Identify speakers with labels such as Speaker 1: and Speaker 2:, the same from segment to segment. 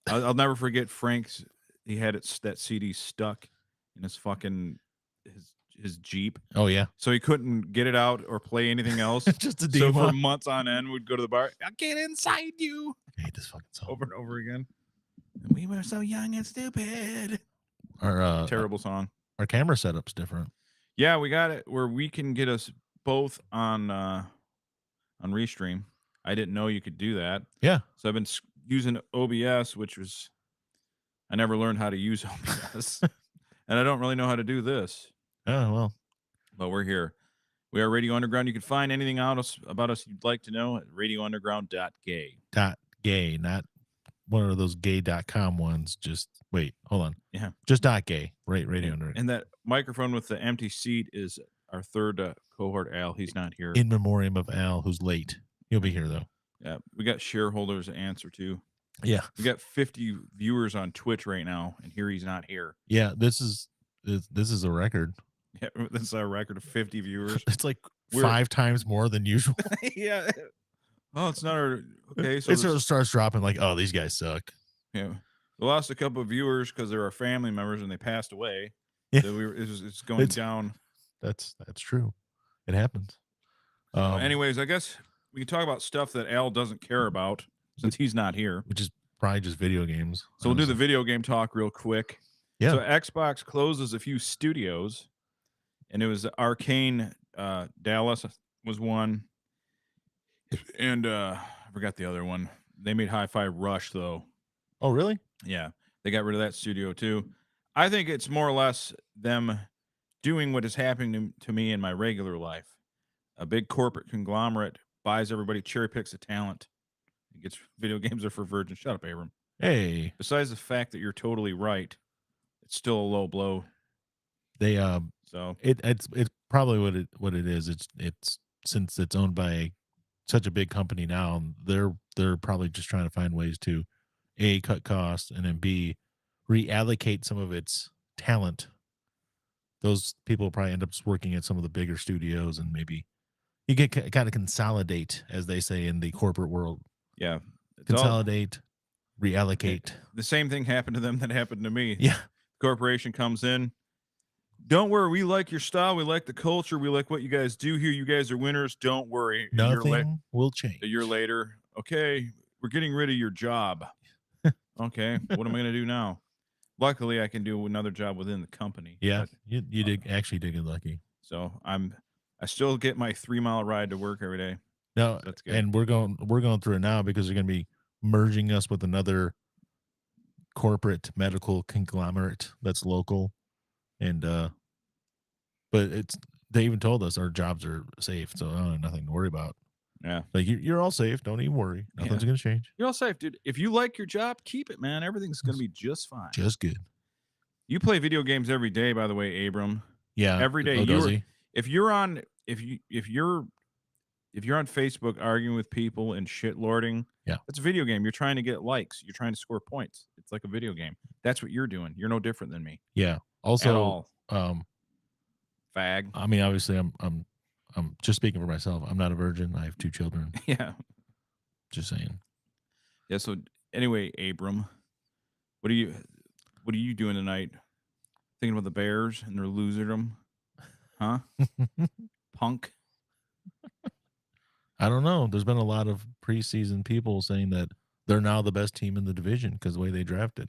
Speaker 1: I'll never forget Frank's. He had that CD stuck in his fucking his Jeep,
Speaker 2: Oh yeah,
Speaker 1: so he couldn't get it out or play anything else.
Speaker 2: just a
Speaker 1: So for
Speaker 2: demo.
Speaker 1: months on end, we'd go to the bar. I'll get inside you
Speaker 2: I hate this fucking song.
Speaker 1: over and over again. And we were so young and stupid.
Speaker 2: Our
Speaker 1: Terrible song.
Speaker 2: our camera setup's different.
Speaker 1: Yeah, we got it where we can get us both on Restream. I didn't know you could do that.
Speaker 2: Yeah.
Speaker 1: So I've been using OBS, which was I never learned how to use OBS, and I don't really know how to do this.
Speaker 2: Oh well.
Speaker 1: But we're here. We are Radio Underground. You can find anything about us you'd like to know at radiounderground.gay.
Speaker 2: .gay, not one of those gay.com ones. Just wait, hold on.
Speaker 1: Yeah.
Speaker 2: Just .gay, right? Radio Underground.
Speaker 1: And that microphone with the empty seat is our third cohort, Al. He's not here.
Speaker 2: In memoriam of Al, who's late. He'll be here, though.
Speaker 1: Yeah, we got shareholders to answer to.
Speaker 2: Yeah.
Speaker 1: We got 50 viewers on Twitch right now, and here he's not here.
Speaker 2: Yeah, this is a record.
Speaker 1: Yeah, this is our record of 50 viewers.
Speaker 2: It's like 5 times more than usual.
Speaker 1: Yeah. Oh, it's not our... Okay, so...
Speaker 2: It sort of starts dropping like, oh, these guys suck.
Speaker 1: Yeah. We lost a couple of viewers because they're our family members and they passed away.
Speaker 2: Yeah.
Speaker 1: So it's going down.
Speaker 2: That's true. It happens.
Speaker 1: Anyways, I guess we can talk about stuff that Al doesn't care about since he's not here.
Speaker 2: Which is probably just video games.
Speaker 1: So we'll do the video game talk real quick.
Speaker 2: Yeah.
Speaker 1: So Xbox closes a few studios, and it was Arcane Dallas was one. And I forgot the other one. They made Hi-Fi Rush, though.
Speaker 2: Oh, really?
Speaker 1: Yeah. They got rid of that studio, too. I think it's more or less them doing what is happening to me in my regular life. A big corporate conglomerate buys everybody, cherry picks the talent. It gets video games are for virgins. Shut up, Abram.
Speaker 2: Hey.
Speaker 1: Besides the fact that you're totally right, it's still a low blow.
Speaker 2: They it's probably what it is. It's since it's owned by such a big company now, they're probably just trying to find ways to A, cut costs, and then B, reallocate some of its talent. Those people probably end up working at some of the bigger studios, and maybe you get kind of consolidate, as they say in the corporate world.
Speaker 1: Yeah.
Speaker 2: Consolidate, reallocate.
Speaker 1: The same thing happened to them that happened to me.
Speaker 2: Yeah.
Speaker 1: Corporation comes in. Don't worry. We like your style. We like the culture. We like what you guys do here. You guys are winners. Don't worry.
Speaker 2: Nothing will change.
Speaker 1: A year later, okay, we're getting rid of your job. Okay, what am I going to do now? Luckily, I can do another job within the company.
Speaker 2: Yeah, you did get lucky.
Speaker 1: So I still get my 3-mile ride to work every day.
Speaker 2: No, that's good. And we're going through it now because they're going to be merging us with another corporate medical conglomerate that's local, and but they even told us our jobs are safe, so nothing to worry about.
Speaker 1: Yeah,
Speaker 2: like you're all safe. Don't even worry. Nothing's going to change.
Speaker 1: You're all safe, dude. If you like your job, keep it, man. Everything's going to be just fine.
Speaker 2: Just good.
Speaker 1: You play video games every day, by the way, Abram.
Speaker 2: Yeah,
Speaker 1: every day.
Speaker 2: Oh,
Speaker 1: if you're on Facebook arguing with people and shit lording,
Speaker 2: yeah,
Speaker 1: it's a video game. You're trying to get likes. You're trying to score points. It's like a video game. That's what you're doing. You're no different than me.
Speaker 2: Yeah. Also,
Speaker 1: at all.
Speaker 2: Fag. I mean, obviously, I'm just speaking for myself. I'm not a virgin. I have 2 children.
Speaker 1: Yeah.
Speaker 2: Just saying.
Speaker 1: Yeah. So anyway, Abram, what are you doing tonight? Thinking about the Bears and they're losing them, huh? Punk.
Speaker 2: I don't know. There's been a lot of preseason people saying that they're now the best team in the division because the way they drafted.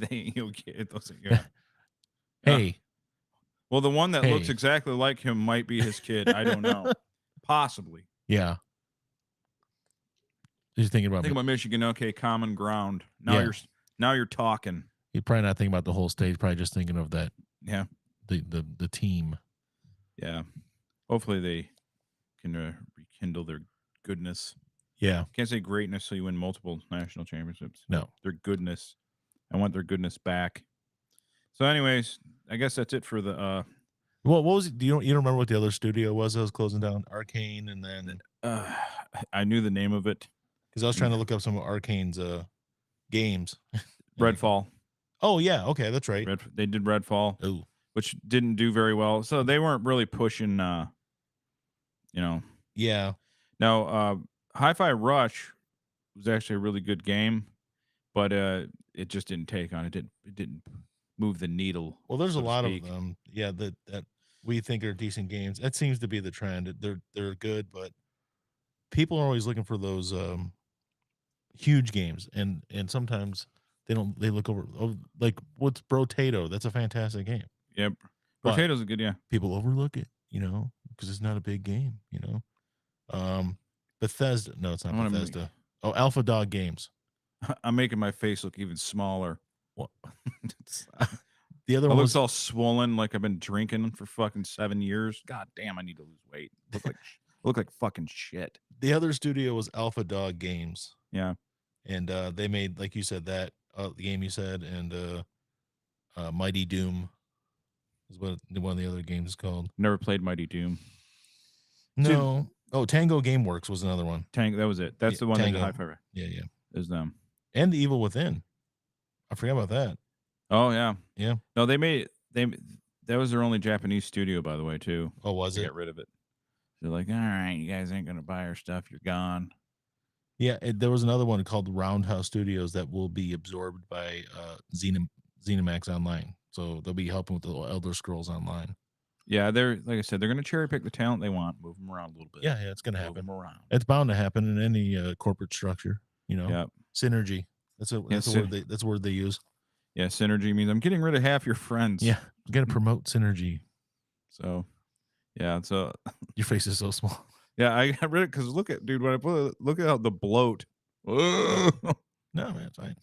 Speaker 1: You'll get those. Yeah.
Speaker 2: Hey.
Speaker 1: Well, the one that looks exactly like him might be his kid. I don't know. Possibly.
Speaker 2: Yeah. He's thinking about
Speaker 1: Michigan. Okay, common ground. Now you're talking.
Speaker 2: He's probably not thinking about the whole state. He's probably just thinking of that.
Speaker 1: Yeah.
Speaker 2: The team.
Speaker 1: Yeah. Hopefully they can rekindle their goodness.
Speaker 2: Yeah.
Speaker 1: Can't say greatness so you win multiple national championships.
Speaker 2: No.
Speaker 1: Their goodness. I want their goodness back. So anyways, I guess that's it for the
Speaker 2: what was it? You don't remember what the other studio was that was closing down? Arcane, and then
Speaker 1: I knew the name of it
Speaker 2: because I was trying to look up some of Arcane's games.
Speaker 1: Redfall.
Speaker 2: Oh yeah, okay, that's right.
Speaker 1: They did Redfall, which didn't do very well. So they weren't really pushing
Speaker 2: Yeah.
Speaker 1: Now Hi-Fi Rush was actually a really good game. but it just didn't take on. It didn't move the needle.
Speaker 2: Well, there's a
Speaker 1: so to
Speaker 2: lot of
Speaker 1: speak.
Speaker 2: them, yeah, that we think are decent games. That seems to be the trend. They're good, but people are always looking for those huge games, and sometimes they look over like what's Brotato. That's a fantastic game,
Speaker 1: Yep,
Speaker 2: but
Speaker 1: potatoes are good. Yeah,
Speaker 2: people overlook it, because it's not a big game. Bethesda, no, it's
Speaker 1: I
Speaker 2: not
Speaker 1: want to.
Speaker 2: Bethesda. Oh, Alpha Dog Games.
Speaker 1: I'm making my face look even smaller.
Speaker 2: What?
Speaker 1: It's,
Speaker 2: The other
Speaker 1: it
Speaker 2: one
Speaker 1: looks
Speaker 2: was
Speaker 1: all swollen, like I've been drinking for fucking 7 years. God damn, I need to lose weight. Look like fucking shit.
Speaker 2: the other studio was Alpha Dog Games,
Speaker 1: Yeah,
Speaker 2: and they made, like you said, that the game you said, and Mighty Doom is what one of the other games is called.
Speaker 1: never played Mighty Doom. See,
Speaker 2: No, oh, Tango Gameworks was another one.
Speaker 1: Tank. That was it. That's
Speaker 2: Yeah,
Speaker 1: the one that did
Speaker 2: Tango.
Speaker 1: High Five.
Speaker 2: Yeah, yeah,
Speaker 1: Is them.
Speaker 2: and the Evil Within. I forgot about that.
Speaker 1: Oh yeah.
Speaker 2: Yeah.
Speaker 1: No, they that was their only Japanese studio, by the way, too.
Speaker 2: Oh, was
Speaker 1: They
Speaker 2: it?
Speaker 1: got rid of it. They're like, all right, you guys ain't gonna buy our stuff. You're gone.
Speaker 2: Yeah, there was another one called Roundhouse Studios that will be absorbed by ZeniMax Online. So they'll be helping with the Elder Scrolls Online.
Speaker 1: Yeah, they're like I said, they're gonna cherry pick the talent they want, move them around a little bit.
Speaker 2: Yeah, it's going to
Speaker 1: Move
Speaker 2: happen.
Speaker 1: them around.
Speaker 2: It's bound to happen in any corporate structure.
Speaker 1: Yeah.
Speaker 2: Synergy. That's a word that's a word they use.
Speaker 1: Yeah, synergy means I'm getting rid of half your friends.
Speaker 2: Yeah, you got to promote synergy.
Speaker 1: So, yeah, so
Speaker 2: your face is so small.
Speaker 1: Yeah, I got rid of it because look at dude when I put it, look at how the bloat.
Speaker 2: No, man, it's fine.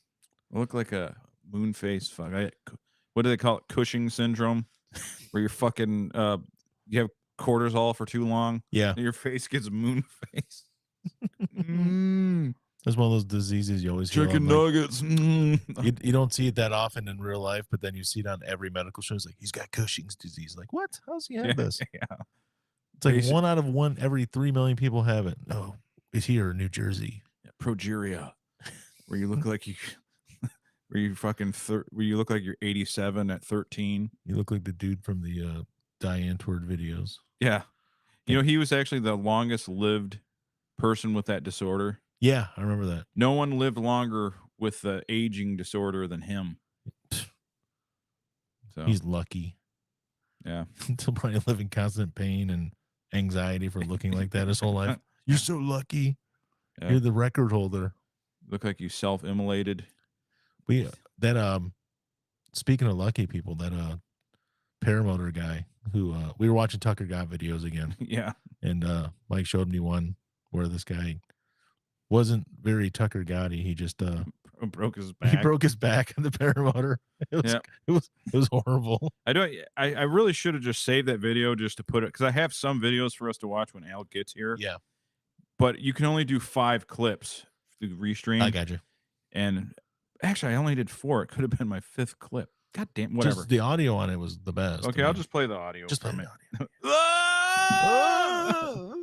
Speaker 1: I look like a moon face. Fuck. What do they call it? Cushing syndrome, where you're fucking you have cortisol for too long.
Speaker 2: Yeah,
Speaker 1: and your face gets moon face.
Speaker 2: That's one of those diseases you always hear
Speaker 1: Chicken nuggets.
Speaker 2: You don't see it that often in real life, but then you see it on every medical show. It's like, he's got Cushing's disease. Like, what? How's he have this?
Speaker 1: Yeah.
Speaker 2: It's like 1 out of 1 every 3 million people have it. No, it's here in New Jersey.
Speaker 1: Yeah, progeria, where you look like you, where you fucking, where you look like you're 87 at 13.
Speaker 2: You look like the dude from the Diane Toward videos.
Speaker 1: Yeah. You know, he was actually the longest lived person with that disorder.
Speaker 2: Yeah, I remember that.
Speaker 1: No one lived longer with the aging disorder than him. So
Speaker 2: he's lucky.
Speaker 1: Yeah.
Speaker 2: He'll probably live in constant pain and anxiety for looking like that his whole life. You're so lucky. Yeah. You're the record holder.
Speaker 1: Look like you self-immolated.
Speaker 2: Speaking of lucky people, that paramotor guy who we were watching Tucker Got videos again.
Speaker 1: Yeah.
Speaker 2: And Mike showed me one where this guy wasn't very Tucker Gotti. He just
Speaker 1: broke his back.
Speaker 2: He broke his back on the paramotor. It was horrible.
Speaker 1: I really should have just saved that video just to put it, because I have some videos for us to watch when Al gets here.
Speaker 2: Yeah.
Speaker 1: But you can only do 5 clips to restream.
Speaker 2: I got you.
Speaker 1: And actually, I only did 4. It could have been my 5th clip. God damn, whatever.
Speaker 2: Just the audio on it was the best.
Speaker 1: Okay, I'll just play the audio.
Speaker 2: Just play the
Speaker 1: audio.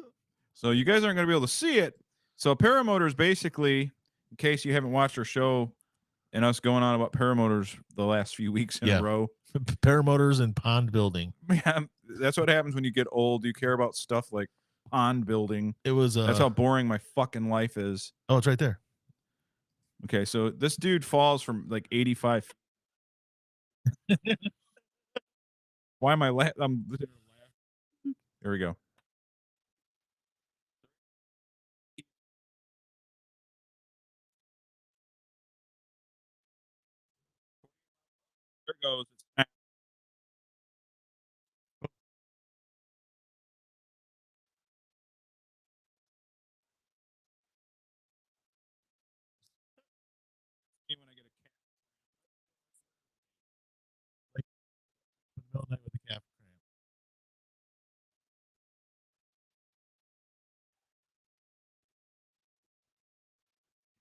Speaker 1: So you guys aren't going to be able to see it. So paramotors, basically, in case you haven't watched our show and us going on about paramotors the last few weeks in a row.
Speaker 2: Paramotors and pond building.
Speaker 1: Yeah, that's what happens when you get old. You care about stuff like pond building. That's how boring my fucking life is.
Speaker 2: Oh, it's right there.
Speaker 1: Okay, so this dude falls from like 85. Why am I laughing? Here we go. There it goes.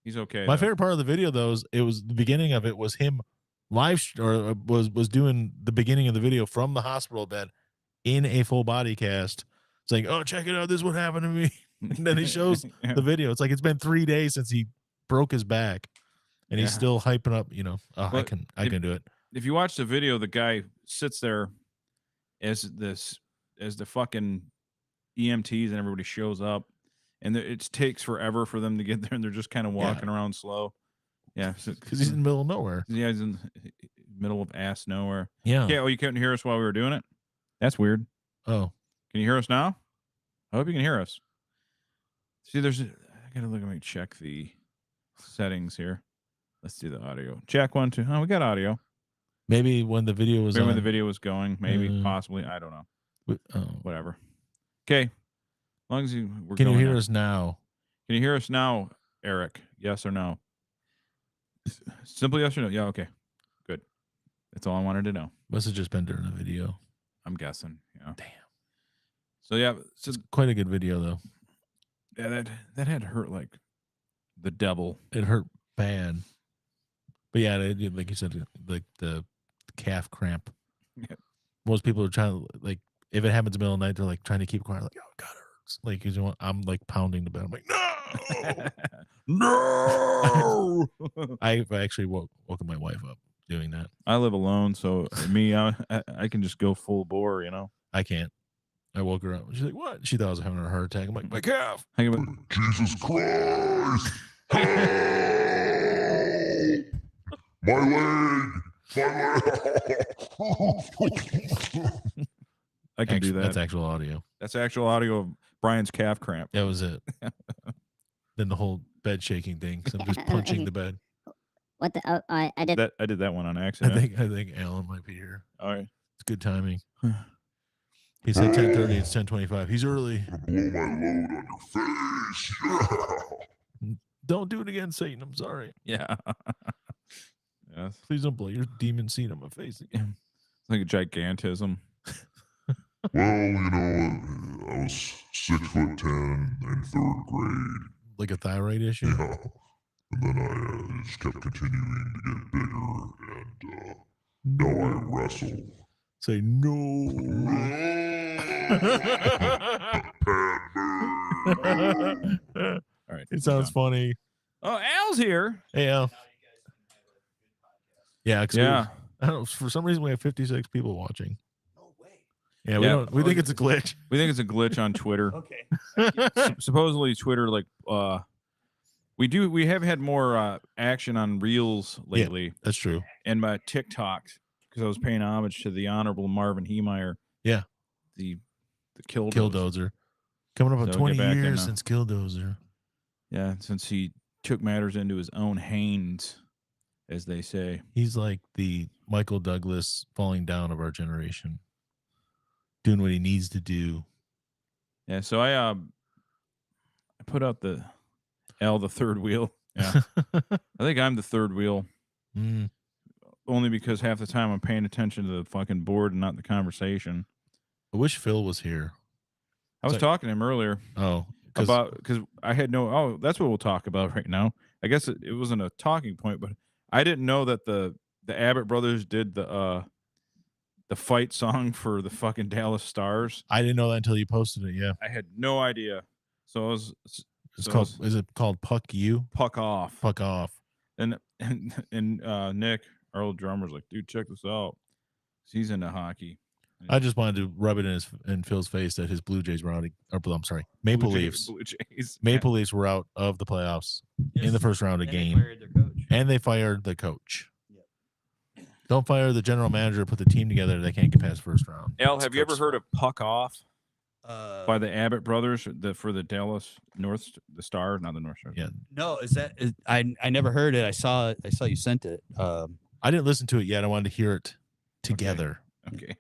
Speaker 1: He's okay.
Speaker 2: My favorite part of the video, though, is it was the beginning of it was him was doing the beginning of the video from the hospital bed in a full body cast. It's like, oh, check it out. This is what happened to me. And then he shows the video. It's like it's been 3 days since he broke his back, and he's still hyping up. I can do it.
Speaker 1: If you watch the video, the guy sits there as the fucking EMTs and everybody shows up. And it takes forever for them to get there, and they're just kind of walking around slow. Yeah,
Speaker 2: because he's in the middle of nowhere.
Speaker 1: Yeah, he's in the middle of ass nowhere.
Speaker 2: Yeah.
Speaker 1: Yeah. Oh, you couldn't hear us while we were doing it? That's weird.
Speaker 2: Oh,
Speaker 1: Can you hear us now? I hope you can hear us. See, I gotta look. Let me check the settings here. Let's do the audio. Check 1, 2. Oh, we got audio.
Speaker 2: maybe when the video was
Speaker 1: Maybe
Speaker 2: on.
Speaker 1: when the video was going. Maybe, possibly. I don't know. Whatever. Okay. As long as we're
Speaker 2: Can
Speaker 1: going
Speaker 2: you hear
Speaker 1: now.
Speaker 2: us now?
Speaker 1: Can you hear us now, Eric? Yes or no? Simply yes or no. Yeah. Okay. Good. That's all I wanted to know.
Speaker 2: Must have just been during the video.
Speaker 1: I'm guessing. Yeah.
Speaker 2: Damn.
Speaker 1: So yeah,
Speaker 2: It's quite a good video though.
Speaker 1: Yeah, that had to hurt like the devil.
Speaker 2: It hurt bad. But yeah, like you said, like the calf cramp.
Speaker 1: Yeah.
Speaker 2: Most people are trying to, like, if it happens in the middle of the night, they're like trying to keep quiet, like, oh God, it hurts. Like, I'm like pounding the bed. I'm like, no, no. I actually woke my wife up doing that.
Speaker 1: I live alone, so me, I can just go full bore, you know.
Speaker 2: I can't. I woke her up. She's like, what? She thought I was having a heart attack. I'm like, my calf.
Speaker 3: Jesus Christ! Help! My leg! My leg!
Speaker 1: I can do that.
Speaker 2: That's actual audio.
Speaker 1: That's actual audio of Brian's calf cramp.
Speaker 2: That was it. Then the whole bed shaking thing. So I'm just punching the bed.
Speaker 4: What the? Oh, I did.
Speaker 1: I did that one on accident.
Speaker 2: I think Alan might be here.
Speaker 1: All right.
Speaker 2: It's good timing. He said 10:30. It's 10:25. He's early.
Speaker 3: Blow my load on your face. Yeah.
Speaker 2: Don't do it again, Satan. I'm sorry.
Speaker 1: Yeah. Yes.
Speaker 2: Please don't blow your demon seed on my face again.
Speaker 1: It's like a gigantism.
Speaker 3: Well, you know, I was 6'10" in 3rd grade.
Speaker 2: Like a thyroid issue?
Speaker 3: Yeah. And then I just kept continuing to get bigger, and now I wrestle.
Speaker 2: Say no.
Speaker 1: All right.
Speaker 2: It sounds funny.
Speaker 1: Oh, Al's here.
Speaker 2: Hey, Al. Yeah.
Speaker 1: Yeah.
Speaker 2: I don't know. For some reason, we have 56 people watching.
Speaker 5: No way.
Speaker 2: Yeah, we think it's a glitch.
Speaker 1: We think it's a glitch on Twitter.
Speaker 5: Okay.
Speaker 1: Supposedly Twitter, like, we have had more action on Reels lately.
Speaker 2: Yeah, that's true.
Speaker 1: And my TikToks, because I was paying homage to the Honorable Marvin Heemeyer.
Speaker 2: Yeah.
Speaker 1: The Killdozer.
Speaker 2: Killdozer. Coming up on
Speaker 1: So
Speaker 2: 20
Speaker 1: get back
Speaker 2: years
Speaker 1: in,
Speaker 2: since Killdozer.
Speaker 1: Yeah, since he took matters into his own hands, as they say.
Speaker 2: He's like the Michael Douglas falling down of our generation. Doing what he needs to do.
Speaker 1: Yeah, so I put out the third wheel. Yeah. I think I'm the third wheel.
Speaker 2: Mm.
Speaker 1: Only because half the time I'm paying attention to the fucking board and not the conversation.
Speaker 2: I wish Phil was here.
Speaker 1: I was talking to him earlier.
Speaker 2: Oh.
Speaker 1: Because I had that's what we'll talk about right now. I guess it wasn't a talking point, but I didn't know that the Abbott brothers did the fight song for the fucking Dallas Stars.
Speaker 2: I didn't know that until you posted it. Yeah.
Speaker 1: I had no idea. So
Speaker 2: is it called Puck You?
Speaker 1: Puck Off.
Speaker 2: Puck Off.
Speaker 1: And Nick, our old drummer's like, dude, check this out. He's into hockey.
Speaker 2: I just wanted to rub it in Phil's face that his Blue Jays were out. Maple Leafs.
Speaker 1: Blue Jays.
Speaker 2: Maple Leafs were out of the playoffs in the first round of game.
Speaker 5: They fired their coach.
Speaker 2: And they fired the coach. Yep. Don't fire the general manager. Put the team together. They can't get past first round.
Speaker 1: Al, have you ever heard of Puck Off? By the Abbott brothers, for the Dallas the Star, not the North Star.
Speaker 2: Yeah.
Speaker 5: No, I never heard it. I saw you sent it.
Speaker 2: I didn't listen to it yet. I wanted to hear it together.
Speaker 1: Okay.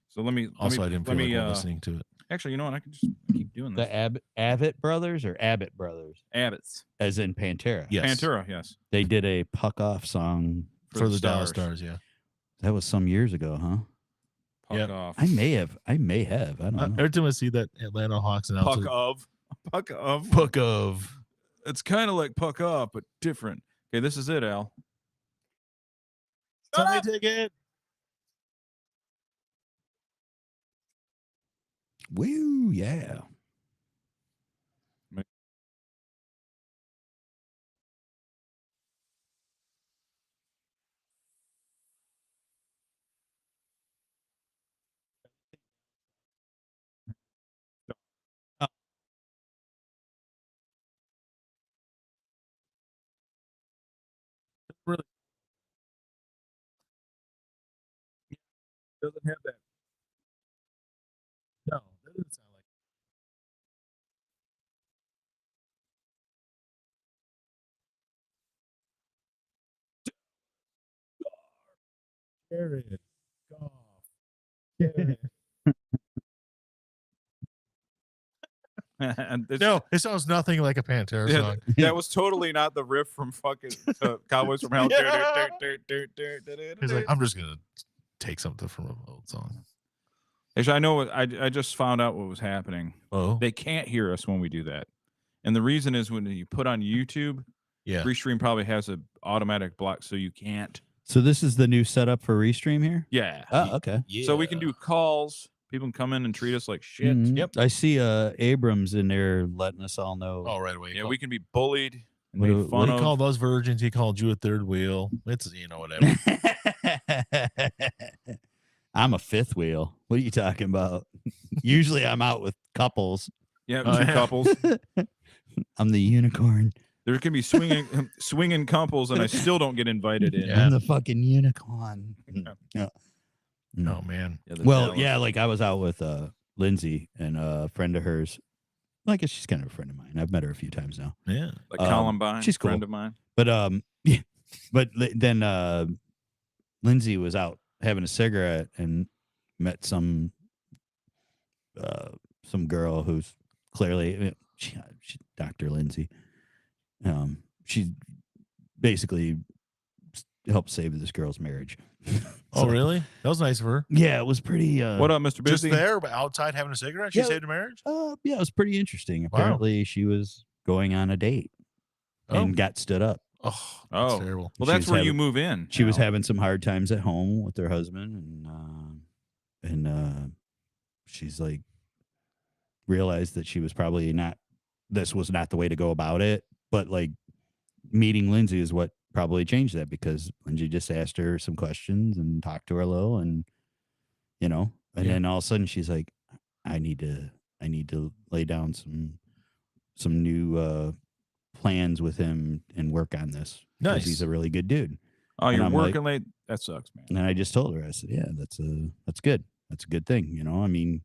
Speaker 1: So let me.
Speaker 2: I didn't feel like listening to it.
Speaker 1: Actually, you know what? I can just keep doing this.
Speaker 5: The Abbott brothers or Abbott brothers,
Speaker 1: Abbott's,
Speaker 5: as in Pantera.
Speaker 2: Yes.
Speaker 1: Pantera, yes.
Speaker 5: They did a Puck Off song
Speaker 2: for the Dallas Stars. Yeah.
Speaker 5: That was some years ago, huh?
Speaker 1: Puck Off.
Speaker 5: I may have. I don't know.
Speaker 2: Every time I see that Atlanta Hawks announcer,
Speaker 1: Puck of.
Speaker 2: Puck of.
Speaker 1: It's kind of like Puck Off, but different. Okay, this is it, Al.
Speaker 2: Somebody take it.
Speaker 5: Woo, yeah.
Speaker 2: Really?
Speaker 1: Doesn't have that.
Speaker 2: No, that doesn't sound like. Jared, Goff, Jared.
Speaker 1: And it's-
Speaker 2: No, it sounds nothing like a Pantera
Speaker 1: Yeah,
Speaker 2: song.
Speaker 1: that was totally not the riff from fucking Cowboys from Hell.
Speaker 2: Yeah. He's like, I'm just gonna take something from an old song.
Speaker 1: Actually, I know what I just found out what was happening.
Speaker 2: Oh,
Speaker 1: They can't hear us when we do that, and the reason is when you put on YouTube,
Speaker 2: yeah.
Speaker 1: Restream probably has an automatic block, so you can't.
Speaker 5: So this is the new setup for Restream here.
Speaker 1: Yeah.
Speaker 5: Oh, okay.
Speaker 1: So we can do calls. People can come in and treat us like shit.
Speaker 5: Mhm.
Speaker 2: Yep.
Speaker 5: I see Abrams in there letting us all know.
Speaker 2: Oh, right away.
Speaker 1: Yeah, we can be bullied and
Speaker 5: What
Speaker 1: made
Speaker 5: do-
Speaker 1: fun
Speaker 2: He
Speaker 1: of.
Speaker 2: called us virgins. He called you a third wheel. It's whatever.
Speaker 5: I'm a fifth wheel. What are you talking about? Usually I'm out with couples.
Speaker 1: Yeah,
Speaker 2: Oh,
Speaker 1: two
Speaker 2: yeah.
Speaker 1: couples.
Speaker 5: I'm the unicorn.
Speaker 1: There can be swinging couples, and I still don't get invited in.
Speaker 2: Yeah.
Speaker 5: I'm the fucking unicorn. Yeah.
Speaker 2: Oh man.
Speaker 1: Yeah, the
Speaker 5: Well,
Speaker 1: Dallas.
Speaker 5: yeah, like I was out with Lindsay and a friend of hers. I guess she's kind of a friend of mine. I've met her a few times now.
Speaker 2: Yeah.
Speaker 1: Like
Speaker 5: um,
Speaker 1: Columbine,
Speaker 5: she's cool.
Speaker 1: friend of mine.
Speaker 5: But yeah. But then Lindsay was out having a cigarette and met some girl who's clearly she Dr. Lindsay. She basically helped save this girl's marriage.
Speaker 2: Oh, really? That was nice of her.
Speaker 5: Yeah, it was pretty.
Speaker 1: What up, Mr.
Speaker 2: Just
Speaker 1: Busy?
Speaker 2: there, but outside having a cigarette. She
Speaker 5: Yeah.
Speaker 2: saved a marriage.
Speaker 5: Yeah, it was pretty interesting.
Speaker 2: Wow.
Speaker 5: Apparently, she was going on a date and got stood up.
Speaker 2: Oh, that's
Speaker 1: Oh.
Speaker 2: terrible.
Speaker 1: Well,
Speaker 5: She
Speaker 1: that's
Speaker 5: was
Speaker 1: where you
Speaker 5: having-
Speaker 1: move in.
Speaker 5: She was
Speaker 1: now.
Speaker 5: having some hard times at home with her husband, and she's like realized that she was probably not. This was not the way to go about it. But like meeting Lindsay is what probably changed that, because Lindsay just asked her some questions and talked to her a little, and and
Speaker 2: Yeah.
Speaker 5: then all of a sudden she's like, I need to lay down some new plans with him and work on this. 'Cause
Speaker 2: Nice.
Speaker 5: he's a really good dude.
Speaker 1: Oh,
Speaker 5: and
Speaker 1: you're
Speaker 5: I'm like-
Speaker 1: working late. That sucks, man.
Speaker 5: And I just told her, I said, yeah, that's good. That's a good thing. I mean,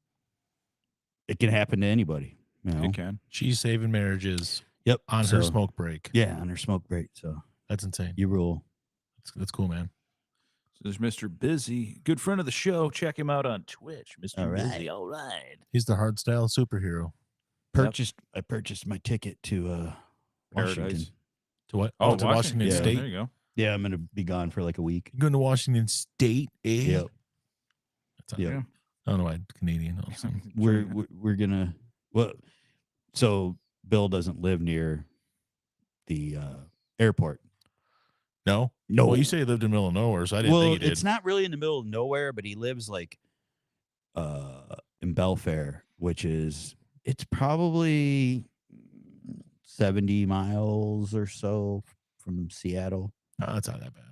Speaker 5: it can happen to anybody.
Speaker 1: You can.
Speaker 2: She's saving marriages
Speaker 5: Yep.
Speaker 2: on her
Speaker 5: So,
Speaker 2: smoke break.
Speaker 5: Yeah, on her smoke break. So
Speaker 2: That's insane.
Speaker 5: you rule.
Speaker 2: That's cool, man.
Speaker 1: So there's Mr. Busy, good friend of the show. Check him out on Twitch, Mr.
Speaker 5: All right.
Speaker 1: Busy. All right.
Speaker 2: He's the hardstyle superhero.
Speaker 5: I purchased my ticket to Washington.
Speaker 1: Paradise.
Speaker 2: To what?
Speaker 1: Oh,
Speaker 2: To Washington
Speaker 5: Yeah.
Speaker 2: State.
Speaker 1: There you go.
Speaker 5: Yeah, I'm gonna be gone for like a week.
Speaker 2: You're going to Washington State, eh?
Speaker 5: Yep.
Speaker 2: That's
Speaker 5: Yep.
Speaker 1: Yeah.
Speaker 2: I don't know why Canadian. Also.
Speaker 5: We're gonna so Bill doesn't live near the airport.
Speaker 2: No?
Speaker 5: No.
Speaker 2: Well, you say he lived in the middle of nowhere, so I didn't think he did.
Speaker 5: It's not really in the middle of nowhere, but he lives like in Belfair, which is it's probably 70 miles or so from Seattle,
Speaker 2: Oh, that's not that bad.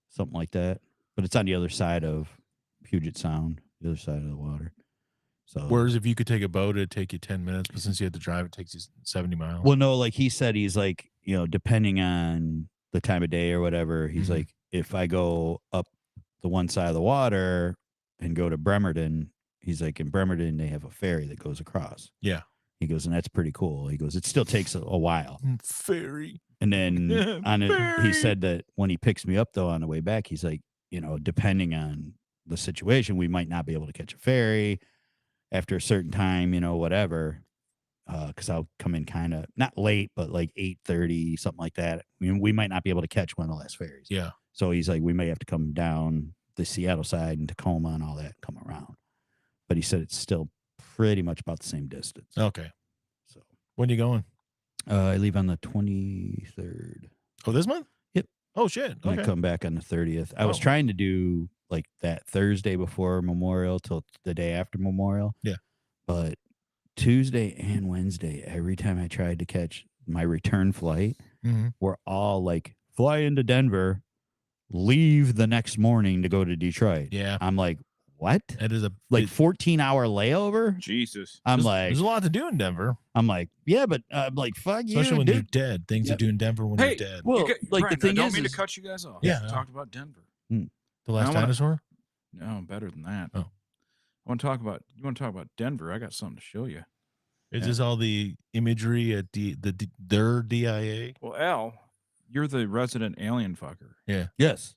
Speaker 5: something like that. But it's on the other side of Puget Sound, the other side of the water. So
Speaker 2: Whereas if you could take a boat, it'd take you 10 minutes, but since you had to drive, it takes you 70 miles.
Speaker 5: well, no, like he said, he's like, depending on the time of day or whatever, he's
Speaker 2: Mhm.
Speaker 5: like, if I go up the one side of the water and go to Bremerton, he's like, in Bremerton, they have a ferry that goes across.
Speaker 2: Yeah.
Speaker 5: He goes, and that's pretty cool. He goes, it still takes a while.
Speaker 2: Ferry.
Speaker 5: And then on it,
Speaker 2: Ferry.
Speaker 5: he said that when he picks me up though on the way back, he's like, depending on the situation, we might not be able to catch a ferry after a certain time, whatever. Because I'll come in kind of not late, but like 8:30, something like that. I mean, we might not be able to catch one of the last ferries.
Speaker 2: Yeah.
Speaker 5: So he's like, we may have to come down the Seattle side and Tacoma and all that, come around. But he said it's still pretty much about the same distance.
Speaker 2: Okay.
Speaker 5: So
Speaker 2: When you going?
Speaker 5: I leave on the 23rd.
Speaker 2: Oh, this month?
Speaker 5: Yep.
Speaker 2: Oh, shit.
Speaker 5: And
Speaker 2: Okay.
Speaker 5: I come back on the 30th. I was
Speaker 2: Oh.
Speaker 5: trying to do like that Thursday before Memorial till the day after Memorial.
Speaker 2: Yeah.
Speaker 5: But Tuesday and Wednesday, every time I tried to catch my return flight,
Speaker 2: Mhm.
Speaker 5: we're all like, fly into Denver, leave the next morning to go to Detroit.
Speaker 2: Yeah.
Speaker 5: I'm like, what?
Speaker 2: That is
Speaker 5: Like 14-hour layover?
Speaker 1: Jesus.
Speaker 5: I'm
Speaker 2: there's a lot to do in Denver,
Speaker 5: yeah, but I'm like, fuck
Speaker 2: especially
Speaker 5: you,
Speaker 2: when
Speaker 5: dude.
Speaker 2: you're dead. Things to do in Denver when
Speaker 1: Hey,
Speaker 2: you're dead.
Speaker 5: Well, like
Speaker 1: Brian,
Speaker 5: the thing
Speaker 1: I don't
Speaker 5: is,
Speaker 1: mean to cut you guys off.
Speaker 2: Yeah.
Speaker 1: We talked about Denver.
Speaker 2: The Last
Speaker 1: I wanna-
Speaker 2: Dinosaur.
Speaker 1: No, better than that.
Speaker 2: Oh.
Speaker 1: I want to talk about. You want to talk about Denver? I got something to show you.
Speaker 2: Is this all the imagery at their DIA?
Speaker 1: Well, Al, you're the resident alien fucker.
Speaker 2: Yeah.
Speaker 5: yes.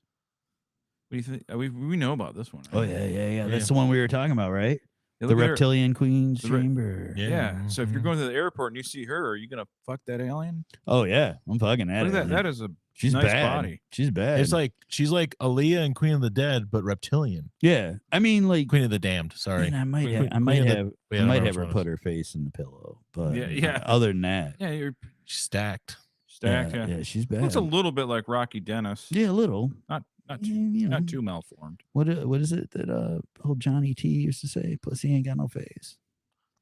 Speaker 1: What do you think? We know about this one.
Speaker 5: Oh
Speaker 1: Right?
Speaker 5: yeah. That's the one we were talking about, right?
Speaker 1: Yeah,
Speaker 5: The
Speaker 1: look at her.
Speaker 5: reptilian queen's
Speaker 1: The re-
Speaker 5: chamber.
Speaker 1: Yeah. So if you're
Speaker 2: mhm.
Speaker 1: going to the airport and you see her, are you gonna fuck that alien?
Speaker 5: Oh yeah, I'm fucking at
Speaker 1: Look
Speaker 5: it.
Speaker 1: at that. That is a
Speaker 5: She's
Speaker 1: nice
Speaker 5: bad.
Speaker 1: body.
Speaker 5: She's bad.
Speaker 2: It's like she's like Aaliyah and Queen of the Dead, but reptilian.
Speaker 5: yeah. I mean, like,
Speaker 2: Queen of the Damned. Sorry.
Speaker 5: man, I might
Speaker 2: Queen-
Speaker 5: have, I might
Speaker 2: Queen of the-
Speaker 5: have,
Speaker 2: yeah,
Speaker 5: I
Speaker 2: I
Speaker 5: might
Speaker 2: know
Speaker 5: have
Speaker 2: which
Speaker 5: her
Speaker 2: one it
Speaker 5: put
Speaker 2: is.
Speaker 5: her face in the pillow. But
Speaker 1: Yeah.
Speaker 5: other than that,
Speaker 1: Yeah, you're
Speaker 2: She's stacked.
Speaker 1: stacked.
Speaker 5: yeah, she's bad.
Speaker 1: Looks a little bit like Rocky Dennis.
Speaker 5: yeah, a little.
Speaker 1: Not too,
Speaker 5: You know,
Speaker 1: not too malformed.
Speaker 5: what is it that old Johnny T used to say? Pussy ain't got no face.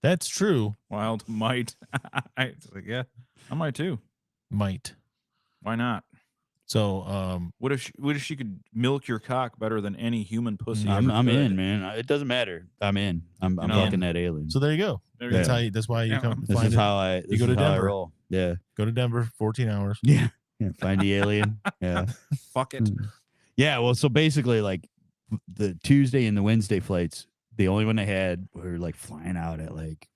Speaker 2: That's true.
Speaker 1: Wild might. It's like, yeah, I might too.
Speaker 2: Might.
Speaker 1: Why not?
Speaker 2: So
Speaker 1: What if she could milk your cock better than any human pussy?
Speaker 2: Mm,
Speaker 1: ever
Speaker 5: I'm
Speaker 1: could?
Speaker 5: in, man. It doesn't matter. I'm in. I'm
Speaker 1: You know?
Speaker 5: fucking that alien.
Speaker 2: so there you go.
Speaker 1: There
Speaker 2: That's
Speaker 1: you
Speaker 2: how that's why you
Speaker 1: Yeah.
Speaker 2: come
Speaker 5: this
Speaker 2: find
Speaker 5: is
Speaker 2: it.
Speaker 5: how I. This
Speaker 2: go to
Speaker 5: is how I
Speaker 2: Denver.
Speaker 5: roll. Yeah.
Speaker 2: Go to Denver, 14 hours.
Speaker 5: Yeah. Find the alien. Yeah.
Speaker 1: fuck it.
Speaker 5: Yeah. Well, so basically, like the Tuesday and the Wednesday flights, the only one they had were like flying out at like,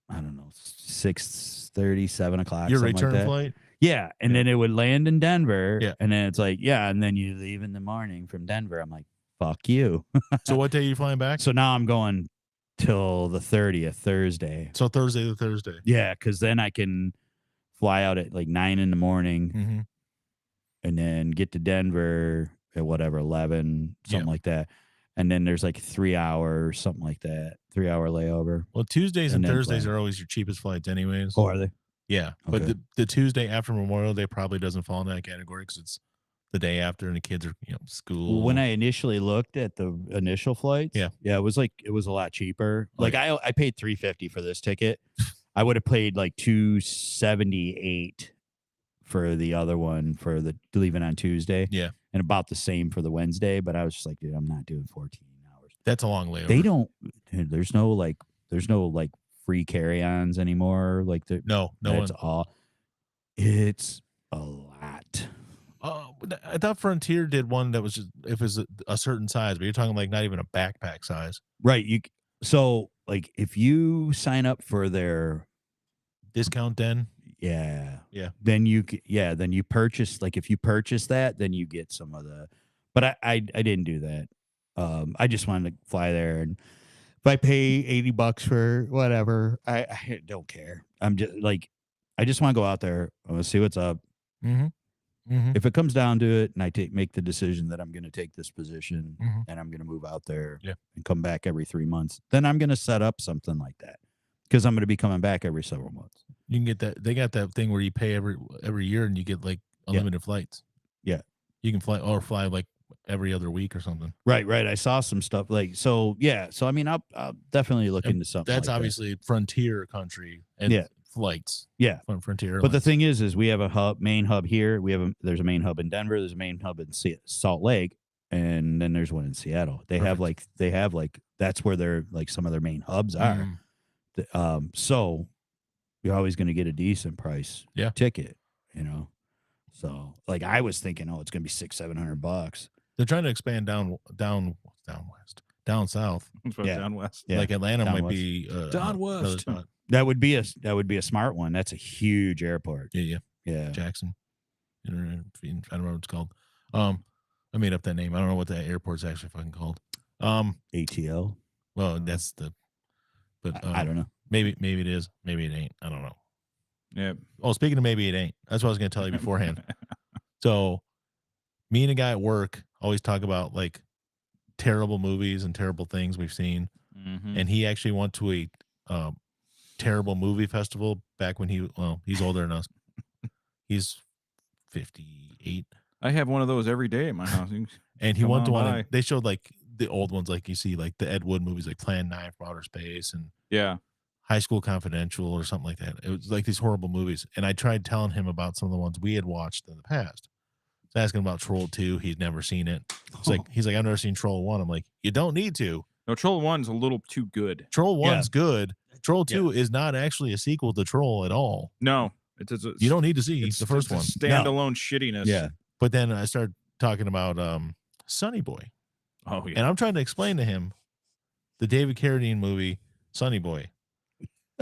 Speaker 5: I don't know, 6:30, 7 o'clock.
Speaker 2: Your
Speaker 5: something
Speaker 2: return
Speaker 5: like that.
Speaker 2: flight.
Speaker 5: Yeah. And then it would land in Denver.
Speaker 2: Yeah.
Speaker 5: And then it's like, yeah. And then you leave in the morning from Denver. I'm like, fuck you.
Speaker 2: So what day are you flying back?
Speaker 5: So now I'm going till the 30th, Thursday.
Speaker 2: So Thursday to Thursday.
Speaker 5: Yeah. Cause then I can fly out at like 9 in the morning
Speaker 2: Mm-hmm.
Speaker 5: and then get to Denver at whatever, 11, something like that. And then there's like 3 hours, something like that, 3 hour layover.
Speaker 2: Well, Tuesdays and
Speaker 5: And then
Speaker 2: Thursdays
Speaker 5: fly.
Speaker 2: are always your cheapest flights, anyways.
Speaker 5: Oh, are they?
Speaker 2: Yeah, but
Speaker 5: Okay.
Speaker 2: the Tuesday after Memorial Day probably doesn't fall in that category because it's the day after and the kids are school.
Speaker 5: Well, when I initially looked at the initial flights,
Speaker 2: Yeah.
Speaker 5: it was a lot cheaper.
Speaker 2: Oh,
Speaker 5: Like I paid $350 for this ticket. I would have paid like $278 for the other one for the leaving on Tuesday.
Speaker 2: Yeah.
Speaker 5: And about the same for the Wednesday, but I was just like, dude, I'm not doing 14 hours.
Speaker 2: That's a long layover.
Speaker 5: They don't. Dude, there's no free carry-ons anymore. Like
Speaker 2: No one.
Speaker 5: that's all. It's a lot.
Speaker 2: I thought Frontier did one that was just if it's a certain size, but you're talking like not even a backpack size.
Speaker 5: Right. So like if you sign up for their
Speaker 2: Discount den.
Speaker 5: Yeah.
Speaker 2: Yeah.
Speaker 5: Then then you purchase, like if you purchase that, then you get some of the, but I didn't do that. I just wanted to fly there, and if I pay $80 for whatever, I don't care. I'm just like, I just want to go out there. I want to see what's up.
Speaker 2: Mm-hmm. Mm-hmm.
Speaker 5: If it comes down to it and I make the decision that I'm going to take this position
Speaker 2: Mhm.
Speaker 5: and I'm going to move out there
Speaker 2: Yeah.
Speaker 5: and come back every 3 months, then I'm going to set up something like that, because I'm going to be coming back every several months.
Speaker 2: You can get that. They got that thing where you pay every year and you get like unlimited flights.
Speaker 5: Yeah.
Speaker 2: You can fly like every other week or something.
Speaker 5: Right. I saw some stuff like, so yeah. So, I mean, I'll definitely look
Speaker 2: And
Speaker 5: into something.
Speaker 2: That's
Speaker 5: like that.
Speaker 2: obviously Frontier country and
Speaker 5: Yeah.
Speaker 2: flights.
Speaker 5: Yeah.
Speaker 2: Frontier.
Speaker 5: But the
Speaker 2: Airlines.
Speaker 5: thing is we have a main hub here. There's a main hub in Denver. There's a main hub in Salt Lake. And then there's one in Seattle. They have that's where their, like some of their main hubs are.
Speaker 2: Mhm.
Speaker 5: So you're always going to get a decent price ticket, So like I was thinking, it's going to be $600-700.
Speaker 2: They're trying to expand down west, down south.
Speaker 5: Yeah.
Speaker 1: Down west.
Speaker 5: Yeah.
Speaker 2: Like Atlanta
Speaker 5: Down
Speaker 2: might
Speaker 5: west.
Speaker 2: be
Speaker 1: Down
Speaker 2: another
Speaker 1: west.
Speaker 2: spot.
Speaker 5: That would be a smart one. That's a huge airport.
Speaker 2: Yeah.
Speaker 5: Yeah.
Speaker 2: Jackson. I don't know what it's called. I made up that name. I don't know what that airport's actually fucking called.
Speaker 5: ATL.
Speaker 2: Well, that's but
Speaker 5: I don't know.
Speaker 2: Maybe it is. Maybe it ain't. I don't know.
Speaker 1: Yeah.
Speaker 2: Oh, speaking of maybe it ain't. That's what I was going to tell you beforehand. So, me and a guy at work always talk about like terrible movies and terrible things we've seen,
Speaker 1: Mhm.
Speaker 2: and he actually went to a terrible movie festival back when he's older than us. He's 58.
Speaker 1: I have one of those every day at my house.
Speaker 2: And he
Speaker 1: Come
Speaker 2: went to
Speaker 1: on
Speaker 2: one.
Speaker 1: by.
Speaker 2: And they showed like the old ones, like you see, like the Ed Wood movies, like Plan 9 from Outer Space and
Speaker 1: Yeah.
Speaker 2: High School Confidential or something like that. It was like these horrible movies. And I tried telling him about some of the ones we had watched in the past. I was asking about Troll 2. He's never seen it. He's like, I've never seen Troll 1. I'm like, you don't need to.
Speaker 1: No, Troll 1's a little too good.
Speaker 2: Troll 1's good. Troll 2
Speaker 5: Yeah.
Speaker 2: is not actually a sequel to Troll at all.
Speaker 1: No,
Speaker 2: You don't need to see the first one.
Speaker 1: Standalone shittiness.
Speaker 5: Yeah.
Speaker 2: But then I started talking about Sonny Boy.
Speaker 1: Oh yeah.
Speaker 2: And I'm trying to explain to him the David Carradine movie, Sonny Boy.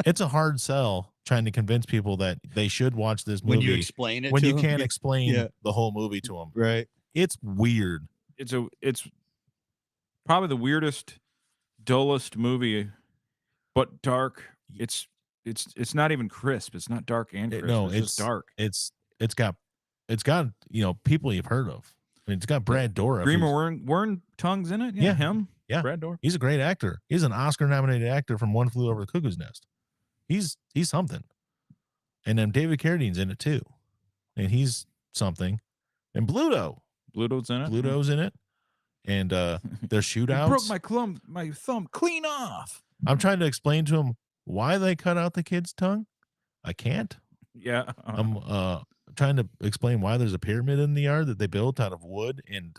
Speaker 2: It's a hard sell trying to convince people that they should watch this movie
Speaker 5: When you explain it
Speaker 2: when
Speaker 5: to
Speaker 2: you
Speaker 5: them,
Speaker 2: can't explain
Speaker 5: Yeah.
Speaker 2: the whole movie to them.
Speaker 5: Right.
Speaker 2: It's weird.
Speaker 1: It's probably the weirdest, dullest movie, but dark. It's not even crisp. It's not dark and crisp.
Speaker 2: No,
Speaker 1: it's just dark.
Speaker 2: It's got people you've heard of. I mean, it's got Brad Dourif.
Speaker 1: Dreamer Warren Tongue's in it.
Speaker 2: Yeah.
Speaker 1: Him.
Speaker 2: Yeah.
Speaker 1: Brad Dourif.
Speaker 2: He's a great actor. He's an Oscar-nominated actor from One Flew Over the Cuckoo's Nest. He's something. And then David Carradine's in it too, and he's something. And
Speaker 1: Bluto's in it.
Speaker 2: Bluto's in it, and their shootouts.
Speaker 1: Broke my thumb clean off.
Speaker 2: I'm trying to explain to him why they cut out the kid's tongue. I can't.
Speaker 1: Yeah.
Speaker 2: I'm trying to explain why there's a pyramid in the yard that they built out of wood and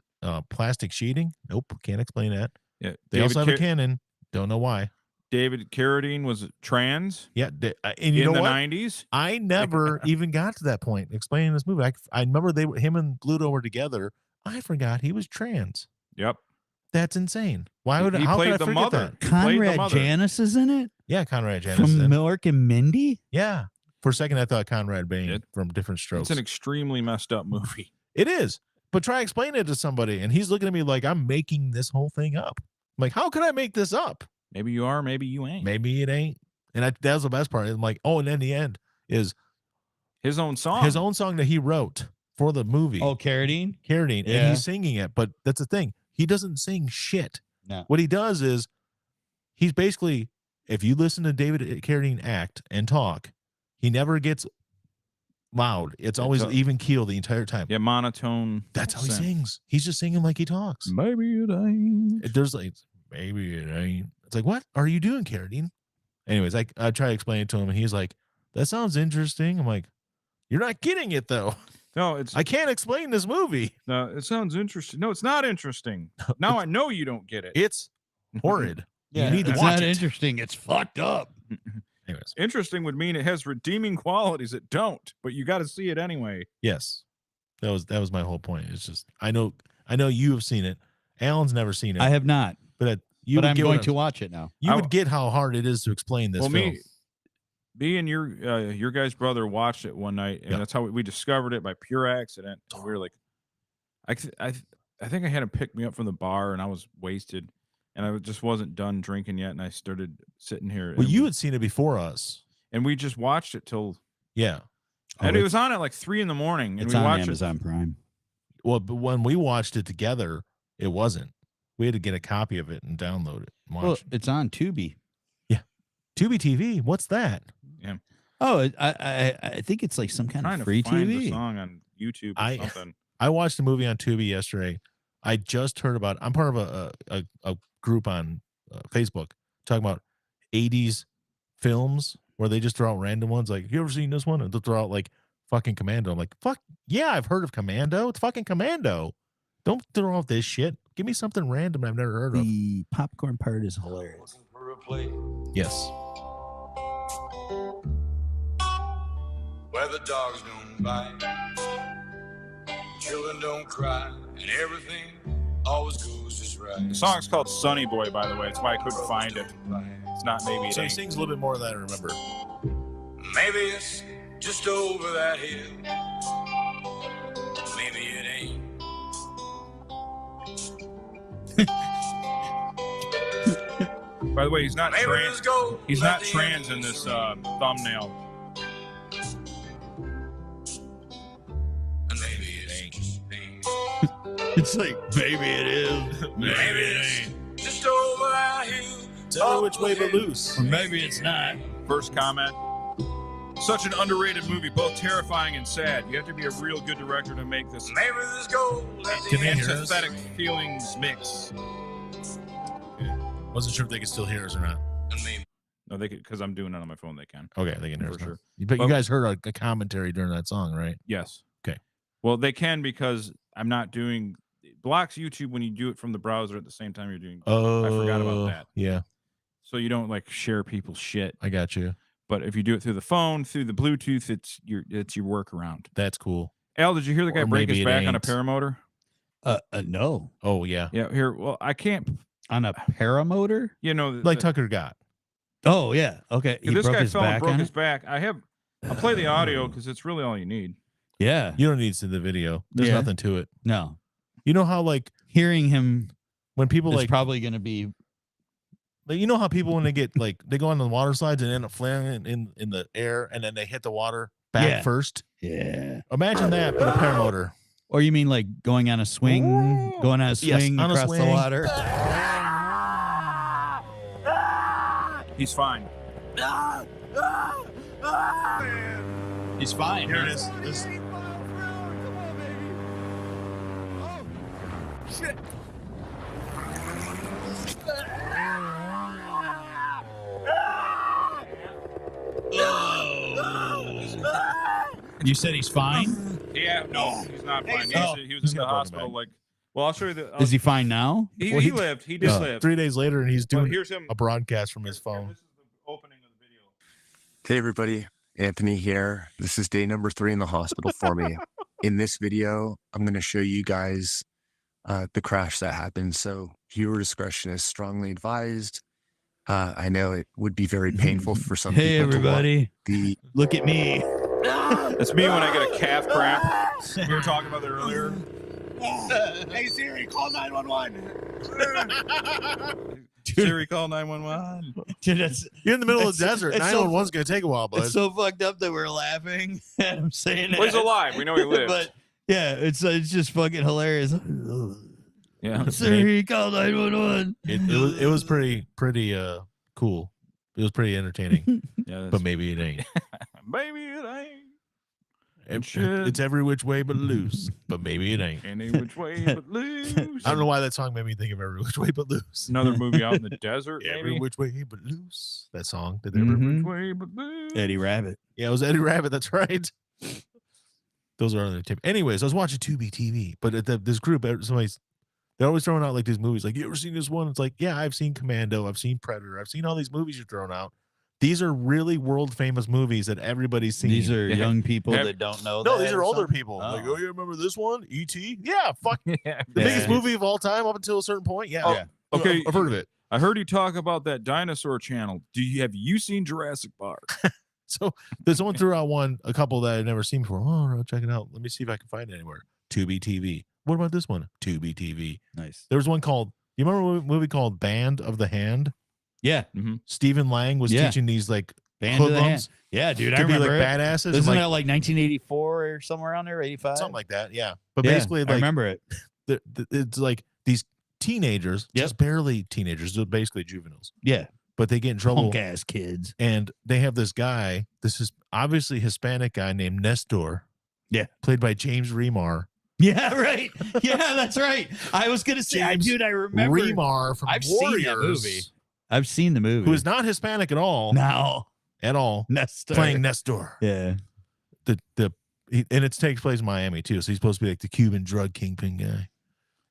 Speaker 2: plastic sheeting. Nope, can't explain that.
Speaker 1: Yeah.
Speaker 2: They also have a cannon. Don't know why.
Speaker 1: David Carradine was trans.
Speaker 2: Yeah, and you
Speaker 1: in
Speaker 2: know
Speaker 1: the
Speaker 2: what?
Speaker 1: 90s.
Speaker 2: I never even got to that point explaining this movie. I remember him and Bluto were together. I forgot he was trans.
Speaker 1: Yep.
Speaker 2: That's insane. Why would
Speaker 1: he
Speaker 2: how
Speaker 1: played
Speaker 2: could I
Speaker 1: the
Speaker 2: forget
Speaker 1: mother?
Speaker 2: that?
Speaker 5: Conrad Janis is in it?
Speaker 2: Yeah, Conrad Janis
Speaker 5: From
Speaker 2: is in it.
Speaker 5: Milk and Mindy?
Speaker 2: Yeah. For a second, I thought Conrad Bain from Different Strokes.
Speaker 1: It's an extremely messed up movie.
Speaker 2: It is. But try explaining it to somebody, and he's looking at me like I'm making this whole thing up. I'm like, how could I make this up?
Speaker 1: Maybe you are, maybe you ain't.
Speaker 2: Maybe it ain't. And that was the best part. I'm like, oh, and then the end is
Speaker 1: his own song.
Speaker 2: His own song that he wrote for the movie.
Speaker 5: Oh, Carradine?
Speaker 2: Carradine.
Speaker 5: Yeah.
Speaker 2: And he's singing it. But that's the thing. He doesn't sing shit.
Speaker 5: No.
Speaker 2: What he does is he's basically, if you listen to David Carradine act and talk, he never gets loud. It's always even keel the entire time.
Speaker 1: Yeah, monotone.
Speaker 2: That's how he sings. He's just singing like he talks.
Speaker 1: Maybe it ain't.
Speaker 2: There's like, maybe it ain't. It's like, what are you doing, Carradine? Anyways, I try to explain it to him, and he's like, that sounds interesting. I'm like, you're not getting it, though.
Speaker 1: No,
Speaker 2: I can't explain this movie.
Speaker 1: No, it sounds interesting. No, it's not interesting. Now I know you don't get it.
Speaker 2: It's horrid.
Speaker 5: Yeah,
Speaker 2: you need to
Speaker 5: it's
Speaker 2: watch
Speaker 5: not
Speaker 2: it.
Speaker 5: interesting. It's fucked up.
Speaker 2: Anyways,
Speaker 1: interesting would mean it has redeeming qualities that don't, but you got to see it anyway.
Speaker 2: yes, that was my whole point. It's just I know you have seen it. Alan's never seen it.
Speaker 5: I have not,
Speaker 2: but
Speaker 5: I'm going to watch it now.
Speaker 2: You would get how hard it is to explain this film.
Speaker 1: Me and your guy's brother watched it one night, and that's how we discovered it by pure accident. So we were like, I think I had him pick me up from the bar, and I was wasted, and I just wasn't done drinking yet, and I started sitting here.
Speaker 2: Well, you had seen it before us,
Speaker 1: and we just watched it till
Speaker 2: and
Speaker 1: it was on at like 3 a.m, and
Speaker 5: it's
Speaker 1: we
Speaker 5: on
Speaker 1: watched
Speaker 5: Amazon Prime.
Speaker 2: Well, but when we watched it together, it wasn't. We had to get a copy of it and download it. And watch
Speaker 5: Well,
Speaker 2: it.
Speaker 5: it's on Tubi.
Speaker 2: Yeah, Tubi TV. What's that?
Speaker 1: Yeah.
Speaker 5: Oh, I think it's like some kind of free
Speaker 1: find
Speaker 5: TV.
Speaker 1: the song on YouTube or something.
Speaker 2: I watched a movie on Tubi yesterday. I just heard about. I'm part of a group on Facebook talking about 80s films where they just throw out random ones. Like, you ever seen this one? And they'll throw out like fucking Commando. I'm like, fuck yeah, I've heard of Commando. It's fucking Commando. Don't throw out this shit. Give me something random I've never heard of.
Speaker 5: The popcorn part is hilarious.
Speaker 2: Yes.
Speaker 6: Where the dogs don't bite, children don't cry, and everything always goes just right.
Speaker 1: The song's called Sonny Boy, by the way. That's why I couldn't find it. It's not Maybe It
Speaker 2: So he
Speaker 1: Ain't.
Speaker 2: sings a little bit more than I remember.
Speaker 6: Maybe it's just over that hill. Maybe it ain't.
Speaker 1: By the way, he's not
Speaker 6: Maybe
Speaker 1: trans.
Speaker 6: there's gold
Speaker 1: He's
Speaker 6: at
Speaker 1: not
Speaker 6: the
Speaker 1: trans
Speaker 6: end
Speaker 1: in
Speaker 6: of
Speaker 1: this
Speaker 6: the
Speaker 1: thumbnail.
Speaker 6: And maybe it's just me.
Speaker 5: It's like, maybe it is.
Speaker 6: Maybe it's just over that hill.
Speaker 2: Tell me which way but loose.
Speaker 5: Or maybe it's not.
Speaker 1: First comment. Such an underrated movie, both terrifying and sad. You have to be a real good director to make this
Speaker 6: Maybe there's gold at the
Speaker 2: Can they
Speaker 6: end.
Speaker 2: hear us?
Speaker 1: antithetic feelings mix.
Speaker 2: Wasn't sure if they could still hear us or not.
Speaker 6: And maybe
Speaker 1: No, they could, because I'm doing it on my phone. They can.
Speaker 2: Okay, they can hear
Speaker 1: For
Speaker 2: us now.
Speaker 1: sure.
Speaker 2: But you
Speaker 1: Well-
Speaker 2: guys heard a commentary during that song, right?
Speaker 1: Yes.
Speaker 2: Okay.
Speaker 1: Well, they can because I'm not doing blocks YouTube when you do it from the browser at the same time you're doing.
Speaker 2: Oh,
Speaker 1: I forgot about that.
Speaker 2: Yeah,
Speaker 1: So you don't like share people's shit.
Speaker 2: I got you.
Speaker 1: But if you do it through the phone, through the Bluetooth, it's your workaround.
Speaker 2: That's cool.
Speaker 1: Al, did you hear the guy
Speaker 2: Or
Speaker 1: break his
Speaker 2: maybe it
Speaker 1: back on a
Speaker 2: ain't.
Speaker 1: paramotor?
Speaker 5: No.
Speaker 2: Oh yeah,
Speaker 1: Yeah, here. Well, I can't.
Speaker 5: On a paramotor?
Speaker 1: You know,
Speaker 2: like Tucker got.
Speaker 5: Oh yeah. Okay. He
Speaker 1: this
Speaker 5: broke
Speaker 1: guy
Speaker 5: his
Speaker 1: fell and
Speaker 5: back
Speaker 1: broke
Speaker 5: on
Speaker 1: his
Speaker 5: it?
Speaker 1: back. I'll play the audio because it's really all you need.
Speaker 5: Yeah.
Speaker 2: You don't need to see the video. There's
Speaker 5: Yeah.
Speaker 2: nothing to it.
Speaker 5: No.
Speaker 2: You know how like
Speaker 5: Hearing him
Speaker 2: when people
Speaker 5: is
Speaker 2: like
Speaker 5: probably going to be.
Speaker 2: you know how people when they get like they go on the water slides and end up flailing in the air and then they hit the water back
Speaker 5: Yeah.
Speaker 2: first.
Speaker 5: Yeah.
Speaker 2: Imagine that but a paramotor.
Speaker 5: Or you mean like going on a swing, going on a
Speaker 2: Yes,
Speaker 5: swing
Speaker 2: on a
Speaker 5: across the
Speaker 2: swing.
Speaker 5: water?
Speaker 1: He's fine.
Speaker 5: He's fine.
Speaker 2: Here it is.
Speaker 5: You said he's fine?
Speaker 1: Yeah, no, he's not fine.
Speaker 5: Oh.
Speaker 1: He was
Speaker 2: He's
Speaker 1: in the
Speaker 2: got broken
Speaker 1: hospital.
Speaker 2: back.
Speaker 1: Like, well, I'll show you the.
Speaker 5: Is he fine now?
Speaker 1: He,
Speaker 2: Well,
Speaker 1: he
Speaker 2: he-
Speaker 1: lived. He did live.
Speaker 2: 3 days later and he's
Speaker 1: Well,
Speaker 2: doing
Speaker 1: here's him.
Speaker 2: a broadcast from his phone.
Speaker 1: This is the opening of the video.
Speaker 7: Hey everybody, Anthony here. This is day number 3 in the hospital for me. In this video, I'm going to show you guys the crash that happened. So viewer discretion is strongly advised. I know it would be very painful for some
Speaker 5: Hey,
Speaker 7: people
Speaker 5: everybody.
Speaker 7: to watch
Speaker 5: Look at me.
Speaker 1: That's me when I get a calf cramp. We were talking about that earlier.
Speaker 6: Hey Siri, call 911.
Speaker 1: Siri, call 911.
Speaker 5: Dude, that's,
Speaker 2: You're in the middle of
Speaker 5: It's-
Speaker 2: the desert.
Speaker 5: it's so-
Speaker 2: 911's gonna take a while, bud.
Speaker 5: it's so fucked up that we're laughing at him saying
Speaker 1: Well, he's
Speaker 5: that.
Speaker 1: alive. We know he lived.
Speaker 5: But yeah, it's just fucking hilarious.
Speaker 1: Yeah.
Speaker 5: Siri, call 911.
Speaker 2: it was pretty cool. It was pretty entertaining,
Speaker 1: Yeah.
Speaker 2: but maybe it ain't.
Speaker 1: Maybe it ain't.
Speaker 2: It's every which way but loose, but maybe it ain't.
Speaker 1: Any which way but loose.
Speaker 2: I don't know why that song made me think of every which way but loose.
Speaker 1: Another movie out in the desert.
Speaker 2: Every
Speaker 1: Maybe.
Speaker 2: which way but loose. That song. Did
Speaker 1: Every
Speaker 5: Mhm.
Speaker 1: which way but loose.
Speaker 5: Eddie Rabbit.
Speaker 2: Yeah, it was Eddie Rabbit. That's right. Those are other tip. Anyways, I was watching Tubi TV, but at this group, they're always throwing out like these movies. Like, you ever seen this one? It's like, yeah, I've seen Commando, I've seen Predator, I've seen all these movies you're throwing out. These are really world famous movies that everybody's seen.
Speaker 5: These are
Speaker 1: Yeah.
Speaker 5: young people
Speaker 1: Yeah.
Speaker 5: that don't know
Speaker 2: no,
Speaker 5: that
Speaker 2: these
Speaker 5: or
Speaker 2: are older
Speaker 5: something?
Speaker 2: people.
Speaker 5: Oh.
Speaker 2: Like, oh, you remember this one? E.T. Yeah, fuck.
Speaker 1: Yeah.
Speaker 2: The
Speaker 5: Yeah.
Speaker 2: biggest movie of all time up until a certain point. Yeah.
Speaker 1: Oh,
Speaker 5: Yeah.
Speaker 1: okay.
Speaker 2: I've heard of it.
Speaker 1: I heard you talk about that dinosaur channel. Have you seen Jurassic Park?
Speaker 2: So there's someone threw out a couple that I've never seen before. Oh, no, check it out. Let me see if I can find it anywhere. Tubi TV. What about this one? Tubi TV.
Speaker 5: Nice.
Speaker 2: There was one called, you remember a movie called Band of the Hand?
Speaker 5: Yeah.
Speaker 2: Stephen Lang was
Speaker 5: Yeah.
Speaker 2: teaching these like
Speaker 5: Band of the
Speaker 2: hoodlums
Speaker 5: Hand. Yeah, dude. I
Speaker 2: to be like
Speaker 5: remember it.
Speaker 2: badasses. and,
Speaker 5: Isn't
Speaker 2: like,
Speaker 5: that like 1984 or somewhere around there? 85?
Speaker 2: something like that? Yeah. But
Speaker 5: Yeah,
Speaker 2: basically,
Speaker 5: I
Speaker 2: like,
Speaker 5: remember it.
Speaker 2: it's like these teenagers,
Speaker 5: Yep.
Speaker 2: just barely teenagers, they're basically juveniles,
Speaker 5: Yeah.
Speaker 2: but they get in trouble.
Speaker 5: Punk ass kids.
Speaker 2: And they have this guy, this is obviously Hispanic guy named Nestor.
Speaker 5: Yeah.
Speaker 2: Played by James Remar.
Speaker 5: Yeah, right. Yeah, that's right. I was gonna say,
Speaker 2: James
Speaker 5: dude, I remember.
Speaker 2: Remar from
Speaker 5: I've seen
Speaker 2: Warriors,
Speaker 5: that movie. I've seen the movie.
Speaker 2: who is not Hispanic at all.
Speaker 5: now
Speaker 2: At all.
Speaker 5: Nestor
Speaker 2: Playing Nestor.
Speaker 5: Yeah.
Speaker 2: And it takes place in Miami too. So he's supposed to be like the Cuban drug kingpin guy.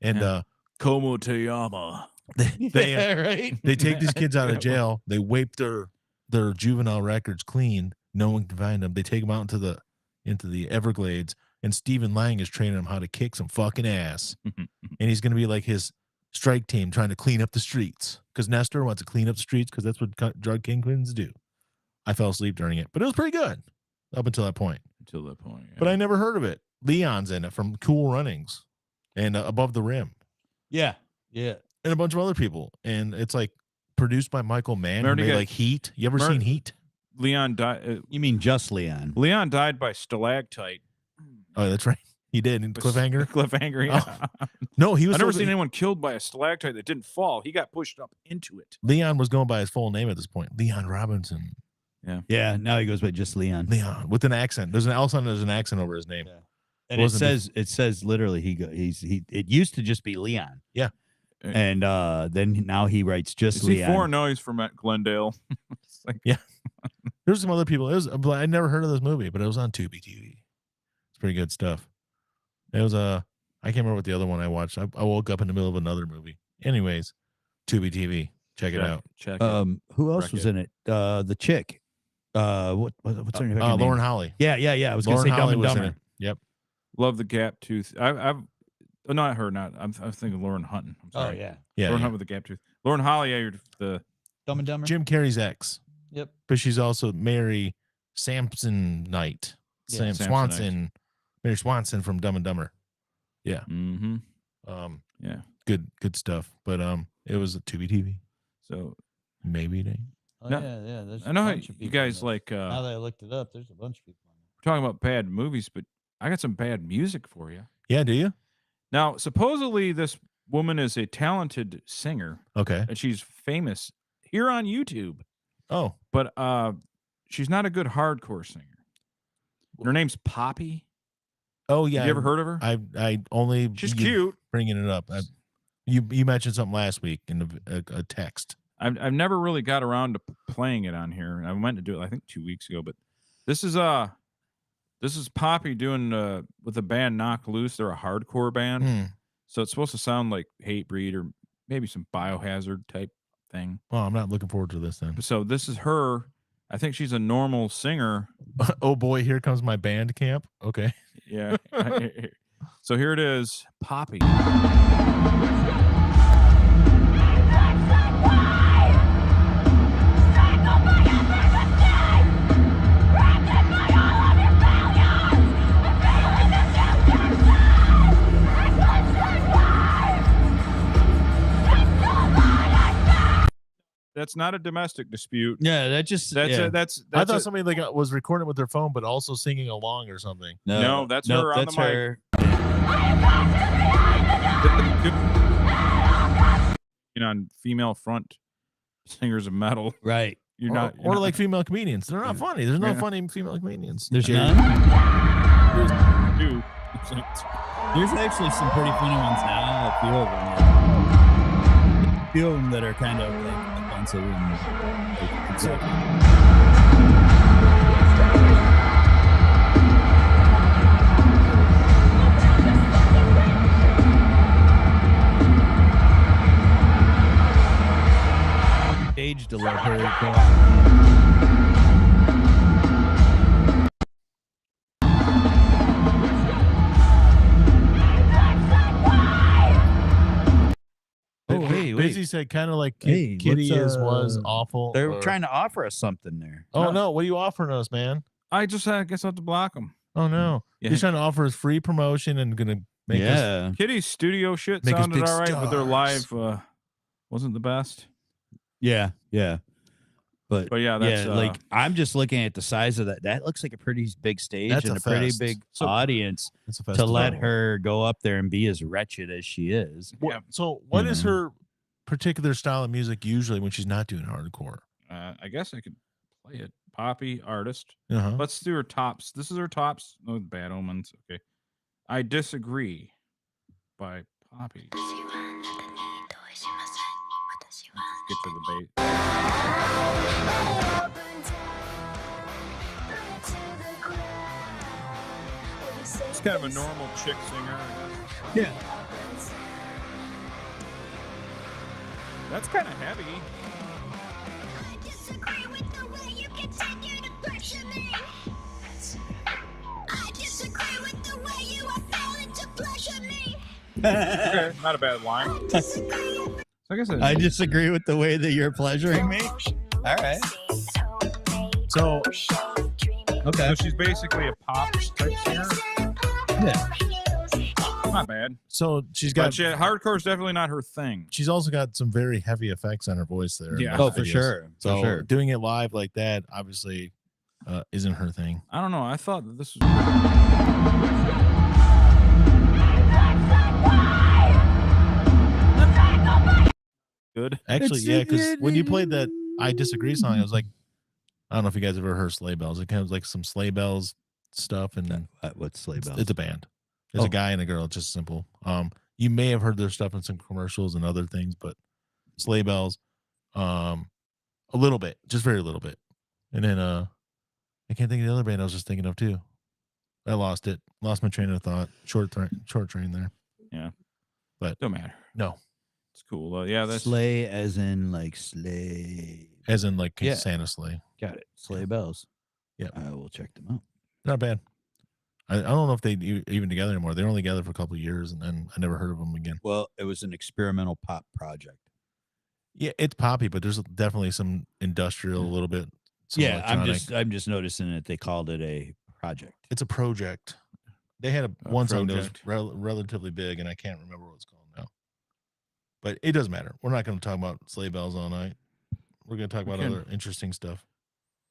Speaker 2: And
Speaker 1: Como te llama?
Speaker 2: they
Speaker 5: Yeah, right.
Speaker 2: they take these kids out of jail. They wipe their juvenile records clean. No one can find them. They take them out into the Everglades, and Stephen Lang is training them how to kick some fucking ass. And he's going to be like his strike team trying to clean up the streets because Nestor wants to clean up the streets because that's what drug kingpins do. I fell asleep during it, but it was pretty good up until that point.
Speaker 1: Until that point. Yeah.
Speaker 2: But I never heard of it. Leon's in it from Cool Runnings and Above the Rim
Speaker 5: Yeah. Yeah.
Speaker 2: and a bunch of other people. And it's like produced by Michael Mann, who
Speaker 1: Already
Speaker 2: made
Speaker 1: got-
Speaker 2: like Heat. You ever
Speaker 1: Mer-
Speaker 2: seen Heat?
Speaker 1: Leon died.
Speaker 5: You mean just Leon?
Speaker 1: Leon died by stalactite.
Speaker 2: Oh, that's right. He did in Cliffhanger.
Speaker 1: Cliffhanger. Yeah.
Speaker 2: No, he was.
Speaker 1: I've never
Speaker 2: supposed
Speaker 1: seen
Speaker 2: to-
Speaker 1: anyone killed by a stalactite that didn't fall. He got pushed up into it.
Speaker 2: Leon was going by his full name at this point. Leon Robinson.
Speaker 5: Yeah. Now he goes by just Leon.
Speaker 2: Leon with an accent. There's an accent over his name.
Speaker 5: Yeah. And it says literally it used to just be Leon.
Speaker 2: Yeah.
Speaker 5: And then now he writes just
Speaker 1: Is he
Speaker 5: Leon.
Speaker 1: foreign? No, he's from Glendale. It's like,
Speaker 2: There's some other people. I'd never heard of this movie, but it was on Tubi TV. It's pretty good stuff. It was I can't remember what the other one I watched. I woke up in the middle of another movie. Anyways, Tubi TV. Check it out.
Speaker 1: Check it.
Speaker 5: Who else
Speaker 1: Wreck
Speaker 5: was
Speaker 1: it.
Speaker 5: in it? The chick. What's her name?
Speaker 2: Lauren Holly.
Speaker 5: Yeah. I was gonna
Speaker 2: Lauren
Speaker 5: say Dumb
Speaker 2: Holly
Speaker 5: and
Speaker 2: was in
Speaker 5: Dumber.
Speaker 2: it. Yep.
Speaker 1: Love the gap tooth. I've not her. Not I'm thinking Lauren Hutton. I'm
Speaker 5: Oh
Speaker 1: sorry.
Speaker 5: yeah.
Speaker 2: Yeah.
Speaker 1: Lauren
Speaker 2: yeah.
Speaker 1: Hutton with the gap tooth. Lauren Holly. Yeah, you're the
Speaker 5: Dumb and Dumber.
Speaker 2: Jim Carrey's ex.
Speaker 5: Yep.
Speaker 2: But she's also Mary Sampson Knight.
Speaker 5: Yeah,
Speaker 2: Sam
Speaker 1: Samsonite.
Speaker 2: Swanson. Mary Swanson from Dumb and Dumber. Yeah.
Speaker 1: Mm-hmm. Yeah.
Speaker 2: Good stuff. But it was a Tubi TV.
Speaker 1: So
Speaker 2: Maybe it ain't.
Speaker 5: Oh
Speaker 1: No,
Speaker 5: yeah. There's
Speaker 1: I know how you guys like
Speaker 5: Now that I looked it up, there's a bunch of people on there.
Speaker 1: we're talking about bad movies, but I got some bad music for you.
Speaker 2: Yeah, do you?
Speaker 1: Now, supposedly this woman is a talented singer
Speaker 2: Okay.
Speaker 1: and she's famous here on YouTube,
Speaker 2: Oh.
Speaker 1: but she's not a good hardcore singer. Her name's Poppy.
Speaker 2: Oh yeah.
Speaker 1: Have you ever heard of her?
Speaker 2: I only
Speaker 1: She's
Speaker 2: you
Speaker 1: cute.
Speaker 2: bringing it up. You mentioned something last week in a text.
Speaker 1: I've never really got around to playing it on here. I meant to do it, I think 2 weeks ago, but this is Poppy doing with the band Knock Loose. They're a hardcore band, so it's supposed to sound like Hatebreed or maybe some Biohazard type thing.
Speaker 2: Well, I'm not looking forward to this then.
Speaker 1: So this is her. I think she's a normal singer.
Speaker 2: Oh boy, here comes my band camp. Okay.
Speaker 1: Yeah. So here it is, Poppy. That's not a domestic dispute.
Speaker 5: Yeah,
Speaker 1: That's
Speaker 2: I thought somebody like was recording with their phone, but also singing along or something.
Speaker 1: No, that's her on the mic.
Speaker 5: her.
Speaker 1: On female front singers of metal.
Speaker 5: Right.
Speaker 1: You're
Speaker 2: or,
Speaker 1: not
Speaker 2: or like female comedians. They're not
Speaker 1: Yeah.
Speaker 2: funny. There's no
Speaker 1: Yeah.
Speaker 2: funny female comedians.
Speaker 5: There's
Speaker 2: Jerry.
Speaker 5: none.
Speaker 1: Dude.
Speaker 5: There's actually some pretty funny ones now. A few of them. A few of them that are kind of like offensive and like, exactly. Age to let her go.
Speaker 2: Oh,
Speaker 5: wait.
Speaker 2: Busy said kind of like
Speaker 5: Hey,
Speaker 2: Kitty
Speaker 5: what's,
Speaker 2: was awful.
Speaker 5: They're
Speaker 2: or-
Speaker 5: trying to offer us something there.
Speaker 2: Oh no, what are you offering us, man?
Speaker 1: I guess I have to block them.
Speaker 2: Oh no,
Speaker 1: Yeah.
Speaker 2: he's trying to offer us free promotion and gonna make us.
Speaker 5: yeah.
Speaker 1: Kitty's studio shit
Speaker 2: Make us
Speaker 1: sounded
Speaker 2: big
Speaker 1: all right, but their
Speaker 2: stars.
Speaker 1: live wasn't the best.
Speaker 5: Yeah.
Speaker 1: But yeah, that's
Speaker 5: like I'm just looking at the size of that. That looks like a pretty big stage
Speaker 2: That's
Speaker 5: and
Speaker 2: a
Speaker 5: a pretty
Speaker 2: fest.
Speaker 5: big
Speaker 1: So-
Speaker 5: audience
Speaker 2: It's a
Speaker 5: to
Speaker 2: festival.
Speaker 5: let her go up there and be as wretched as she is.
Speaker 1: Yeah.
Speaker 2: So, what is
Speaker 5: know.
Speaker 2: her particular style of music usually when she's not doing hardcore?
Speaker 1: I guess I could play it. Poppy artist.
Speaker 2: Uh-huh.
Speaker 1: Let's do her tops. This is her tops. No bad omens. Okay. I disagree by Poppy. Get to the bait. It's kind of a normal chick singer, I guess.
Speaker 5: Yeah.
Speaker 1: That's kind of heavy. Okay, not a bad line. So I guess
Speaker 5: I disagree with the way that you're pleasuring me. All right.
Speaker 2: So,
Speaker 5: Okay.
Speaker 1: So she's basically a pop type singer.
Speaker 5: Yeah.
Speaker 1: Not bad.
Speaker 2: so she's
Speaker 1: But
Speaker 2: got.
Speaker 1: hardcore is definitely not her thing.
Speaker 2: She's also got some very heavy effects on her voice there. in
Speaker 1: Yeah.
Speaker 2: those
Speaker 5: Oh, for
Speaker 2: videos.
Speaker 5: sure.
Speaker 2: So
Speaker 5: For sure.
Speaker 2: doing it live like that obviously isn't her thing.
Speaker 1: I don't know. I thought that this was. Good.
Speaker 2: Actually, yeah, because when you played that I Disagree song, I was like, I don't know if you guys ever heard Sleigh Bells. It kind of like some Sleigh Bells stuff, and
Speaker 5: What's sleigh bells?
Speaker 2: it's a band. There's
Speaker 5: Oh.
Speaker 2: a guy and a girl. It's just simple. You may have heard their stuff in some commercials and other things, but Sleigh Bells, a little bit, just very little bit. And then I can't think of the other band I was just thinking of too. I lost my train of thought. Short train there.
Speaker 1: Yeah.
Speaker 2: But
Speaker 1: don't matter.
Speaker 2: No.
Speaker 1: It's cool. Yeah, that's
Speaker 5: sleigh as in like sleigh.
Speaker 2: As in like
Speaker 5: Yeah.
Speaker 2: Santa sleigh.
Speaker 5: Got it. Sleigh bells.
Speaker 2: Yeah.
Speaker 5: I will check them out.
Speaker 2: Not bad. I don't know if they even together anymore. They were only together for a couple of years, and then I never heard of them again.
Speaker 5: Well, it was an experimental pop project.
Speaker 2: Yeah, it's poppy, but there's definitely some industrial, a little bit. Some electronic.
Speaker 5: I'm just noticing that they called it a project.
Speaker 2: It's a project. They had one song that was
Speaker 1: project.
Speaker 2: relatively big, and I can't remember what it's called now. But it doesn't matter. We're not going to talk about sleigh bells all night. We're going to talk about other interesting stuff.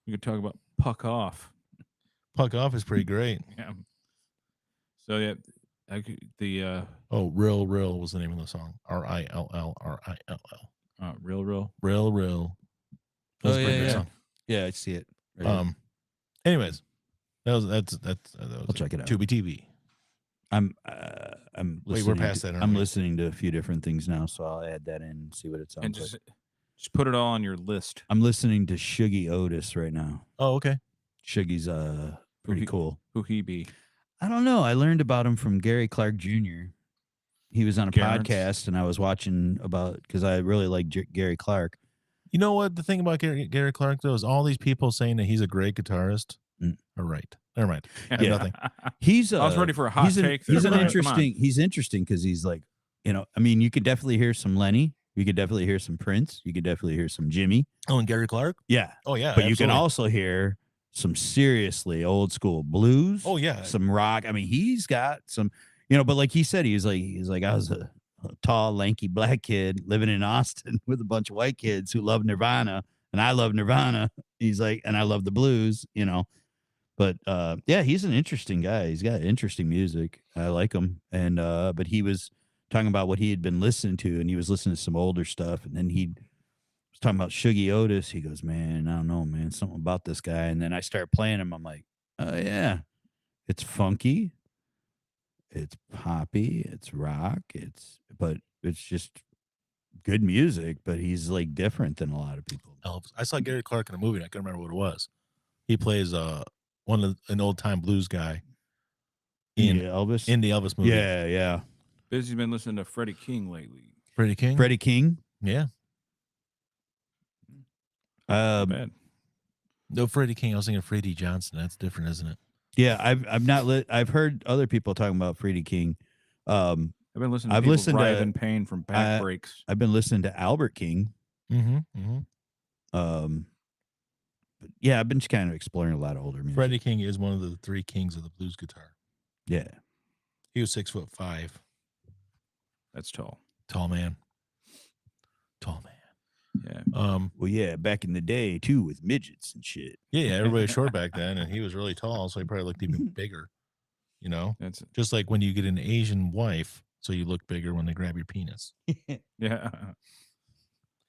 Speaker 1: We could talk about Puck Off.
Speaker 2: Puck Off is pretty great.
Speaker 1: Yeah. So yeah,
Speaker 2: Rill was the name of the song. Rill. Rill. That was a pretty good song.
Speaker 5: Yeah, I see it. Right
Speaker 2: Anyways, that's
Speaker 5: I'll check it out.
Speaker 2: Tubi TV.
Speaker 5: I'm
Speaker 2: Wait,
Speaker 5: listening
Speaker 2: we're past
Speaker 5: to,
Speaker 2: that, aren't
Speaker 5: I'm
Speaker 2: we?
Speaker 5: listening to a few different things now, so I'll add that in and see what it sounds
Speaker 1: and
Speaker 5: like.
Speaker 1: just put it all on your list.
Speaker 5: I'm listening to Shuggy Otis right now.
Speaker 2: Oh, okay.
Speaker 5: Shuggy's pretty cool.
Speaker 1: Who he be?
Speaker 5: I don't know. I learned about him from Gary Clark Jr. He was on a
Speaker 1: Garrett's.
Speaker 5: podcast, and I was watching because I really like Gary Clark.
Speaker 2: You know what? The thing about Gary Clark, though, is all these people saying that he's a great guitarist are right. Never mind. I have nothing.
Speaker 5: He's
Speaker 1: I was ready for a hot take.
Speaker 5: He's
Speaker 1: there,
Speaker 5: an
Speaker 1: Brian.
Speaker 5: interesting. He's interesting because he's like, I mean, you could definitely hear some Lenny. You could definitely hear some Prince. You could definitely hear some Jimmy.
Speaker 2: Oh, and Gary Clark?
Speaker 5: Yeah.
Speaker 2: Oh, yeah.
Speaker 5: But you can
Speaker 2: absolutely.
Speaker 5: also hear some seriously old school blues.
Speaker 2: Oh, yeah.
Speaker 5: Some rock. I mean, he's got some, but like he said, he's like, I was a tall, lanky black kid living in Austin with a bunch of white kids who love Nirvana, and I love Nirvana. He's like, and I love the blues, But yeah, he's an interesting guy. He's got interesting music. I like him. And but he was talking about what he had been listening to, and he was listening to some older stuff, and then he was talking about Shuggy Otis. He goes, man, I don't know, man, something about this guy. And then I start playing him. I'm like, oh yeah, it's funky, it's poppy, it's rock, but it's just good music. But he's like different than a lot of people.
Speaker 2: I saw Gary Clark in a movie, and I can't remember what it was. He plays an old time blues guy in
Speaker 5: Elvis,
Speaker 2: in the Elvis movie.
Speaker 5: Yeah.
Speaker 1: Busy's been listening to Freddie King lately.
Speaker 2: Freddie King. Yeah.
Speaker 1: Bad.
Speaker 2: No, Freddie King. I was thinking Freddie Johnson. That's different, isn't it?
Speaker 5: Yeah, I've heard other people talking about Freddie King.
Speaker 1: I've been listening. To
Speaker 5: I've
Speaker 1: people
Speaker 5: listened to-
Speaker 1: writhing pain from back breaks.
Speaker 5: I've been listening to Albert King.
Speaker 2: Mm-hmm.
Speaker 5: But yeah, I've been just kind of exploring a lot of older music.
Speaker 2: Freddie King is one of the three kings of the blues guitar.
Speaker 5: Yeah.
Speaker 2: He was 6'5".
Speaker 1: That's tall.
Speaker 2: Tall man.
Speaker 1: Yeah.
Speaker 5: Well, yeah, back in the day too, with midgets and shit.
Speaker 2: Yeah, everybody was short back then, and he was really tall, so he probably looked even bigger.
Speaker 1: That's
Speaker 2: Just like when you get an Asian wife, so you look bigger when they grab your penis.
Speaker 1: yeah.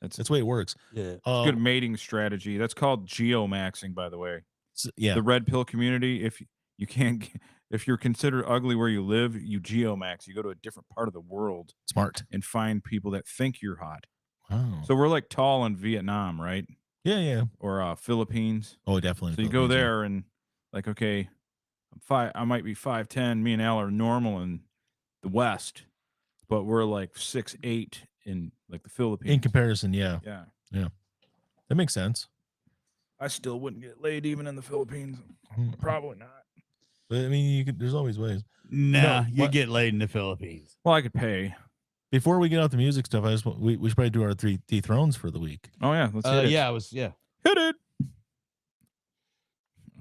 Speaker 2: That's the way it works.
Speaker 5: Yeah.
Speaker 1: Good mating strategy. That's called geomaxing, by the way.
Speaker 2: Yeah.
Speaker 1: The red pill community. If you're considered ugly where you live, you geomax. You go to a different part of the world
Speaker 2: Smart.
Speaker 1: and find people that think you're hot.
Speaker 2: Oh.
Speaker 1: So we're like tall in Vietnam, right?
Speaker 2: Yeah.
Speaker 1: Or Philippines.
Speaker 2: Oh, definitely.
Speaker 1: So you go there and like, okay, I might be 5'10". Me and Al are normal in the West, but we're like 6'8" in like the Philippines.
Speaker 2: In comparison, yeah.
Speaker 1: Yeah.
Speaker 2: That makes sense.
Speaker 1: I still wouldn't get laid even in the Philippines. Probably not.
Speaker 2: But I mean, there's always ways.
Speaker 5: Nah,
Speaker 2: No,
Speaker 5: you
Speaker 2: what-
Speaker 5: get laid in the Philippines.
Speaker 1: Well, I could pay.
Speaker 2: Before we get out the music stuff, we should probably do our three dethrones for the week.
Speaker 1: Oh yeah, let's hit it.
Speaker 5: Yeah.
Speaker 1: Hit it.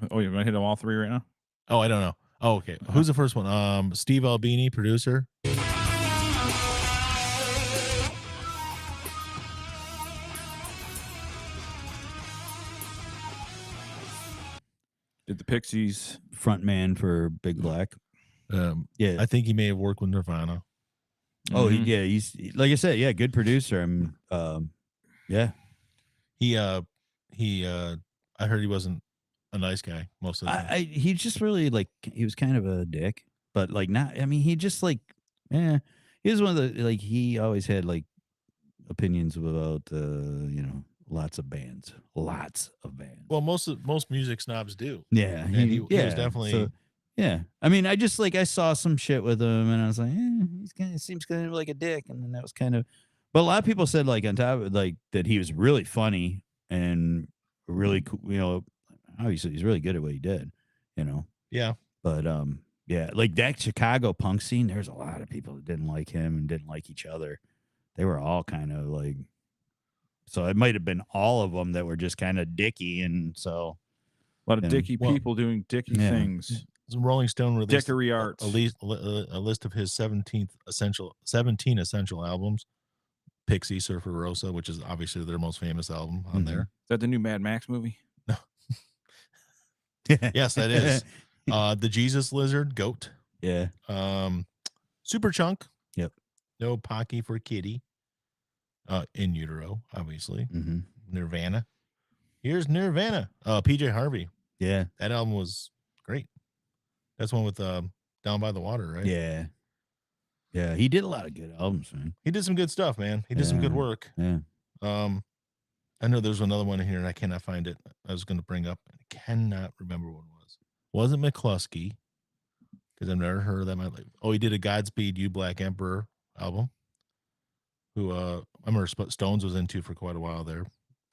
Speaker 1: Oh, you're gonna hit them all three right now?
Speaker 2: Oh, I don't know. Oh, okay. Who's the first one? Steve Albini, producer.
Speaker 1: Did the Pixies?
Speaker 5: Front man for Big Black. Yeah.
Speaker 2: I think he may have worked with Nirvana.
Speaker 5: Oh,
Speaker 1: Mhm.
Speaker 5: yeah. He's like I said, yeah, good producer. Yeah.
Speaker 2: I heard he wasn't a nice guy most of the time.
Speaker 5: He just really like he was kind of a dick, but like not. I mean, he just like, he was one of the like he always had like opinions about lots of bands.
Speaker 2: Well, most music snobs do.
Speaker 5: Yeah,
Speaker 2: And he was definitely
Speaker 5: Yeah. I mean, I just like I saw some shit with him and I was like, he's kind of seems kind of like a dick. And then that was kind of but a lot of people said like on top of like that he was really funny and really cool, obviously he's really good at what he did,
Speaker 2: Yeah.
Speaker 5: But yeah, like that Chicago punk scene, there's a lot of people that didn't like him and didn't like each other. They were all kind of like so it might have been all of them that were just kind of dicky and so
Speaker 1: A lot of
Speaker 5: Yeah.
Speaker 1: dicky people doing dicky
Speaker 5: Yeah.
Speaker 1: things.
Speaker 2: Rolling Stone released
Speaker 1: Dickery art.
Speaker 2: a list of his 17 essential albums. Pixie, Surfer Rosa, which is obviously their most famous album on there.
Speaker 1: Is that the new Mad Max movie?
Speaker 2: Yes, that is. The Jesus Lizard, Goat.
Speaker 5: Yeah.
Speaker 2: Super Chunk.
Speaker 5: Yep.
Speaker 2: No Pocky for Kitty. In Utero, obviously.
Speaker 5: Mm-hmm.
Speaker 2: Nirvana. Here's Nirvana. PJ Harvey.
Speaker 5: Yeah.
Speaker 2: That album was great. That's one with Down by the Water, right?
Speaker 5: Yeah. Yeah. He did a lot of good albums, man.
Speaker 2: He did some good stuff, man. He did some good work.
Speaker 5: Yeah.
Speaker 2: I know there's another one in here and I cannot find it. I was going to bring up. I cannot remember what it was. Wasn't McCluskey, because I've never heard of that. Oh, he did a Godspeed You Black Emperor album, who I remember Stones was into for quite a while there.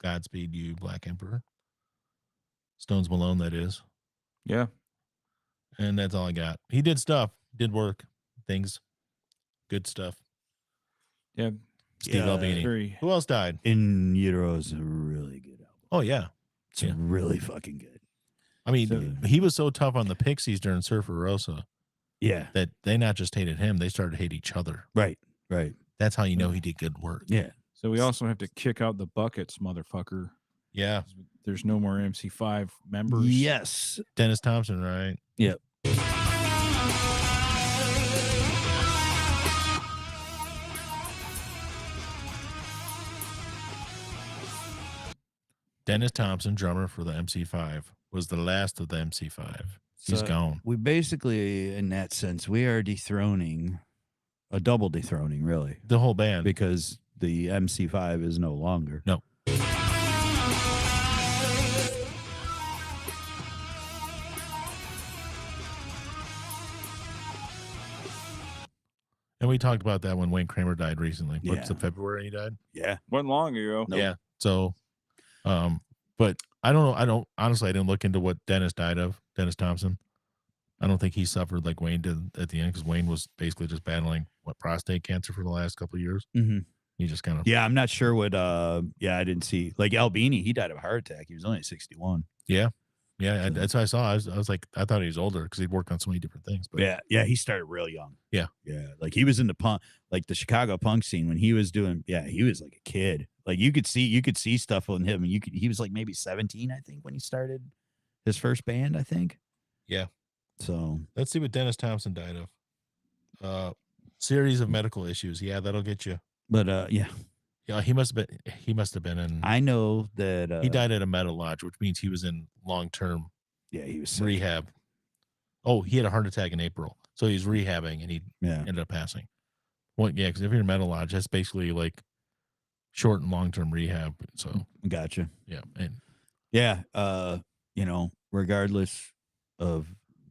Speaker 2: Godspeed You Black Emperor. Stones Malone, that is.
Speaker 1: Yeah.
Speaker 2: And that's all I got. He did stuff, did work, things, good stuff.
Speaker 1: Yeah.
Speaker 2: Steve Albini. Who else died?
Speaker 5: In Utero is a really good album.
Speaker 2: Oh, yeah.
Speaker 5: It's really fucking good.
Speaker 2: I mean, he was so tough on the Pixies during Surfer Rosa.
Speaker 5: Yeah.
Speaker 2: That they not just hated him, they started to hate each other.
Speaker 5: Right. Right.
Speaker 2: That's how you know he did good work.
Speaker 5: Yeah.
Speaker 1: So we also have to kick out the buckets, motherfucker.
Speaker 2: Yeah.
Speaker 1: There's no more MC5 members.
Speaker 5: Yes.
Speaker 2: Dennis Thompson, right?
Speaker 5: Yep.
Speaker 2: Dennis Thompson, drummer for the MC5, was the last of the MC5. He's gone.
Speaker 5: We basically, in that sense, we are dethroning a double dethroning, really.
Speaker 2: The whole band.
Speaker 5: Because the MC5 is no longer.
Speaker 2: No. And we talked about that when Wayne Kramer died recently.
Speaker 5: Yeah.
Speaker 2: What's the February he died?
Speaker 5: Yeah.
Speaker 1: Wasn't long ago.
Speaker 5: Nope.
Speaker 2: Yeah. So, but I don't know. Honestly, I didn't look into what Dennis died of, Dennis Thompson. I don't think he suffered like Wayne did at the end, because Wayne was basically just battling prostate cancer for the last couple of years.
Speaker 5: Mm-hmm.
Speaker 2: He just kind of.
Speaker 5: Yeah, I'm not sure what. I didn't see. Like Albini, he died of a heart attack. He was only 61.
Speaker 2: Yeah. Yeah. That's what I saw. I was like, I thought he was older because he'd worked on so many different things. But
Speaker 5: Yeah, he started real young.
Speaker 2: Yeah.
Speaker 5: Yeah. Like he was in the punk, like the Chicago punk scene when he was doing, he was like a kid. Like you could see stuff on him. And he was like maybe 17, I think, when he started his first band, I think.
Speaker 2: Yeah.
Speaker 5: So
Speaker 2: let's see what Dennis Thompson died of. Series of medical issues. Yeah, that'll get you.
Speaker 5: But yeah,
Speaker 2: he must have been in.
Speaker 5: I know that
Speaker 2: he died at a metal lodge, which means he was in long-term.
Speaker 5: Yeah, he was sick.
Speaker 2: Rehab. Oh, he had a heart attack in April, so he's rehabbing, and he ended up passing. Well, yeah, because if you're in a metal lodge, that's basically like short and long-term rehab. So
Speaker 5: gotcha.
Speaker 2: Yeah, and
Speaker 5: yeah, regardless of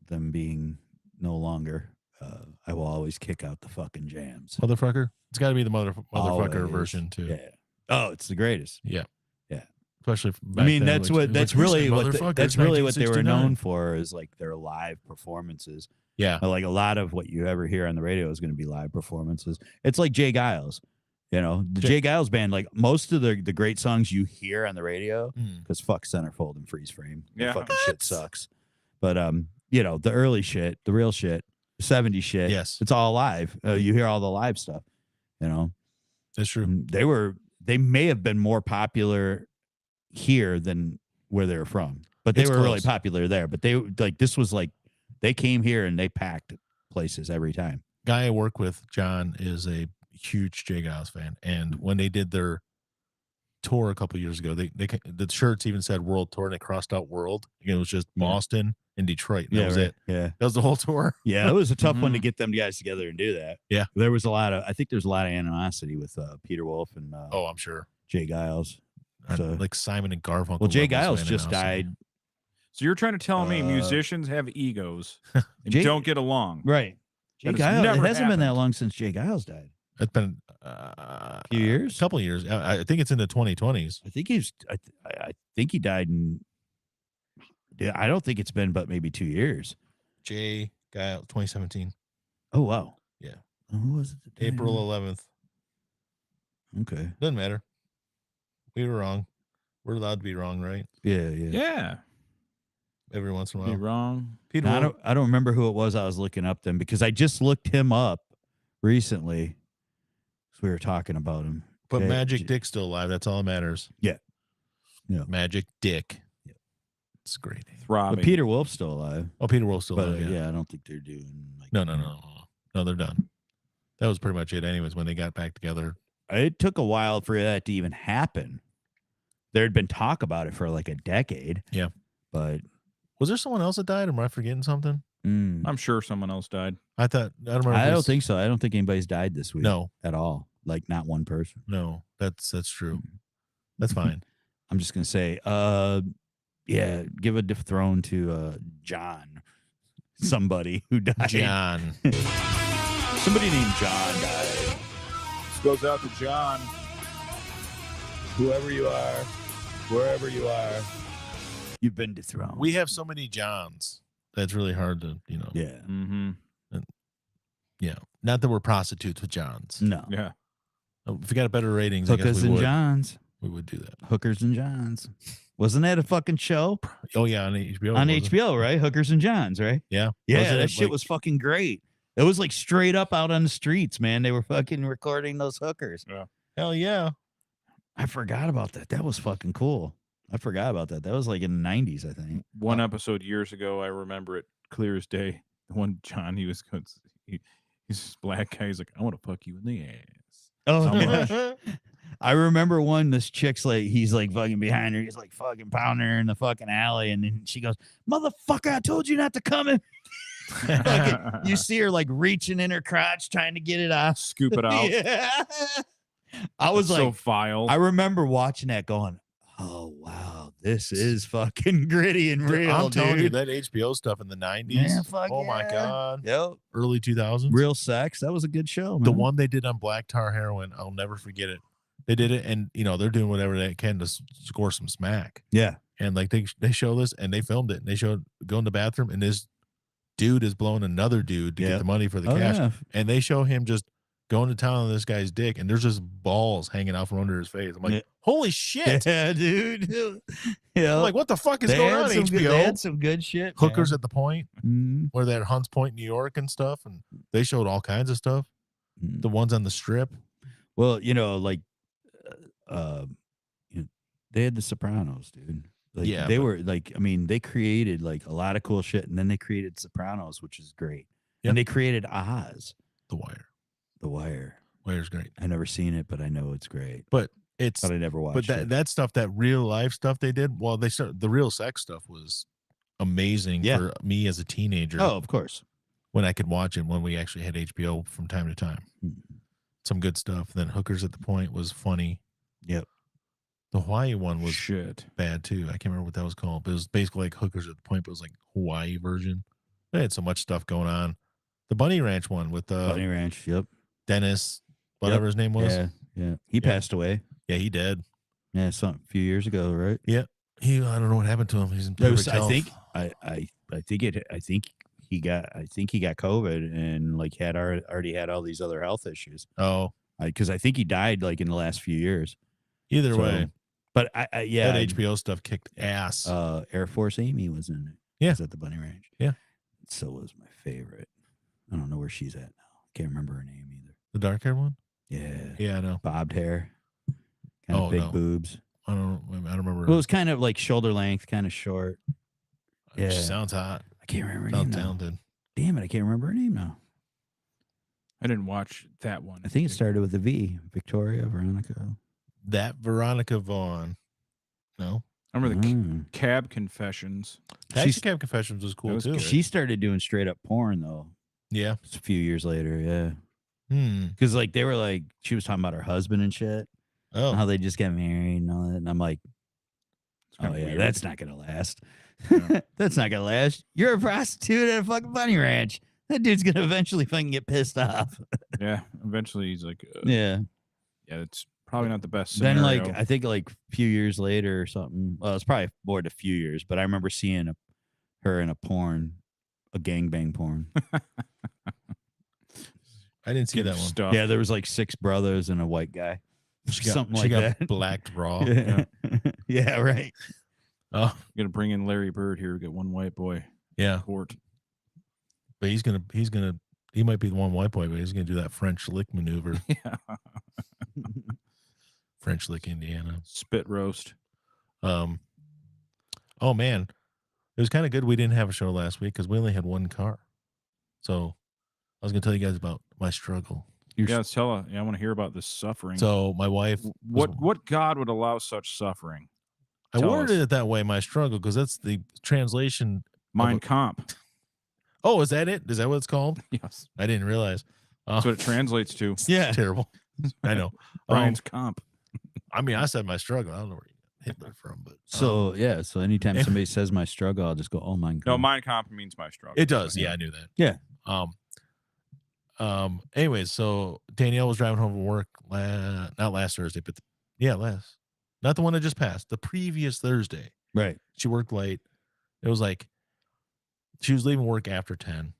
Speaker 5: them being no longer, I will always kick out the fucking jams.
Speaker 2: Motherfucker. It's got to be the motherfucker
Speaker 5: Always.
Speaker 2: version too.
Speaker 5: Yeah. Oh, it's the greatest.
Speaker 2: Yeah.
Speaker 5: Yeah.
Speaker 2: Especially.
Speaker 5: I mean, that's
Speaker 2: then,
Speaker 5: really what they were
Speaker 2: 1969.
Speaker 5: known for, is like their live performances.
Speaker 2: Yeah.
Speaker 5: Like a lot of what you ever hear on the radio is going to be live performances. It's like Jay Giles. The Jay Giles band, like most of the great songs you hear on the radio, because fuck Centerfold and Freeze Frame.
Speaker 1: Yeah.
Speaker 5: Fucking shit sucks. But the early shit, the real shit, 70s shit.
Speaker 2: Yes.
Speaker 5: It's all live. You hear all the live stuff.
Speaker 2: That's true.
Speaker 5: And they may have been more popular here than where they were from, but they were really popular there. But this was like, they came here and they packed places every time.
Speaker 2: Guy I work with, John, is a huge Jay Giles fan, and when they did their tour a couple years ago, the shirts even said World Tour, and they crossed out World. It was just Boston and Detroit. And that was it.
Speaker 5: Yeah,
Speaker 2: that was the whole tour.
Speaker 5: Yeah, it was a tough one to get them guys together and do that.
Speaker 2: Yeah,
Speaker 5: there was I think there's a lot of animosity with Peter Wolf and
Speaker 2: I'm sure
Speaker 5: Jay Giles.
Speaker 2: Like Simon and Garfunkel.
Speaker 5: Well, Jay Giles just died
Speaker 1: So you're trying to tell me musicians have egos and
Speaker 5: Jake-
Speaker 1: don't get along?
Speaker 5: Right. Jay
Speaker 1: That has
Speaker 5: Giles. It
Speaker 1: never
Speaker 5: hasn't been that
Speaker 1: happened.
Speaker 5: long since Jay Giles died.
Speaker 2: It's been
Speaker 5: A few years.
Speaker 2: a couple of years. I think it's in the 2020s.
Speaker 5: I think I think he died in. Yeah, I don't think it's been but maybe 2 years.
Speaker 2: Jay Giles, 2017,
Speaker 5: Oh wow.
Speaker 2: Yeah.
Speaker 5: Who was it? that died?
Speaker 2: April 11th.
Speaker 5: Okay.
Speaker 2: Doesn't matter. We were wrong. We're allowed to be wrong, right?
Speaker 5: Yeah.
Speaker 1: Yeah.
Speaker 2: Every once in a
Speaker 1: Be
Speaker 2: while.
Speaker 1: wrong.
Speaker 2: Peter,
Speaker 5: No,
Speaker 2: Will-
Speaker 5: I don't remember who it was I was looking up then because I just looked him up recently. So we were talking about him.
Speaker 2: but
Speaker 5: Jay-
Speaker 2: Magic Dick's still alive. That's all that matters.
Speaker 5: Yeah.
Speaker 2: Magic Dick.
Speaker 5: Yeah.
Speaker 2: It's a great name.
Speaker 1: Throbbing.
Speaker 5: But Peter Wolf's still alive.
Speaker 2: Oh, Peter Wolf's still
Speaker 5: But
Speaker 2: alive.
Speaker 5: yeah, I don't think they're doing like
Speaker 2: No, they're done. That was pretty much it, anyways. When they got back together,
Speaker 5: It took a while for that to even happen. There had been talk about it for like a decade.
Speaker 2: Yeah.
Speaker 5: But
Speaker 2: was there someone else that died? Am I forgetting something?
Speaker 1: I'm sure someone else died.
Speaker 2: I thought I don't remember.
Speaker 5: I
Speaker 2: if
Speaker 5: don't
Speaker 2: it's-
Speaker 5: think so. I don't think anybody's died this week.
Speaker 2: No,
Speaker 5: At all. Like not one person.
Speaker 2: no, that's true. That's fine.
Speaker 5: I'm just gonna say, yeah, give a throne to John. Somebody who died.
Speaker 2: John.
Speaker 5: Somebody named John died.
Speaker 1: This goes out to John.
Speaker 5: Whoever you are, wherever you are, you've been dethroned.
Speaker 2: We have so many Johns. That's really hard to,
Speaker 5: Yeah.
Speaker 1: Mm-hmm.
Speaker 2: Not that we're prostitutes with Johns.
Speaker 5: No.
Speaker 1: Yeah.
Speaker 2: If we got better ratings, I guess
Speaker 5: Hookers
Speaker 2: we
Speaker 5: and
Speaker 2: would.
Speaker 5: Johns.
Speaker 2: We would do that.
Speaker 5: Hookers and Johns. Wasn't that a fucking show?
Speaker 2: Oh yeah, on HBO.
Speaker 5: On
Speaker 2: wasn't it?
Speaker 5: HBO, right? Hookers and Johns, right?
Speaker 2: Yeah.
Speaker 5: Yeah,
Speaker 2: Wasn't
Speaker 5: that
Speaker 2: it,
Speaker 5: shit
Speaker 2: like-
Speaker 5: was fucking great. It was like straight up out on the streets, man. They were fucking recording those hookers.
Speaker 2: Hell yeah.
Speaker 5: I forgot about that. That was fucking cool. I forgot about that. That was like in the 90s, I think.
Speaker 1: One episode years ago, I remember it clear as day. The one John, he's this black guy. He's like, I want to fuck you in the ass.
Speaker 5: Oh,
Speaker 1: So much.
Speaker 5: I remember one, this chick's like, he's like fucking behind her. He's like fucking pounding her in the fucking alley. And then she goes, motherfucker, I told you not to come in. Fucking- you see her like reaching in her crotch, trying to get it out.
Speaker 1: Scoop it out.
Speaker 5: Yeah. I was
Speaker 1: so
Speaker 5: like,
Speaker 1: vile.
Speaker 5: I remember watching that going, oh, wow, this is fucking gritty and real,
Speaker 2: I'm telling you,
Speaker 5: dude.
Speaker 2: that HBO stuff in the 90s.
Speaker 5: Yeah, fuck
Speaker 2: oh my
Speaker 5: yeah.
Speaker 2: God.
Speaker 5: Yep.
Speaker 2: Early 2000s.
Speaker 5: Real sex. That was a good show, man.
Speaker 2: The one they did on Black Tar Heroin, I'll never forget it. They did it, and they're doing whatever they can to score some smack.
Speaker 5: Yeah.
Speaker 2: And like they show this, and they filmed it, and they showed go in the bathroom, and this dude is blowing another dude to
Speaker 5: Yeah.
Speaker 2: get the money for the
Speaker 5: Oh,
Speaker 2: cash,
Speaker 5: yeah.
Speaker 2: and they show him just going to town on this guy's dick, and there's just balls hanging out from under his face. I'm like,
Speaker 5: Yeah.
Speaker 2: holy shit!
Speaker 5: Yeah, dude. Yeah.
Speaker 2: I'm like, what the fuck is
Speaker 5: they
Speaker 2: going
Speaker 5: had
Speaker 2: on?
Speaker 5: some good,
Speaker 2: HBO
Speaker 5: they had some good shit.
Speaker 2: Hookers at the Point,
Speaker 5: Man.
Speaker 2: where they're at Hunts Point, New York, and stuff, and they showed all kinds of stuff.
Speaker 5: Mhm.
Speaker 2: The ones on the strip.
Speaker 5: Well, like, they had the Sopranos, dude. Like,
Speaker 2: Yeah,
Speaker 5: they
Speaker 2: but-
Speaker 5: were like, I mean, they created like a lot of cool shit, and then they created Sopranos, which is great.
Speaker 2: Yeah.
Speaker 5: And they created Oz,
Speaker 2: The Wire.
Speaker 5: The Wire.
Speaker 2: Wire's great,
Speaker 5: I've never seen it, but I know it's great.
Speaker 2: but it's
Speaker 5: But I never watched
Speaker 2: but
Speaker 5: it.
Speaker 2: that stuff, that real life stuff they did. Well, they started the real sex stuff was amazing
Speaker 5: Yeah.
Speaker 2: for me as a teenager.
Speaker 5: Oh, of course.
Speaker 2: When I could watch it when we actually had HBO from time to time.
Speaker 5: Mhm.
Speaker 2: Some good stuff. Then Hookers at the Point was funny.
Speaker 5: Yep.
Speaker 2: The Hawaii one was
Speaker 1: shit.
Speaker 2: bad too. I can't remember what that was called, but it was basically like Hookers at the Point, but it was like Hawaii version. They had so much stuff going on. The Bunny Ranch one with
Speaker 5: Bunny Ranch. Yep.
Speaker 2: Dennis, whatever his name was.
Speaker 5: Yeah. Yeah. He passed away.
Speaker 2: Yeah, he did.
Speaker 5: Yeah. A few years ago, right?
Speaker 2: He I don't know what happened to him. He's in
Speaker 5: It was,
Speaker 2: perfect health.
Speaker 5: I think he got COVID and like already had all these other health issues.
Speaker 2: Oh,
Speaker 5: Because I think he died like in the last few years.
Speaker 2: either
Speaker 5: So,
Speaker 2: way,
Speaker 5: But yeah,
Speaker 2: that HBO stuff kicked ass.
Speaker 5: Air Force Amy was in it.
Speaker 2: Yeah.
Speaker 5: Was at the Bunny Ranch.
Speaker 2: Yeah.
Speaker 5: So was my favorite. I don't know where she's at now. Can't remember her name either.
Speaker 2: The dark haired one?
Speaker 5: Yeah.
Speaker 2: Yeah, I know.
Speaker 5: Bobbed hair. Kind of big
Speaker 2: no.
Speaker 5: boobs.
Speaker 2: I don't remember.
Speaker 5: Well, it was kind of like shoulder length, kind of short.
Speaker 2: She
Speaker 5: yeah.
Speaker 2: sounds hot.
Speaker 5: I can't remember her
Speaker 2: Sounds
Speaker 5: name now.
Speaker 2: talented.
Speaker 5: Damn it, I can't remember her name now.
Speaker 1: I didn't watch that one.
Speaker 5: I think it started with a V. Victoria, Veronica.
Speaker 2: That Veronica Vaughn. No.
Speaker 1: I remember the
Speaker 5: Mm.
Speaker 1: Cab Confessions.
Speaker 2: Taxi
Speaker 5: She's-
Speaker 2: Cab Confessions was cool
Speaker 1: was
Speaker 2: too.
Speaker 1: good.
Speaker 5: She started doing straight up porn though.
Speaker 2: Yeah.
Speaker 5: Just a few years later, yeah.
Speaker 2: Hmm.
Speaker 5: Because like they were like she was talking about her husband and shit.
Speaker 2: Oh.
Speaker 5: How they just got married and all that. And I'm like, oh
Speaker 1: kinda
Speaker 5: yeah,
Speaker 1: weird.
Speaker 5: that's not gonna last.
Speaker 1: Yeah.
Speaker 5: That's not gonna last. You're a prostitute at a fucking bunny ranch. That dude's gonna eventually fucking get pissed off.
Speaker 1: Yeah. Eventually, he's like,
Speaker 5: Yeah.
Speaker 1: yeah, it's probably not the best
Speaker 5: Then,
Speaker 1: scenario.
Speaker 5: like, I think like a few years later or something. Well, it's probably more than a few years, but I remember seeing her in a gangbang porn.
Speaker 2: I didn't see that one.
Speaker 1: Stuff.
Speaker 5: Yeah, there was like 6 brothers and a white guy. Something like that.
Speaker 2: Blacked raw.
Speaker 5: Yeah. Yeah, right.
Speaker 2: Oh,
Speaker 1: Gonna bring in Larry Bird here. We got one white boy.
Speaker 2: yeah.
Speaker 1: Court.
Speaker 2: But he might be the one white boy, but he's gonna do that French lick maneuver.
Speaker 1: Yeah.
Speaker 2: French lick Indiana.
Speaker 1: Spit roast.
Speaker 2: Oh man, it was kind of good we didn't have a show last week because we only had one car. So I was gonna tell you guys about my struggle.
Speaker 1: Yeah, tell her. Yeah, I want to hear about this suffering.
Speaker 2: So my wife,
Speaker 1: what God would allow such suffering?
Speaker 2: I
Speaker 1: Tell
Speaker 2: worded
Speaker 1: us.
Speaker 2: it that way, my struggle, because that's the translation.
Speaker 1: Mein Kampf.
Speaker 2: Oh, is that it? Is that what it's called?
Speaker 1: Yes.
Speaker 2: I didn't realize.
Speaker 1: That's what it translates to.
Speaker 5: Yeah.
Speaker 2: Terrible. I know.
Speaker 1: Brian's Comp.
Speaker 2: I mean, I said my struggle. I don't know where you got Hitler from, but
Speaker 5: So yeah, so anytime somebody says my struggle, I'll just go, "Oh my god."
Speaker 1: No, Mein Kampf means my struggle.
Speaker 2: it does. Yeah, I knew that.
Speaker 5: Yeah.
Speaker 2: Anyways, so Danielle was driving home from work not last Thursday, but not the one that just passed, the previous Thursday.
Speaker 5: Right.
Speaker 2: She worked late. It was like she was leaving work after 10,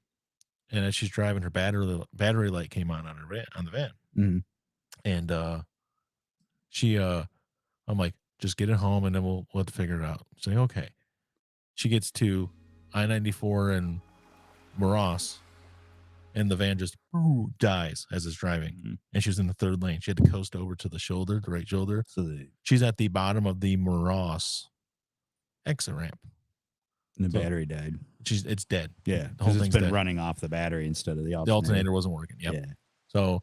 Speaker 2: and as she's driving, her battery light came on the van.
Speaker 5: Mhm.
Speaker 2: And I'm like, just get it home and then we'll have to figure it out. She's like, okay. She gets to I-94 and Moros, and the van just dies as it's driving.
Speaker 5: Mhm.
Speaker 2: And she was in the third lane. She had to coast over to the right shoulder.
Speaker 5: So
Speaker 2: She's at the bottom of the Moros exit ramp.
Speaker 5: the
Speaker 2: So-
Speaker 5: battery died.
Speaker 2: It's dead.
Speaker 5: Yeah,
Speaker 2: The whole
Speaker 5: because it's
Speaker 2: thing's
Speaker 5: been
Speaker 2: dead.
Speaker 5: running off the battery instead of the
Speaker 2: The
Speaker 5: alternator.
Speaker 2: alternator wasn't working. Yep.
Speaker 5: Yeah.
Speaker 2: So,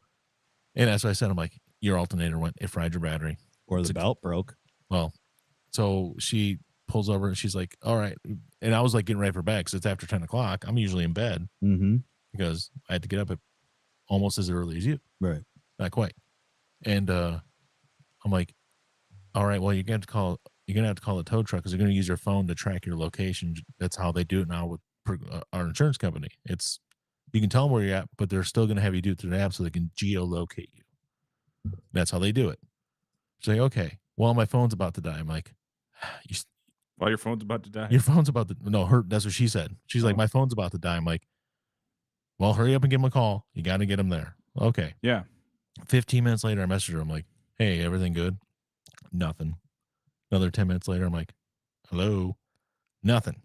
Speaker 2: and that's what I said. I'm like, your alternator went. It fried your battery.
Speaker 5: Or
Speaker 2: It's
Speaker 5: the
Speaker 2: a-
Speaker 5: belt broke.
Speaker 2: Well, so she pulls over and she's like, all right. And I was like getting ready for bed because it's after 10 o'clock. I'm usually in bed
Speaker 5: Mm-hmm.
Speaker 2: because I had to get up at almost as early as you.
Speaker 5: Right.
Speaker 2: Not quite. And I'm like, all right, well, you're gonna have to call the tow truck because they're gonna use your phone to track your location. That's how they do it now with our insurance company. You can tell them where you're at, but they're still gonna have you do it through the app so they can geolocate you. That's how they do it. She's like, okay, well, my phone's about to die. I'm like,
Speaker 1: While your phone's about to die.
Speaker 2: your phone's about to that's what she said. She's like, my phone's about to die. I'm like, well, hurry up and give him a call. You got to get him there. Okay.
Speaker 1: Yeah.
Speaker 2: 15 minutes later, I messaged her. I'm like, hey, everything good? Nothing. Another 10 minutes later, I'm like, hello? Nothing.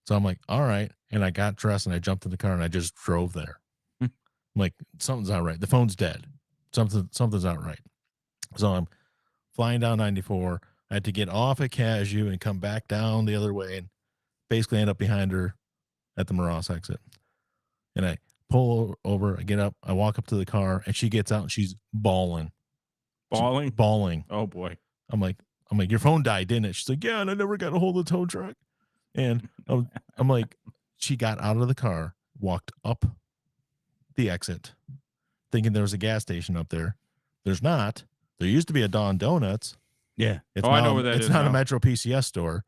Speaker 2: So I'm like, all right. And I got dressed and I jumped in the car and I just drove there. I'm like, something's not right. The phone's dead. Something's not right. So I'm flying down 94. I had to get off at Cashew and come back down the other way and basically end up behind her at the Moros exit. And I pull over, I get up, I walk up to the car, and she gets out and she's bawling.
Speaker 1: Bawling?
Speaker 2: Bawling.
Speaker 1: Oh boy.
Speaker 2: I'm like, your phone died, didn't it? She's like, yeah, and I never got a hold of the tow truck. And I'm like, she got out of the car, walked up the exit, thinking there was a gas station up there. There's not. There used to be a Dawn Donuts.
Speaker 5: Yeah.
Speaker 2: It's
Speaker 1: I know where that
Speaker 2: it's
Speaker 1: is
Speaker 2: not
Speaker 1: now.
Speaker 2: a Metro PCS store.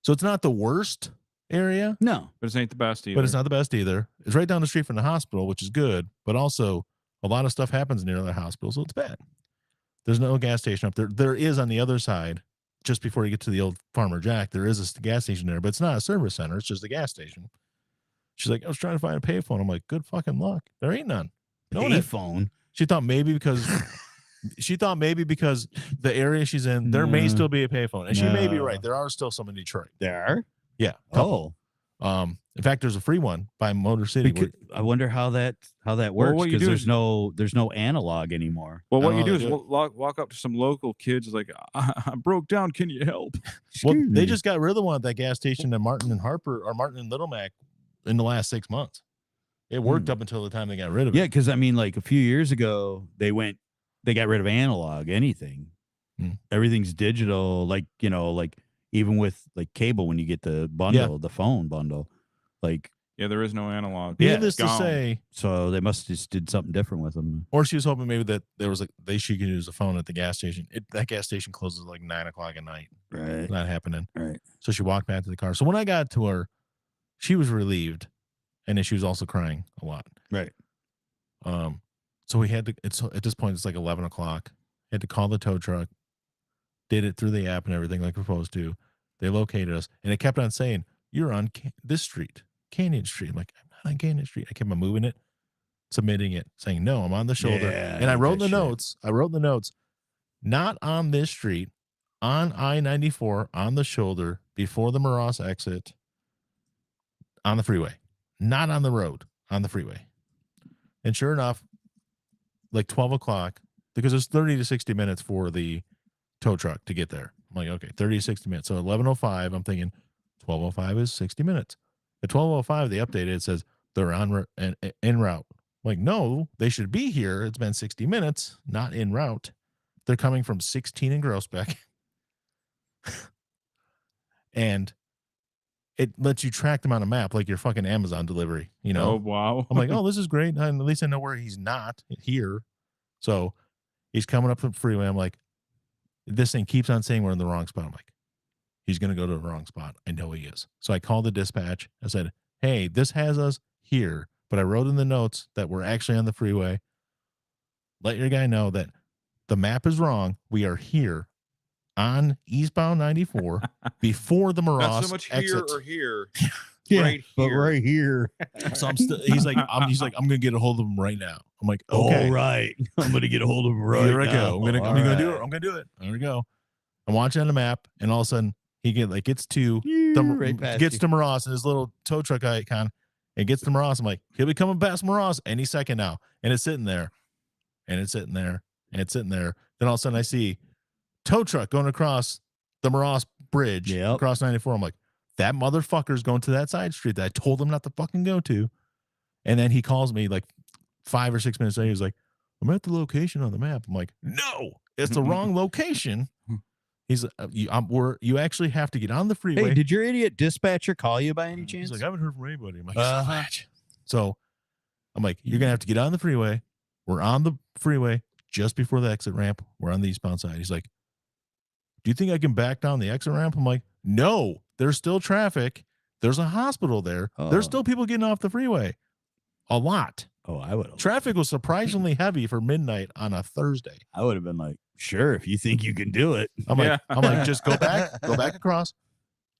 Speaker 2: So it's not the worst area,
Speaker 5: No.
Speaker 1: But it ain't the best either.
Speaker 2: but it's not the best either. It's right down the street from the hospital, which is good, but also a lot of stuff happens near the hospital, so it's bad. There's no gas station up there. There is on the other side, just before you get to the old Farmer Jack, there is a gas station there, but it's not a service center. It's just a gas station. She's like, I was trying to find a payphone. I'm like, good fucking luck. There ain't none. No one had-
Speaker 5: Payphone.
Speaker 2: She thought maybe because the area she's in, there may
Speaker 5: No.
Speaker 2: still be a payphone. And she may be
Speaker 5: No.
Speaker 2: right. There are still some in Detroit.
Speaker 5: There are?
Speaker 2: Yeah.
Speaker 5: Oh.
Speaker 2: In fact, there's a free one by Motor City.
Speaker 5: I wonder how that works,
Speaker 1: what you
Speaker 5: because
Speaker 1: do
Speaker 5: there's no analog anymore.
Speaker 1: Well, what
Speaker 2: Oh,
Speaker 1: you do
Speaker 2: they
Speaker 1: is
Speaker 2: do.
Speaker 1: walk up to some local kids like, I broke down. Can you help?
Speaker 2: Well,
Speaker 5: Excuse
Speaker 2: they
Speaker 5: me.
Speaker 2: just got rid of the one at that gas station in Martin and Harper or Martin and Little Mac in the last 6 months. It worked up until the time they got rid of it.
Speaker 5: Yeah, because I mean, like a few years ago, they got rid of analog, anything. Everything's digital, like even with like cable when you get the bundle, the phone bundle. Like
Speaker 1: Yeah, there is no analog.
Speaker 2: Needless to
Speaker 1: Gone.
Speaker 2: say,
Speaker 5: So they must have just did something different with them.
Speaker 2: or she was hoping maybe that there was she could use the phone at the gas station. That gas station closes like 9:00 at night.
Speaker 5: Right.
Speaker 2: Not happening.
Speaker 5: Right.
Speaker 2: So she walked back to the car. So when I got to her, she was relieved, and then she was also crying a lot.
Speaker 5: Right.
Speaker 2: So we had to. At this point, it's like 11:00. Had to call the tow truck. Did it through the app and everything like we're supposed to. They located us, and it kept on saying, "You're on this street, Canyon Street." I'm like, I'm not on Canyon Street. I kept on moving it, submitting it, saying, "No, I'm on the shoulder."
Speaker 5: Yeah,
Speaker 2: and I wrote in the
Speaker 5: that shit.
Speaker 2: notes. I wrote in the notes, not on this street, on I-94, on the shoulder, before the Moros exit, on the freeway, not on the road, on the freeway. And sure enough, like 12:00, because it's 30 to 60 minutes for the tow truck to get there. I'm like, okay, 30 to 60 minutes. So 11:05, I'm thinking 12:05 is 60 minutes. At 12:05, they updated. It says they're en route. I'm like, no, they should be here. It's been 60 minutes, not en route. They're coming from 16 in Groesbeck. And it lets you track them on a map like your fucking Amazon delivery, you know?
Speaker 1: Oh, wow.
Speaker 2: I'm like, oh, this is great. At least I know where he's not here. So he's coming up the freeway. I'm like, this thing keeps on saying we're in the wrong spot. I'm like, he's going to go to the wrong spot. I know he is. So I called the dispatch. I said, hey, this has us here, but I wrote in the notes that we're actually on the freeway. Let your guy know that the map is wrong. We are here on eastbound 94 before the Moros
Speaker 1: Not so much here
Speaker 2: exit.
Speaker 1: or here.
Speaker 5: Yeah,
Speaker 1: right
Speaker 5: but
Speaker 1: here.
Speaker 5: right here.
Speaker 2: So I'm still. He's like, I'm going to get a hold of him right now. I'm like, okay,
Speaker 5: All right. I'm going to get a hold of him right
Speaker 2: here I
Speaker 5: now.
Speaker 2: go. I'm gonna
Speaker 5: All
Speaker 2: do it.
Speaker 5: right.
Speaker 2: I'm gonna do it. There we go. I'm watching on the map, and all of a sudden he gets to
Speaker 5: Right past
Speaker 2: gets
Speaker 5: you.
Speaker 2: to Moros and his little tow truck icon, and gets to Moros. I'm like, he'll be coming past Moros any second now, and it's sitting there, and it's sitting there, and it's sitting there. Then all of a sudden I see tow truck going across the Moros Bridge across 94. I'm like, that motherfucker's going to that side street that I told him not to fucking go to. And then he calls me like 5 or 6 minutes later. He's like, I'm at the location on the map. I'm like, no, it's the wrong location. He's you actually have to get on the freeway.
Speaker 5: Hey, did your idiot dispatcher call you by any chance?
Speaker 2: He's like, I haven't heard from anybody. I'm like, so I'm like, you're gonna have to get on the freeway. We're on the freeway just before the exit ramp. We're on the eastbound side. He's like, do you think I can back down the exit ramp? I'm like, no, there's still traffic. There's a hospital there. There's still people getting off the freeway. A lot.
Speaker 5: Oh, I would have.
Speaker 2: Traffic was surprisingly heavy for midnight on a Thursday.
Speaker 5: I would have been like, sure, if you think you can do it.
Speaker 2: I'm like, just go back across,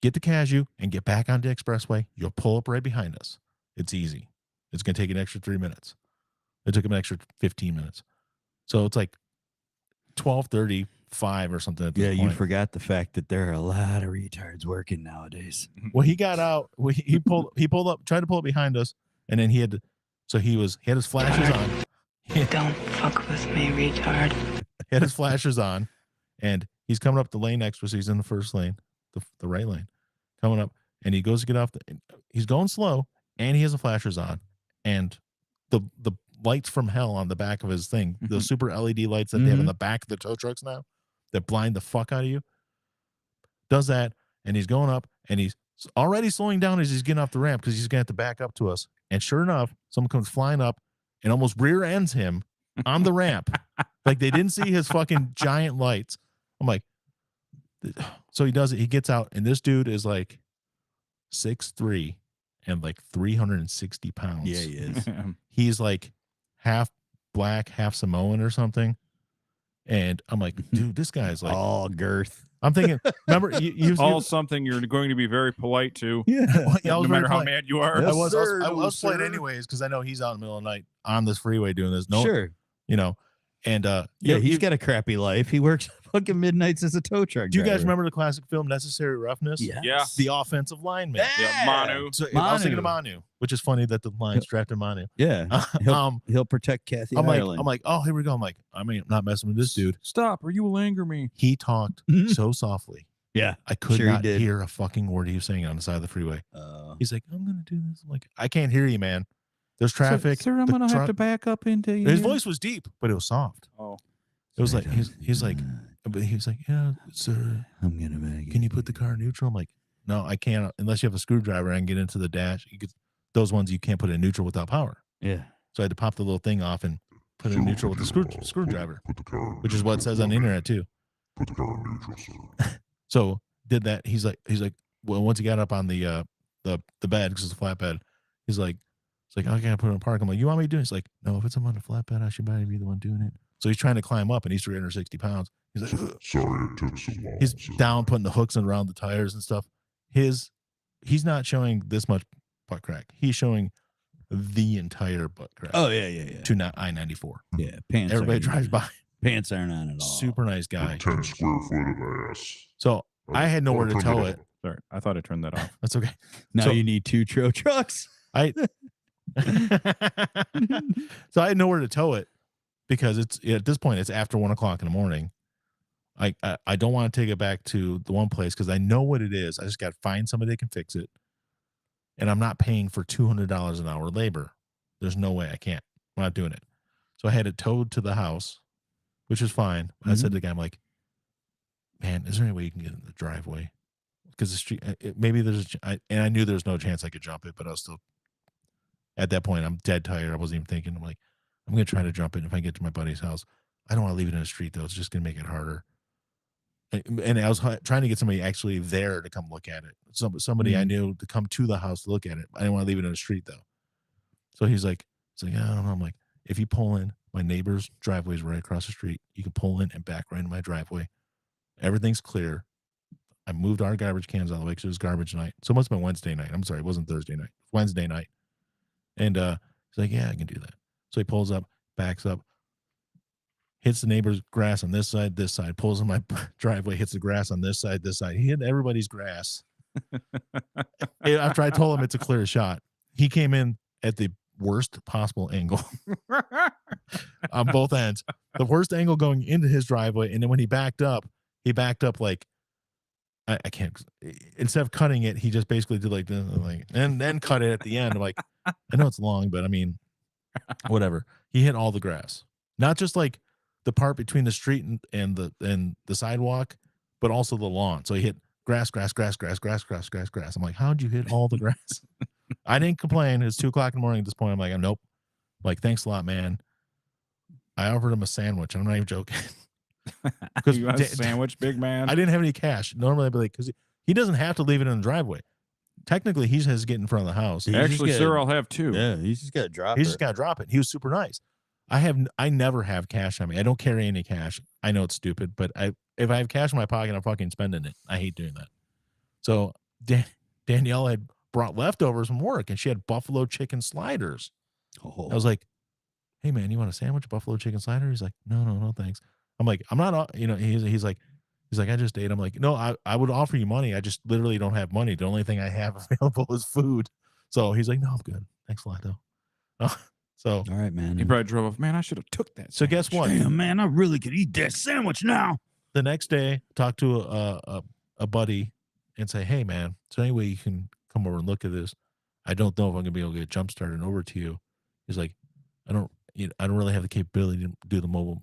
Speaker 2: get the Cashew, and get back onto the expressway. You'll pull up right behind us. It's easy. It's going to take an extra 3 minutes. It took him an extra 15 minutes. So it's like 12:35 or something at this point.
Speaker 5: You forgot the fact that there are a lot of retards working nowadays.
Speaker 2: Well, he got out. He pulled up, tried to pull up behind us, and then he had his flashes on.
Speaker 8: Don't fuck with me, retard.
Speaker 2: He had his flashers on, and he's coming up the lane next to us. He's in the first lane, the right lane, coming up, and he goes to get off. He's going slow, and he has the flashers on, and the lights from hell on the back of his thing, the super LED lights that they have in the back of the tow trucks now, that blind the fuck out of you. Does that, and he's going up, and he's already slowing down as he's getting off the ramp because he's gonna have to back up to us. And sure enough, someone comes flying up and almost rear ends him on the ramp. Like they didn't see his fucking giant lights. I'm like, so he does it. He gets out, and this dude is like 6'3" and like 360 pounds.
Speaker 5: Yeah, he is.
Speaker 2: He's like half black, half Samoan or something. And I'm like, dude, this guy's like
Speaker 5: all girth.
Speaker 2: I'm thinking, remember, you
Speaker 1: all something you're going to be very polite to.
Speaker 2: Yeah,
Speaker 1: no matter how mad you are.
Speaker 2: I was polite anyways because I know he's out in the middle of the night on this freeway doing this. No,
Speaker 5: sure,
Speaker 2: you know, and
Speaker 5: he's got a crappy life. He works fucking midnights as a tow truck.
Speaker 2: Do you guys
Speaker 5: driver.
Speaker 2: remember the classic film Necessary Roughness?
Speaker 5: Yes.
Speaker 1: Yeah.
Speaker 2: The offensive lineman.
Speaker 1: Yeah, Manu.
Speaker 2: So I was thinking of Manu, which is funny that the line's drafted Manu.
Speaker 5: Yeah, he'll protect Kathy.
Speaker 2: I'm
Speaker 5: Ireland.
Speaker 2: like, oh, here we go. I'm like, I mean, I'm not messing with this dude.
Speaker 1: Stop, or you will anger me.
Speaker 2: He talked so softly.
Speaker 5: Yeah,
Speaker 2: I could
Speaker 5: sure he
Speaker 2: not
Speaker 5: did.
Speaker 2: hear a fucking word he was saying on the side of the freeway. He's like, I'm gonna do this. I'm like, I can't hear you, man. There's traffic.
Speaker 1: Sir, I'm gonna have to back up into you.
Speaker 2: His voice was deep, but it was soft.
Speaker 1: Oh,
Speaker 2: it was like he's like, but he was like, yeah, sir.
Speaker 5: I'm gonna bag.
Speaker 2: Can you put the car in neutral? I'm like, no, I can't unless you have a screwdriver and get into the dash. You could those ones you can't put in neutral without power.
Speaker 5: Yeah.
Speaker 2: So I had to pop the little thing off and put it in neutral with the screwdriver,
Speaker 3: Put the car in
Speaker 2: which is what it says on the internet too.
Speaker 3: Put the car in neutral, sir.
Speaker 2: So did that. He's like, well, once he got up on the bed, because it's a flat bed, he's like, it's like, oh, I gotta put it in park. I'm like, you want me to do it? He's like, no, if it's on a flat bed, I should probably be the one doing it. So he's trying to climb up, and he's 360 pounds. He's like, ugh.
Speaker 3: Sorry it took so long.
Speaker 2: He's
Speaker 3: sir.
Speaker 2: down putting the hooks around the tires and stuff. He's not showing this much butt crack. He's showing the entire butt crack.
Speaker 5: Oh yeah.
Speaker 2: To I-94.
Speaker 5: Yeah, pants.
Speaker 2: Everybody
Speaker 5: aren't
Speaker 2: drives
Speaker 5: on.
Speaker 2: by.
Speaker 5: Pants aren't on at all.
Speaker 2: Super nice guy.
Speaker 3: 10 square foot of ass.
Speaker 2: So I had nowhere to tow it.
Speaker 1: Sorry, I thought I turned that off.
Speaker 2: That's okay.
Speaker 5: Now
Speaker 2: So-
Speaker 5: you need 2 tow trucks.
Speaker 2: So I had nowhere to tow it because it's at this point it's after 1 o'clock in the morning. I don't want to take it back to the one place because I know what it is. I just got to find somebody that can fix it, and I'm not paying for $200 an hour labor. There's no way I can't. I'm not doing it. So I had it towed to the house, which is fine. I said to the guy, I'm like, man, is there any way you can get in the driveway? Because the street, maybe there's, and I knew there's no chance I could jump it, but I was still, at that point, I'm dead tired. I wasn't even thinking. I'm like, I'm going to try to jump it. And if I get to my buddy's house, I don't want to leave it in the street, though. It's just going to make it harder. And I was trying to get somebody actually there to come look at it. Somebody I knew to come to the house to look at it. I didn't want to leave it in the street, though. So he's like, I don't know. I'm like, if you pull in, my neighbor's driveway is right across the street. You can pull in and back right into my driveway. Everything's clear. I moved our garbage cans out of the way because it was garbage night. So it must have been Wednesday night. I'm sorry, it wasn't Thursday night. Wednesday night. And he's like, yeah, I can do that. So he pulls up, backs up, hits the neighbor's grass on this side, pulls in my driveway, hits the grass on this side. He hit everybody's grass. After I told him it's a clear shot, he came in at the worst possible angle on both ends. The worst angle going into his driveway. And then when he backed up like, I can't, instead of cutting it, he just basically did like and then cut it at the end. I'm like, I know it's long, but I mean, whatever. He hit all the grass, not just like the part between the street and the sidewalk, but also the lawn. So he hit grass. I'm like, how'd you hit all the grass? I didn't complain. It's 2 o'clock in the morning at this point. I'm like, nope. Like, thanks a lot, man. I offered him a sandwich. I'm not even joking.
Speaker 1: Because you want a sandwich, big man?
Speaker 2: I didn't have any cash. Normally I'd be like, because he doesn't have to leave it in the driveway. Technically, he has to get in front of the house.
Speaker 1: Actually, sir, I'll have 2.
Speaker 5: Yeah, he's just got to drop
Speaker 2: He's just got to drop it. He was super nice. I never have cash on me. I don't carry any cash. I know it's stupid, but if I have cash in my pocket, I'm fucking spending it. I hate doing that. So Danielle had brought leftovers from work, and she had buffalo chicken sliders.
Speaker 5: Oh.
Speaker 2: I was like, hey, man, you want a sandwich, buffalo chicken slider? He's like, no, thanks. I'm like, I'm not, he's like, I just ate. I'm like, no, I would offer you money. I just literally don't have money. The only thing I have available is food. So he's like, no, I'm good. Thanks a lot, though. So
Speaker 5: all right, man.
Speaker 1: He probably drove off. Man, I should have took that.
Speaker 2: So guess what?
Speaker 5: Damn, man, I really could eat that sandwich now.
Speaker 2: The next day, talk to a buddy and say, hey, man, is there any way you can come over and look at this? I don't know if I'm gonna be able to get jump started over to you. He's like, I don't really have the capability to do the mobile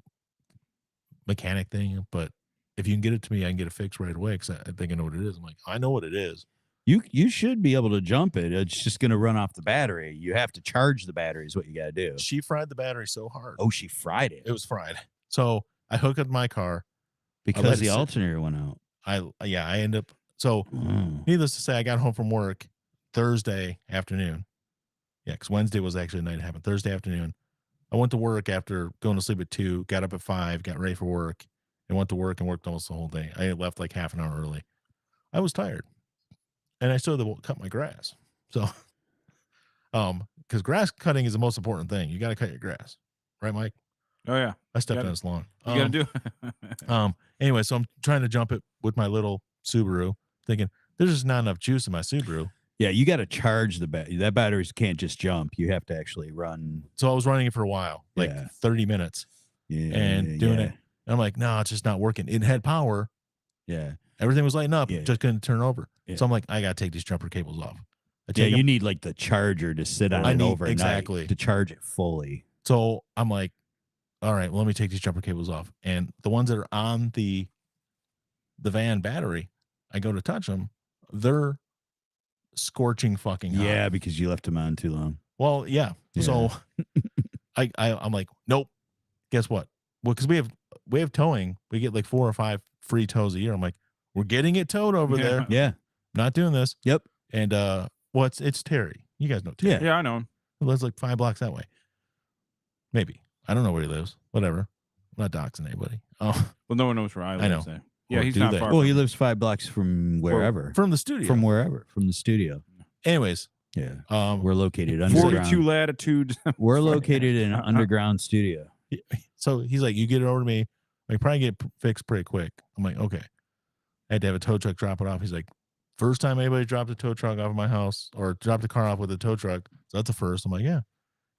Speaker 2: mechanic thing, but if you can get it to me, I can get it fixed right away because I think I know what it is. I'm like, I know what it is.
Speaker 5: You should be able to jump it. It's just going to run off the battery. You have to charge the battery is what you got to do.
Speaker 2: She fried the battery so hard.
Speaker 5: Oh, she fried it.
Speaker 2: It was fried. So I hook up my car
Speaker 5: because the alternator went out.
Speaker 2: I end up. So needless to say, I got home from work Thursday afternoon. Yeah, because Wednesday was actually the night it happened. Thursday afternoon. I went to work after going to sleep at 2, got up at 5, got ready for work, and went to work and worked almost the whole day. I left like half an hour early. I was tired. And I still had to cut my grass. So, because grass cutting is the most important thing. You got to cut your grass. Right, Mike?
Speaker 1: Oh, yeah.
Speaker 2: I stepped on this lawn.
Speaker 1: You got to do it.
Speaker 2: Anyway, so I'm trying to jump it with my little Subaru, thinking there's just not enough juice in my Subaru.
Speaker 5: Yeah, you got to charge the battery. That battery can't just jump. You have to actually run.
Speaker 2: So I was running it for a while, like 30 minutes.
Speaker 5: Yeah,
Speaker 2: and doing it. And I'm like, no, it's just not working. It had power.
Speaker 5: Yeah.
Speaker 2: Everything was lighting up.
Speaker 5: Yeah.
Speaker 2: Just couldn't turn over.
Speaker 5: Yeah.
Speaker 2: So I'm like, I got to take these jumper cables off.
Speaker 5: Yeah, you need like the charger to sit on it overnight to charge it fully.
Speaker 2: So I'm like, all right, well, let me take these jumper cables off. And the ones that are on the van battery, I go to touch them. They're scorching fucking hot.
Speaker 5: Yeah, because you left him on too long.
Speaker 2: Well, yeah. So I'm like, nope. Guess what? Well, because we have towing. We get like 4 or 5 free tows a year. I'm like, we're getting it towed over there.
Speaker 5: Yeah.
Speaker 2: Not doing this.
Speaker 5: Yep.
Speaker 2: And it's Terry. You guys know Terry.
Speaker 1: Yeah, I know him.
Speaker 2: He lives like 5 blocks that way. Maybe. I don't know where he lives. Whatever. I'm not doxing anybody. Oh,
Speaker 1: Well, no one knows where I live.
Speaker 2: I know.
Speaker 1: So. Yeah,
Speaker 2: Or
Speaker 1: he's
Speaker 2: do
Speaker 1: not
Speaker 2: they?
Speaker 1: far.
Speaker 5: Well,
Speaker 1: from
Speaker 5: he
Speaker 1: me.
Speaker 5: lives 5 blocks from wherever.
Speaker 2: from the studio.
Speaker 5: From wherever. From the studio.
Speaker 2: Anyways,
Speaker 5: Yeah. We're located
Speaker 1: 42
Speaker 5: underground.
Speaker 1: latitude.
Speaker 5: We're located in an underground studio.
Speaker 2: so he's like, you get it over to me. I probably get fixed pretty quick. I'm like, okay. I had to have a tow truck drop it off. He's like, first time anybody dropped a tow truck off of my house or dropped a car off with a tow truck. So that's the first. I'm like, yeah.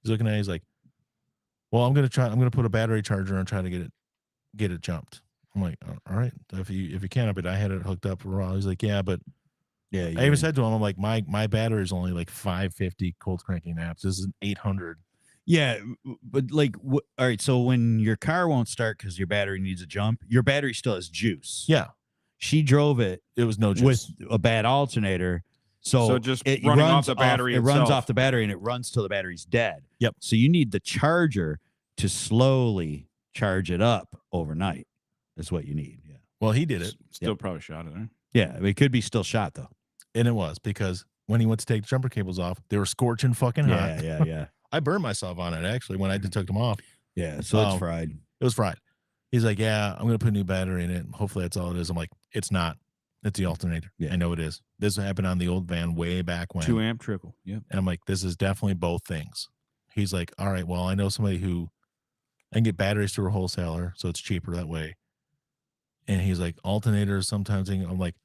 Speaker 2: He's looking at it. He's like, well, I'm going to put a battery charger and try to get it jumped. I'm like, all right. If you can, but I had it hooked up for a while. He's like, yeah, but
Speaker 5: Yeah.
Speaker 2: I even said to him, I'm like, my battery is only like 550 cold cranking amps. This is an 800.
Speaker 5: Yeah, but like, all right. So when your car won't start because your battery needs a jump, your battery still has juice.
Speaker 2: Yeah.
Speaker 5: She drove it
Speaker 2: It was no juice.
Speaker 5: with a bad alternator. So
Speaker 1: just
Speaker 5: it
Speaker 1: running off
Speaker 5: runs
Speaker 1: the battery
Speaker 5: It runs
Speaker 1: itself.
Speaker 5: off the battery and it runs till the battery's dead.
Speaker 2: Yep.
Speaker 5: So you need the charger to slowly charge it up overnight. That's what you need. Yeah.
Speaker 2: Well, he did it.
Speaker 1: Still probably shot it. Huh?
Speaker 5: Yeah. It could be still shot though.
Speaker 2: And it was because when he went to take the jumper cables off, they were scorching fucking hot.
Speaker 5: Yeah.
Speaker 2: I burned myself on it actually when I took them off.
Speaker 5: Yeah. So it's fried.
Speaker 2: It was fried. He's like, yeah, I'm going to put a new battery in it. Hopefully that's all it is. I'm like, it's not. It's the alternator.
Speaker 5: Yeah.
Speaker 2: I know it is. This happened on the old van way back when.
Speaker 1: 2 amp trickle. Yep.
Speaker 2: And I'm like, this is definitely both things. He's like, all right, well, I know somebody who I can get batteries through a wholesaler, so it's cheaper that way. And he's like, alternators sometimes. I'm like,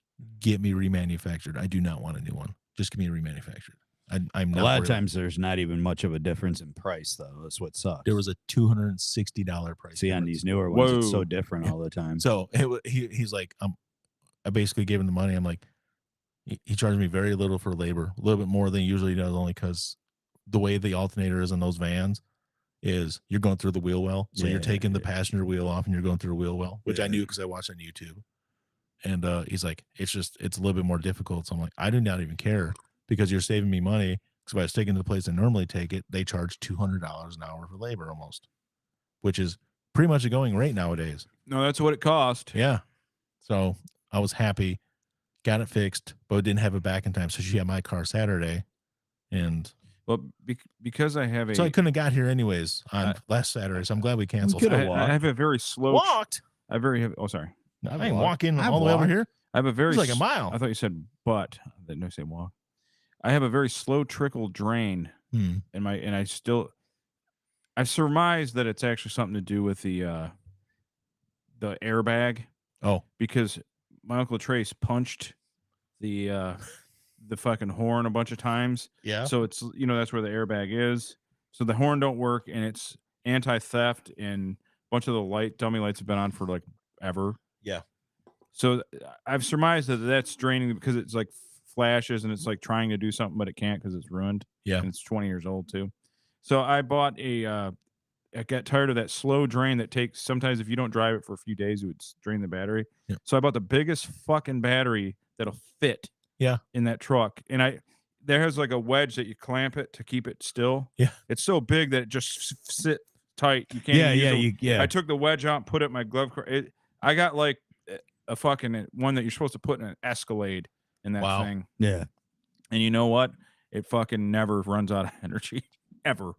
Speaker 2: get me remanufactured. I do not want a new one. Just give me remanufactured. I'm not
Speaker 5: A lot of
Speaker 2: worried.
Speaker 5: times there's not even much of a difference in price though. That's what sucks.
Speaker 2: There was a $260 price.
Speaker 5: See on
Speaker 2: difference.
Speaker 5: these newer ones, it's so
Speaker 1: Whoa.
Speaker 5: different all the time.
Speaker 2: So he's like, I basically gave him the money. I'm like, he charged me very little for labor, a little bit more than he usually does, only because the way the alternator is in those vans is you're going through the wheel well. So you're taking the passenger wheel off and you're going through the wheel well, which I knew because I watched on YouTube. And he's like, it's a little bit more difficult. So I'm like, I do not even care because you're saving me money. Because if I was taking to the place I normally take it, they charge $200 an hour for labor almost, which is pretty much a going rate nowadays.
Speaker 1: No, that's what it cost.
Speaker 2: Yeah. So I was happy, got it fixed, but didn't have it back in time. So she had my car Saturday. And
Speaker 1: Well, because I have a.
Speaker 2: so I couldn't have got here anyways on last Saturday. So I'm glad we canceled.
Speaker 1: I have a very slow.
Speaker 2: Walked.
Speaker 1: Oh, sorry.
Speaker 2: I ain't walking
Speaker 5: I've
Speaker 2: all the way over
Speaker 5: walked.
Speaker 2: here.
Speaker 1: I have a very.
Speaker 2: It's like a mile.
Speaker 1: I thought you said but. I didn't say walk. I have a very slow trickle drain in my, and I surmise that it's actually something to do with the airbag.
Speaker 2: Oh,
Speaker 1: because my Uncle Trace punched the fucking horn a bunch of times.
Speaker 2: yeah.
Speaker 1: So it's, that's where the airbag is. So the horn don't work, and it's anti-theft, and a bunch of the dummy lights have been on for like ever.
Speaker 2: Yeah.
Speaker 1: So I've surmised that that's draining because it's like flashes and it's like trying to do something, but it can't because it's ruined.
Speaker 2: Yeah.
Speaker 1: And it's 20 years old too. So I bought I got tired of that slow drain that takes, sometimes if you don't drive it for a few days, it would drain the battery.
Speaker 2: Yeah.
Speaker 1: So I bought the biggest fucking battery that'll fit in that truck. And there has like a wedge that you clamp it to keep it still.
Speaker 2: Yeah.
Speaker 1: It's so big that it just sit tight. You can't.
Speaker 5: Yeah.
Speaker 1: I took the wedge out and put it in my glove. I got like a fucking one that you're supposed to put in an Escalade in that thing.
Speaker 5: Yeah.
Speaker 1: And you know what? It fucking never runs out of energy ever.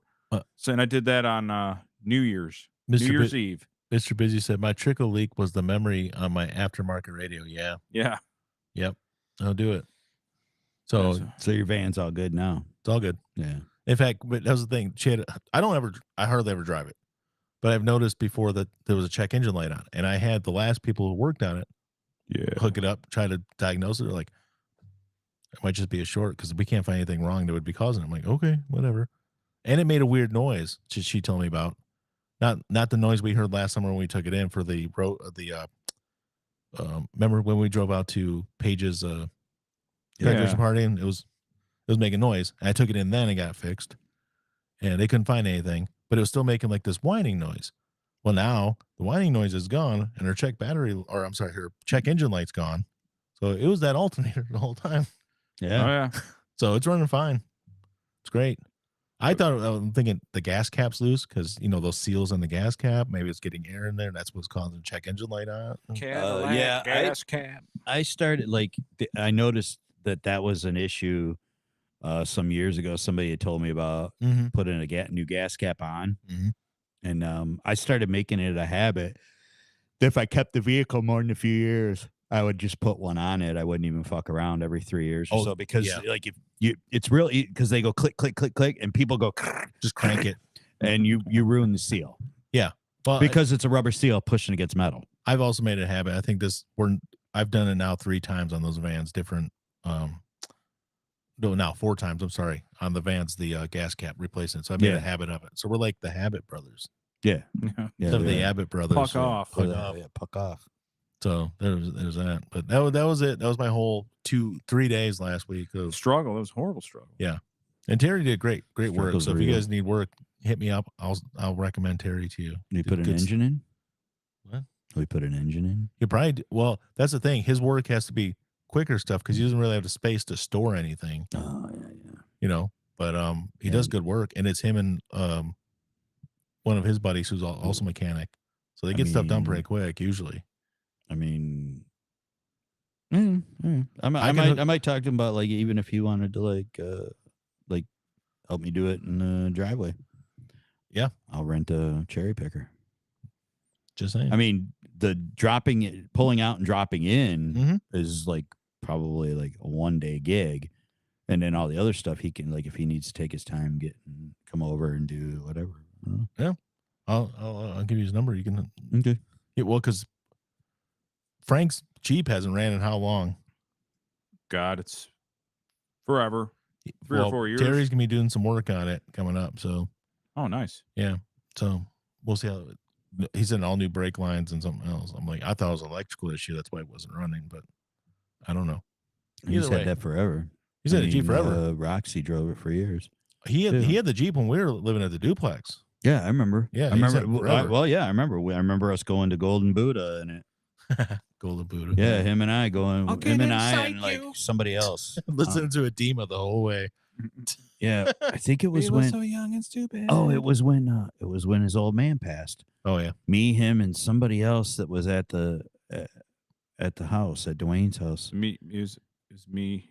Speaker 1: So, and I did that on New Year's Eve.
Speaker 2: Mr. Busy said my trickle leak was the memory on my aftermarket radio. Yeah.
Speaker 1: Yeah.
Speaker 2: Yep. I'll do it. So
Speaker 5: So your van's all good now.
Speaker 2: it's all good.
Speaker 5: Yeah.
Speaker 2: In fact, but that was the thing. I hardly ever drive it, but I've noticed before that there was a check engine light on, and I had the last people who worked on it hook it up, try to diagnose it. They're like, it might just be a short because we can't find anything wrong that would be causing it. I'm like, okay, whatever. And it made a weird noise. She told me about, not the noise we heard last summer when we took it in for the road. Remember when we drove out to Paige's graduation party, and it was making noise. And I took it in then and got it fixed, and they couldn't find anything, but it was still making like this whining noise. Well, now the whining noise is gone, and her check engine light's gone. So it was that alternator the whole time.
Speaker 5: Yeah.
Speaker 1: Oh yeah.
Speaker 2: So it's running fine. It's great. I'm thinking the gas cap's loose because those seals on the gas cap. Maybe it's getting air in there, and that's what's causing the check engine light on.
Speaker 1: Cadillac gas cap.
Speaker 5: I started I noticed that was an issue some years ago. Somebody had told me about putting a new gas cap on, and I started making it a habit. If I kept the vehicle more than a few years, I would just put one on it. I wouldn't even fuck around every 3 years or so because if it's really because they go click, click, click, click, and people go
Speaker 2: just crank it,
Speaker 5: and you ruin the seal.
Speaker 2: Yeah, well,
Speaker 5: because it's a rubber seal pushing against metal.
Speaker 2: I've also made it a habit. I think I've done it now 3 times on those vans. Different, now 4 times. I'm sorry, on the vans, the gas cap replacement. So I made a habit of it. So we're like the Habit brothers.
Speaker 5: Yeah,
Speaker 2: the Abbott brothers.
Speaker 1: Puck off.
Speaker 5: Puck off.
Speaker 2: So there's that. But that was it. That was my whole 3 days last week of
Speaker 1: struggle. It was a horrible struggle.
Speaker 2: Yeah, and Terry did great work. So if you guys need work, hit me up. I'll recommend Terry to you.
Speaker 5: You put an engine in?
Speaker 2: What?
Speaker 5: We put an engine in?
Speaker 2: You probably well. That's the thing. His work has to be quicker stuff because he doesn't really have the space to store anything.
Speaker 5: Oh yeah.
Speaker 2: But he does good work, and it's him and one of his buddies who's also mechanic. So they get stuff done pretty quick usually.
Speaker 5: I mean, I might talk to him about even if he wanted to help me do it in the driveway.
Speaker 2: Yeah,
Speaker 5: I'll rent a cherry picker.
Speaker 2: Just saying.
Speaker 5: I mean, the pulling out and dropping in is probably a 1-day gig, and then all the other stuff he can if he needs to take his time come over and do whatever.
Speaker 2: Yeah, I'll give you his number. You can
Speaker 5: okay.
Speaker 2: Yeah, well, because Frank's Jeep hasn't ran in how long?
Speaker 1: God, it's forever. 3 or 4 years.
Speaker 2: Terry's gonna be doing some work on it coming up. So,
Speaker 1: oh, nice.
Speaker 2: Yeah. So we'll see how. He said all new brake lines and something else. I'm like, I thought it was an electrical issue. That's why it wasn't running, but I don't know.
Speaker 5: He's had that forever.
Speaker 2: He's had a Jeep forever.
Speaker 5: Roxy drove it for years.
Speaker 2: He had the Jeep when we were living at the duplex.
Speaker 5: Yeah, I remember.
Speaker 2: Yeah,
Speaker 5: I remember. I remember us going to Golden Buddha in it.
Speaker 2: Golden Buddha.
Speaker 5: Yeah, him and I going. Him and I and somebody else
Speaker 2: listening to Edema the whole way.
Speaker 5: Yeah, I think it was when
Speaker 1: so young and stupid.
Speaker 5: Oh, it was when his old man passed.
Speaker 2: Oh yeah,
Speaker 5: me, him, and somebody else that was at the house at Dwayne's house.
Speaker 1: Me is me.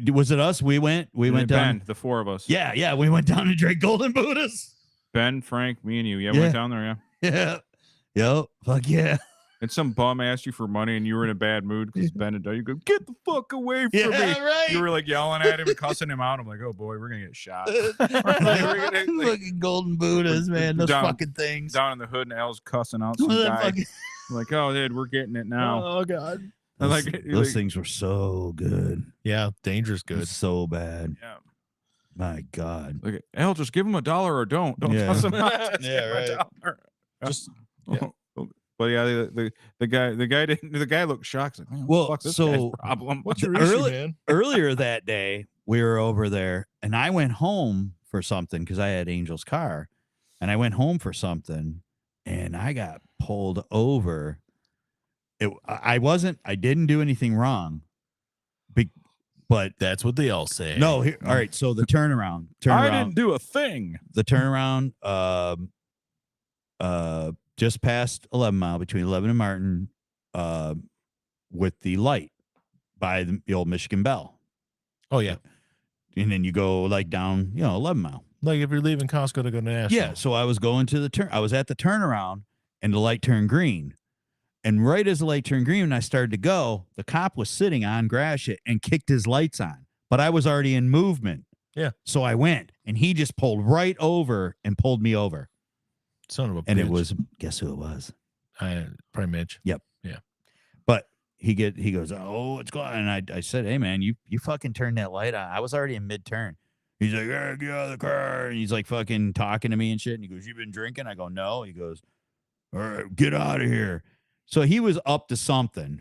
Speaker 5: Was it us? We went down.
Speaker 1: Ben, the 4 of us.
Speaker 5: Yeah, we went down and drank Golden Buddhas.
Speaker 1: Ben, Frank, me, and you. Yeah, we went down there.
Speaker 5: Yeah. Yo, fuck yeah.
Speaker 1: And some bum asked you for money, and you were in a bad mood because Ben had done. You go, get the fuck away from me!
Speaker 5: Right.
Speaker 1: You were yelling at him and cussing him out. I'm like, oh boy, we're gonna get shot.
Speaker 5: Fucking Golden Buddhas, man. Those fucking things
Speaker 1: down in the hood, and Al's cussing out some guy. Like, oh, dude, we're getting it now.
Speaker 2: Oh god.
Speaker 5: Those things were so good.
Speaker 2: Yeah, dangerous good.
Speaker 5: So bad.
Speaker 1: Yeah.
Speaker 5: My God.
Speaker 1: Like, Al, just give him $1 or don't cuss him out.
Speaker 5: Yeah, right.
Speaker 2: Just
Speaker 1: But yeah, the guy looked shocked. Like,
Speaker 5: well,
Speaker 1: fuck this
Speaker 5: so
Speaker 1: guy's problem.
Speaker 2: What's your issue, man?
Speaker 5: Earlier that day, we were over there, and I went home for something because I had Angel's car, and I went home for something, and I got pulled over. I didn't do anything wrong, but
Speaker 2: that's what they all say.
Speaker 5: No, all right. So the turnaround.
Speaker 1: I didn't do a thing.
Speaker 5: The turnaround, just past 11 Mile between 11 and Martin, with the light by the old Michigan Bell.
Speaker 2: Oh yeah,
Speaker 5: and then you go down, 11 Mile.
Speaker 2: Like if you're leaving Costco to go to National.
Speaker 5: Yeah. So I was going to I was at the turnaround, and the light turned green. And right as the light turned green and I started to go, the cop was sitting on Gratiot and kicked his lights on. But I was already in movement.
Speaker 2: Yeah.
Speaker 5: So I went, and he just pulled right over and pulled me over.
Speaker 2: Son of a bitch.
Speaker 5: And it was, guess who it was?
Speaker 2: Probably Mitch.
Speaker 5: Yep.
Speaker 2: Yeah.
Speaker 5: But he goes, oh, what's going on? And I said, hey, man, you fucking turned that light on. I was already in mid-turn. He's like, hey, get out of the car. And he's fucking talking to me and shit. And he goes, you been drinking? I go, no. He goes, all right, get out of here. So he was up to something,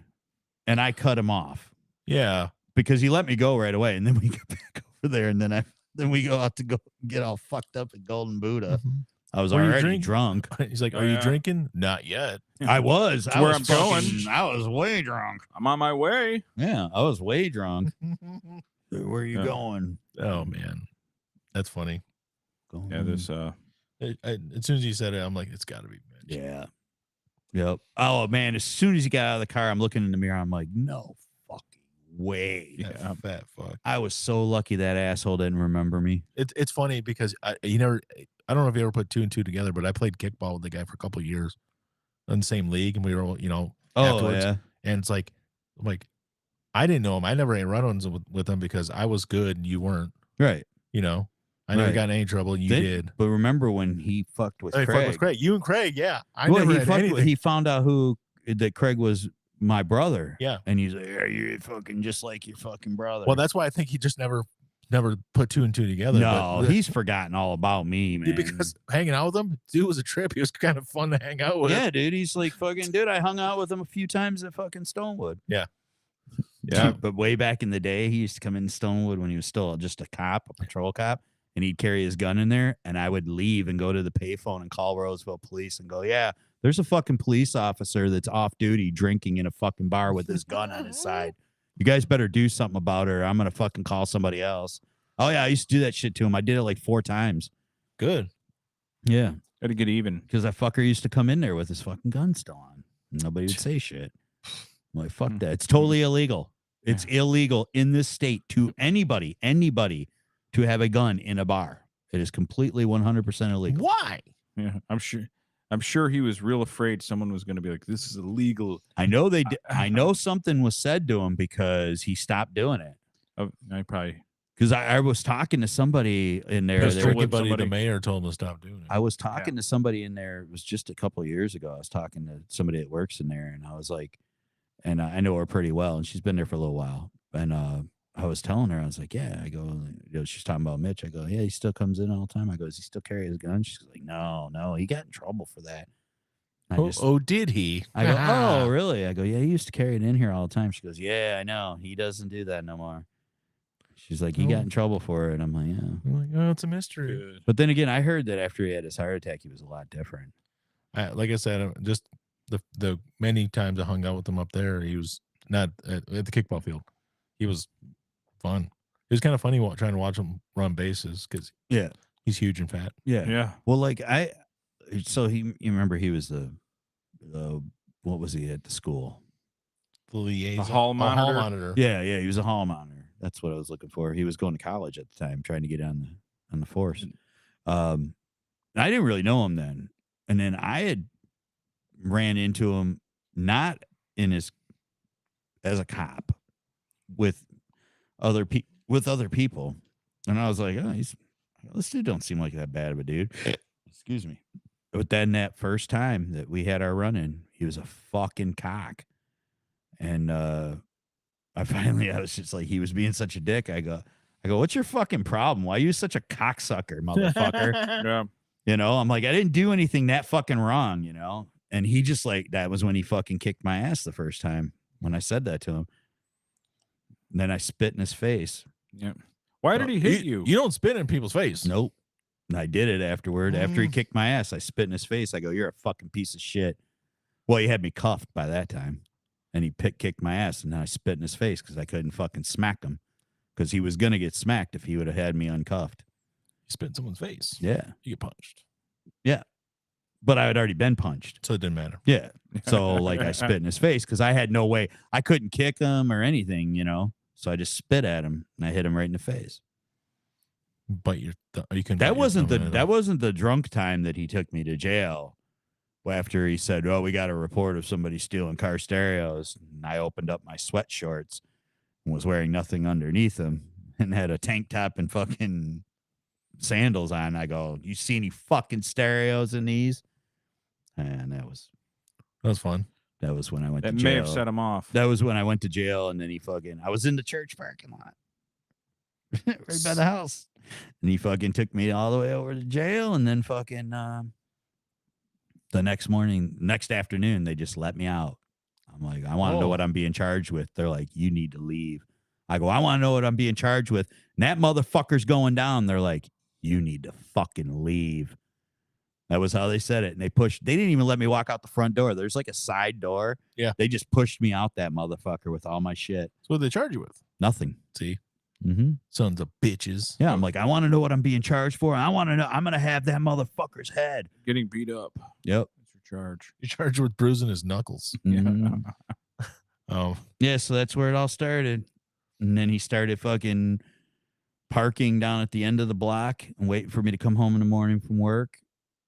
Speaker 5: and I cut him off.
Speaker 2: Yeah,
Speaker 5: because he let me go right away, and then we get back over there, and then we go out to go get all fucked up at Golden Buddha.
Speaker 2: Mm-hmm.
Speaker 5: I was already drunk.
Speaker 2: He's like, "Are you drinking?" Not yet.
Speaker 5: I was.
Speaker 1: That's where I'm going.
Speaker 5: I was way drunk.
Speaker 1: I'm on my way.
Speaker 5: Yeah, I was way drunk. Where are you going?
Speaker 2: Oh man, that's funny.
Speaker 1: Yeah, this
Speaker 2: As soon as you said it, I'm like, it's got to be Mitch.
Speaker 5: Yeah. Yep. Oh man, as soon as he got out of the car, I'm looking in the mirror. I'm like, no fucking way.
Speaker 2: Yeah, fat fuck.
Speaker 5: I was so lucky that asshole didn't remember me.
Speaker 2: It's funny because I don't know if you ever put 2 and 2 together, but I played kickball with the guy for a couple of years in the same league, and we were afterwards.
Speaker 5: Yeah.
Speaker 2: And it's like, I'm like, I didn't know him. I never had run-ons with him because I was good and you weren't.
Speaker 5: Right.
Speaker 2: I never
Speaker 5: Right.
Speaker 2: got in any trouble. And you did.
Speaker 5: But remember when he fucked with
Speaker 2: Hey,
Speaker 5: Craig?
Speaker 2: fuck with Craig. You and Craig, yeah. I
Speaker 5: Well,
Speaker 2: never had anything.
Speaker 5: he found out that Craig was my brother.
Speaker 2: Yeah.
Speaker 5: And he's like, yeah, you're fucking just like your fucking brother.
Speaker 2: Well, that's why I think he just never put 2 and 2 together.
Speaker 5: No,
Speaker 2: but
Speaker 5: he's forgotten all about me, man.
Speaker 2: because hanging out with him, dude, was a trip. He was kind of fun to hang out with.
Speaker 5: Yeah, dude. He's like fucking dude. I hung out with him a few times at fucking Stonewood.
Speaker 2: Yeah.
Speaker 1: Yeah.
Speaker 5: But way back in the day, he used to come in Stonewood when he was still just a cop, a patrol cop, and he'd carry his gun in there, and I would leave and go to the payphone and call Roseville police and go, yeah, there's a fucking police officer that's off duty drinking in a fucking bar with his gun on his side. You guys better do something about her. I'm going to fucking call somebody else. Oh, yeah, I used to do that shit to him. I did it like 4 times.
Speaker 2: Good.
Speaker 5: Yeah.
Speaker 1: Got to get even.
Speaker 5: Because that fucker used to come in there with his fucking gun still on. Nobody would say shit. I'm like, fuck that. It's totally illegal. It's illegal in this state to anybody to have a gun in a bar. It is completely 100% illegal.
Speaker 2: Why?
Speaker 1: Yeah, I'm sure he was real afraid someone was going to be like, this is illegal.
Speaker 5: I know they did. I know something was said to him because he stopped doing it.
Speaker 1: Oh, I probably.
Speaker 5: Because I was talking to somebody in there.
Speaker 2: Because
Speaker 5: They
Speaker 2: Tricky
Speaker 5: were-
Speaker 2: Buddy, the mayor, told him to stop doing it.
Speaker 5: I was talking to somebody in there. It was just a couple of years ago. I was talking to somebody that works in there, and I was like, and I know her pretty well, and she's been there for a little while. And I was telling her, I was like, yeah. I go, she's talking about Mitch. I go, yeah, he still comes in all the time. I go, does he still carry his gun? She's like, no, he got in trouble for that.
Speaker 2: Did he?
Speaker 5: I go, oh, really? I go, yeah, he used to carry it in here all the time. She goes, yeah, I know. He doesn't do that no more. She's like, he got in trouble for it. I'm like, yeah.
Speaker 2: I'm like, oh, it's a mystery.
Speaker 1: Good.
Speaker 5: But then again, I heard that after he had his heart attack, he was a lot different.
Speaker 2: Like I said, just the many times I hung out with him up there, he was not at the kickball field. He was fun. It was kind of funny trying to watch him run bases because he's huge and fat.
Speaker 1: Yeah.
Speaker 5: Well, like you remember he was the what was he at the school?
Speaker 2: The liaison.
Speaker 1: The hall monitor.
Speaker 2: Hall monitor.
Speaker 5: Yeah, he was a hall monitor. That's what I was looking for. He was going to college at the time, trying to get on the force. I didn't really know him then, and then I had ran into him not as a cop with other people, and I was like, oh, this dude don't seem like that bad of a dude. Excuse me. But then that first time that we had our run-in, he was a fucking cock, and I was just like, he was being such a dick. I go, what's your fucking problem? Why are you such a cocksucker, motherfucker?
Speaker 1: Yeah.
Speaker 5: I'm like, I didn't do anything that fucking wrong, And he just like, that was when he fucking kicked my ass the first time when I said that to him. And then I spit in his face.
Speaker 1: Yeah. Why did he hit you?
Speaker 2: You don't spit in people's face.
Speaker 5: Nope. And I did it afterward. After he kicked my ass, I spit in his face. I go, you're a fucking piece of shit. Well, he had me cuffed by that time. And he kicked my ass, and then I spit in his face because I couldn't fucking smack him because he was going to get smacked if he would have had me uncuffed.
Speaker 2: You spit in someone's face.
Speaker 5: Yeah.
Speaker 2: You get punched.
Speaker 5: Yeah. But I had already been punched.
Speaker 2: So it didn't matter.
Speaker 5: Yeah. So, like, I spit in his face because I had no way. I couldn't kick him or anything, So I just spit at him, and I hit him right in the face.
Speaker 2: But you couldn't.
Speaker 5: That wasn't the drunk time that he took me to jail. After he said, "Oh, we got a report of somebody stealing car stereos," and I opened up my sweat shorts and was wearing nothing underneath them and had a tank top and fucking sandals on. I go, "You see any fucking stereos in these?" And that was
Speaker 2: fun.
Speaker 5: That was when I went to
Speaker 1: That
Speaker 5: jail.
Speaker 1: may have set him off.
Speaker 5: That was when I went to jail, and then I was in the church parking lot right by the house, and he fucking took me all the way over to jail, and then fucking. The next afternoon, they just let me out. I'm like, I want to know what I'm being charged with. They're like, you need to leave. I go, I want to know what I'm being charged with. And that motherfucker's going down. They're like, you need to fucking leave. That was how they said it. And they didn't even let me walk out the front door. There's like a side door.
Speaker 2: Yeah.
Speaker 5: They just pushed me out that motherfucker with all my shit.
Speaker 2: So what did they charge you with?
Speaker 5: Nothing.
Speaker 2: See?
Speaker 5: Mm-hmm.
Speaker 2: Sons of bitches.
Speaker 5: Yeah, I'm like, I want to know what I'm being charged for. I want to know. I'm gonna have that motherfucker's head.
Speaker 1: Getting beat up.
Speaker 5: Yep.
Speaker 1: That's your charge.
Speaker 2: You're charged with bruising his knuckles.
Speaker 5: Mhm.
Speaker 2: Oh,
Speaker 5: Yeah, so that's where it all started. And then he started fucking parking down at the end of the block and waiting for me to come home in the morning from work.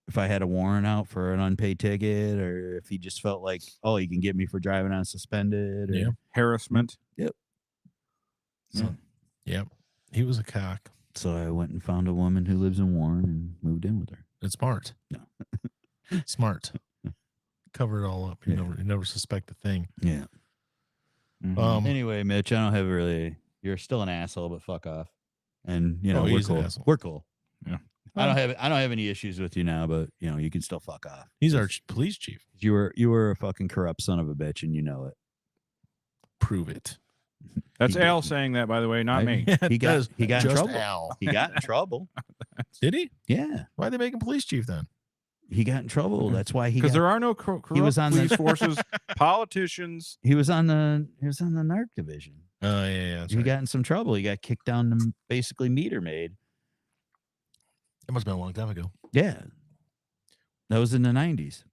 Speaker 5: If I had a warrant out for an unpaid ticket, or if he just felt like, oh, he can get me for driving unsuspended. Or,
Speaker 2: yeah.
Speaker 1: Harassment.
Speaker 5: Yep.
Speaker 2: So, yep. He was a cock.
Speaker 5: So I went and found a woman who lives in Warren and moved in with her.
Speaker 2: It's smart.
Speaker 5: No.
Speaker 2: Smart. Cover it all up. You never suspect a thing.
Speaker 5: Yeah.
Speaker 1: Mhm.
Speaker 5: Anyway, Mitch, I don't have really. You're still an asshole, but fuck off. And you know, we're
Speaker 2: he's an
Speaker 5: cool.
Speaker 2: asshole.
Speaker 5: We're cool.
Speaker 1: Yeah.
Speaker 5: I don't have any issues with you now, but you know, you can still fuck off.
Speaker 2: He's our police chief.
Speaker 5: You were a fucking corrupt son of a bitch, and you know it.
Speaker 2: Prove it.
Speaker 1: That's
Speaker 5: He
Speaker 1: Al
Speaker 5: did.
Speaker 1: saying that, by the way, not me.
Speaker 5: He got in
Speaker 2: Just
Speaker 5: trouble.
Speaker 2: Al.
Speaker 5: He got in trouble.
Speaker 2: Did he?
Speaker 5: Yeah,
Speaker 2: Why'd they make him police chief then?
Speaker 5: he got in trouble. That's why he
Speaker 1: Because
Speaker 5: got,
Speaker 1: there are no corrupt
Speaker 5: was on
Speaker 1: police
Speaker 5: the-
Speaker 1: forces, politicians.
Speaker 5: he was on the narc division.
Speaker 2: Oh, yeah. That's
Speaker 5: He
Speaker 2: right.
Speaker 5: got in some trouble. He got kicked down to basically meter maid.
Speaker 2: It must have been a long time ago.
Speaker 5: Yeah, that was in the 90s.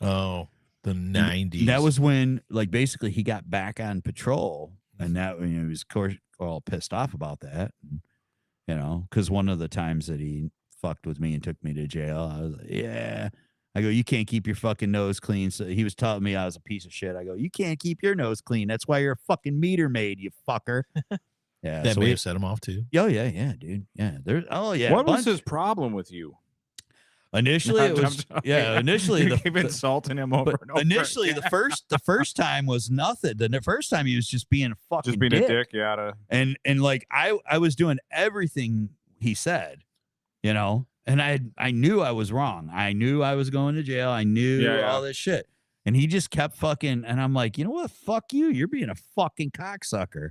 Speaker 2: Oh, the 90s.
Speaker 5: That was when, like, basically he got back on patrol, and that he was, of course, all pissed off about that. You know, because one of the times that he fucked with me and took me to jail, I was like, yeah. I go, you can't keep your fucking nose clean. So he was telling me I was a piece of shit. I go, you can't keep your nose clean. That's why you're a fucking meter maid, you fucker. Yeah.
Speaker 2: That
Speaker 5: so
Speaker 2: may have set him off too.
Speaker 5: oh yeah, dude. Yeah. There. Oh yeah.
Speaker 1: What was his problem with you?
Speaker 5: Initially, it was Initially,
Speaker 1: you keep insulting him over
Speaker 5: but
Speaker 1: and over.
Speaker 5: initially
Speaker 1: again.
Speaker 5: the first time was nothing. The first time he was just being a fucking
Speaker 1: just being
Speaker 5: dick.
Speaker 1: a dick, yeah.
Speaker 5: And like I was doing everything he said, you know, and I knew I was wrong. I knew I was going to jail. I knew all this shit. And he just kept fucking, and I'm like, you know what? Fuck you. You're being a fucking cocksucker.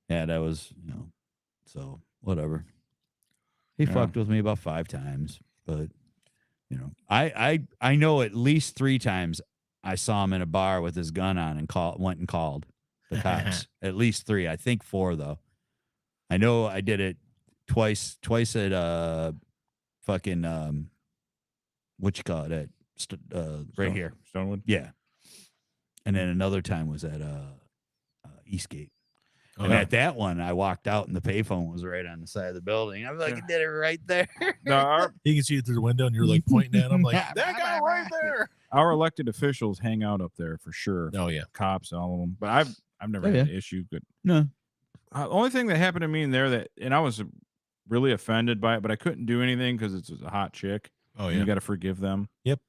Speaker 5: Yeah, that was, you know, so whatever. He fucked with me about 5 times, but you know, I know at least 3 times I saw him in a bar with his gun on and went and called the cops. At least 3. I think 4 though. I know I did it twice at fucking what you call it at right here,
Speaker 1: Stonewood.
Speaker 5: yeah. And then another time was at Eastgate.
Speaker 2: Oh,
Speaker 5: And
Speaker 2: yeah.
Speaker 5: at that one, I walked out and the payphone was right on the side of the building. I was like, I did it right there.
Speaker 1: No,
Speaker 2: You can see it through the window, and you're like pointing at him, like that guy right there.
Speaker 1: our elected officials hang out up there for sure.
Speaker 2: Oh yeah.
Speaker 1: Cops, all of them. But I've never
Speaker 5: Oh,
Speaker 1: had
Speaker 5: yeah.
Speaker 1: an issue. But
Speaker 5: No.
Speaker 1: the only thing that happened to me in there and I was really offended by it, but I couldn't do anything because it's a hot chick.
Speaker 2: Oh
Speaker 1: And
Speaker 2: yeah.
Speaker 1: you got to forgive them.
Speaker 2: Yep.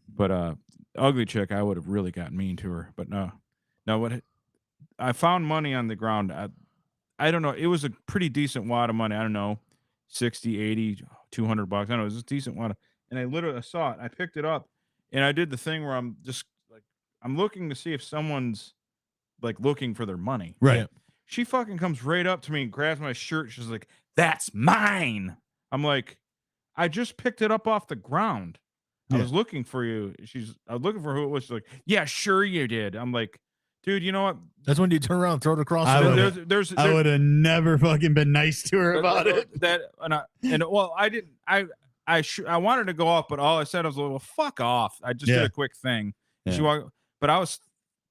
Speaker 1: But ugly chick, I would have really gotten mean to her. But no. I found money on the ground. I don't know. It was a pretty decent wad of money. I don't know, 60, 80, $200. I don't know. It was a decent wad. And I saw it. I picked it up, and I did the thing where I'm just like, I'm looking to see if someone's like looking for their money.
Speaker 5: Right.
Speaker 2: Yeah.
Speaker 1: She fucking comes right up to me and grabs my shirt. She's like, "That's mine." I'm like, "I just picked it up off the ground. I
Speaker 5: Yeah.
Speaker 1: was looking for you." I was looking for who it was. She's like, "Yeah, sure you did." I'm like, "Dude, you know what?
Speaker 2: That's when you turn around, and throw it across
Speaker 5: I
Speaker 2: the
Speaker 5: would
Speaker 2: room.
Speaker 5: have-
Speaker 1: There's
Speaker 5: I would have never fucking been nice to her about it.
Speaker 1: Well, I didn't. I wanted to go off, but all I said was, "Well, fuck off." I just did
Speaker 5: Yeah.
Speaker 1: a quick thing.
Speaker 5: Yeah.
Speaker 1: She walked, but I was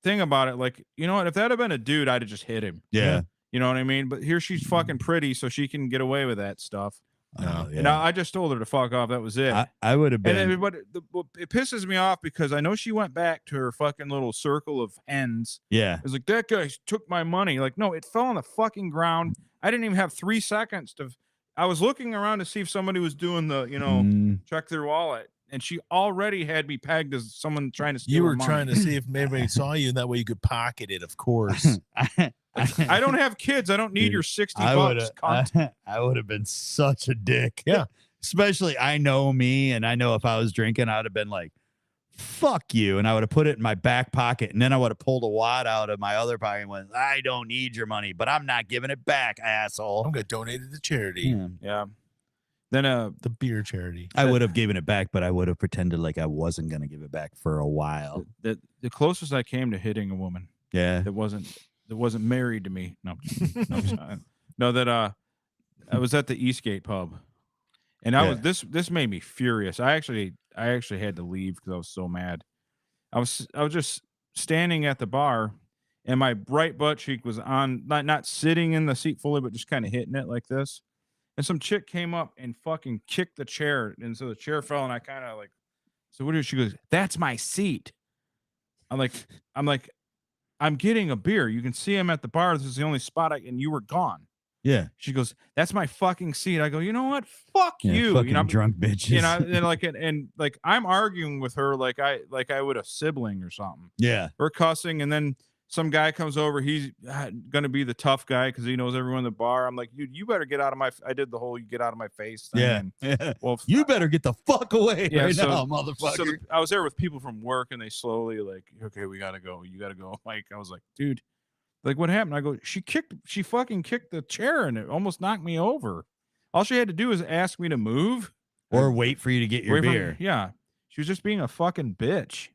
Speaker 1: thinking about it, like, you know what? If that had been a dude, I'd have just hit him.
Speaker 5: Yeah.
Speaker 1: You know what I mean? But here she's fucking pretty, so she can get away with that stuff.
Speaker 5: Oh, yeah.
Speaker 1: And I just told her to fuck off. That was it.
Speaker 5: I would have
Speaker 1: And
Speaker 5: been.
Speaker 1: everybody, it pisses me off because I know she went back to her fucking little circle of hens.
Speaker 5: Yeah.
Speaker 1: It's like, that guy took my money. Like, no, it fell on the fucking ground. I didn't even have 3 seconds I was looking around to see if somebody was doing the, check their wallet. And she already had me pegged as someone trying to steal
Speaker 2: You
Speaker 1: her
Speaker 2: were
Speaker 1: money.
Speaker 2: trying to see if anybody saw you, and that way you could pocket it. Of course.
Speaker 1: I don't have kids. I don't need
Speaker 5: Dude,
Speaker 1: your 60
Speaker 5: I
Speaker 1: bucks. cunt.
Speaker 5: would have been such a dick.
Speaker 2: Yeah.
Speaker 5: Especially I know me, and I know if I was drinking, I would have been like, fuck you. And I would have put it in my back pocket, and then I would have pulled a wad out of my other pocket and went, I don't need your money, but I'm not giving it back, asshole.
Speaker 2: I'm gonna donate it to charity,
Speaker 5: Yeah.
Speaker 1: Yeah. Then
Speaker 2: the beer charity.
Speaker 5: I would have given it back, but I would have pretended like I wasn't going to give it back for a while.
Speaker 1: the closest I came to hitting a woman
Speaker 5: Yeah.
Speaker 1: that wasn't married to me. No, I'm sorry. No, that I was at the Eastgate pub, and I was this made me furious. I actually had to leave because I was so mad. I was just standing at the bar, and my right butt cheek was on, not sitting in the seat fully, but just kind of hitting it like this. And some chick came up and fucking kicked the chair, and so the chair fell, and I kind of like, so what is she goes? That's my seat. I'm like, I'm getting a beer. You can see him at the bar. This is the only spot and you were gone.
Speaker 5: Yeah.
Speaker 1: She goes, that's my fucking seat. I go, you know what? Fuck you.
Speaker 5: Fucking
Speaker 1: You know,
Speaker 5: drunk bitches.
Speaker 1: you know, and like I'm arguing with her like I would a sibling or something.
Speaker 5: Yeah.
Speaker 1: We're cussing, and then some guy comes over. He's gonna be the tough guy because he knows everyone in the bar. I'm like, you better get out of my. I did the whole you get out of my face thing.
Speaker 5: Yeah.
Speaker 1: And, well,
Speaker 5: you better get the fuck away right now, motherfucker.
Speaker 1: So I was there with people from work, and they slowly like, okay, we gotta go. You gotta go. Like I was like, dude, like what happened? I go, she fucking kicked the chair, and it almost knocked me over. All she had to do is ask me to move
Speaker 5: or wait for you to get your beer.
Speaker 1: Yeah, she was just being a fucking bitch.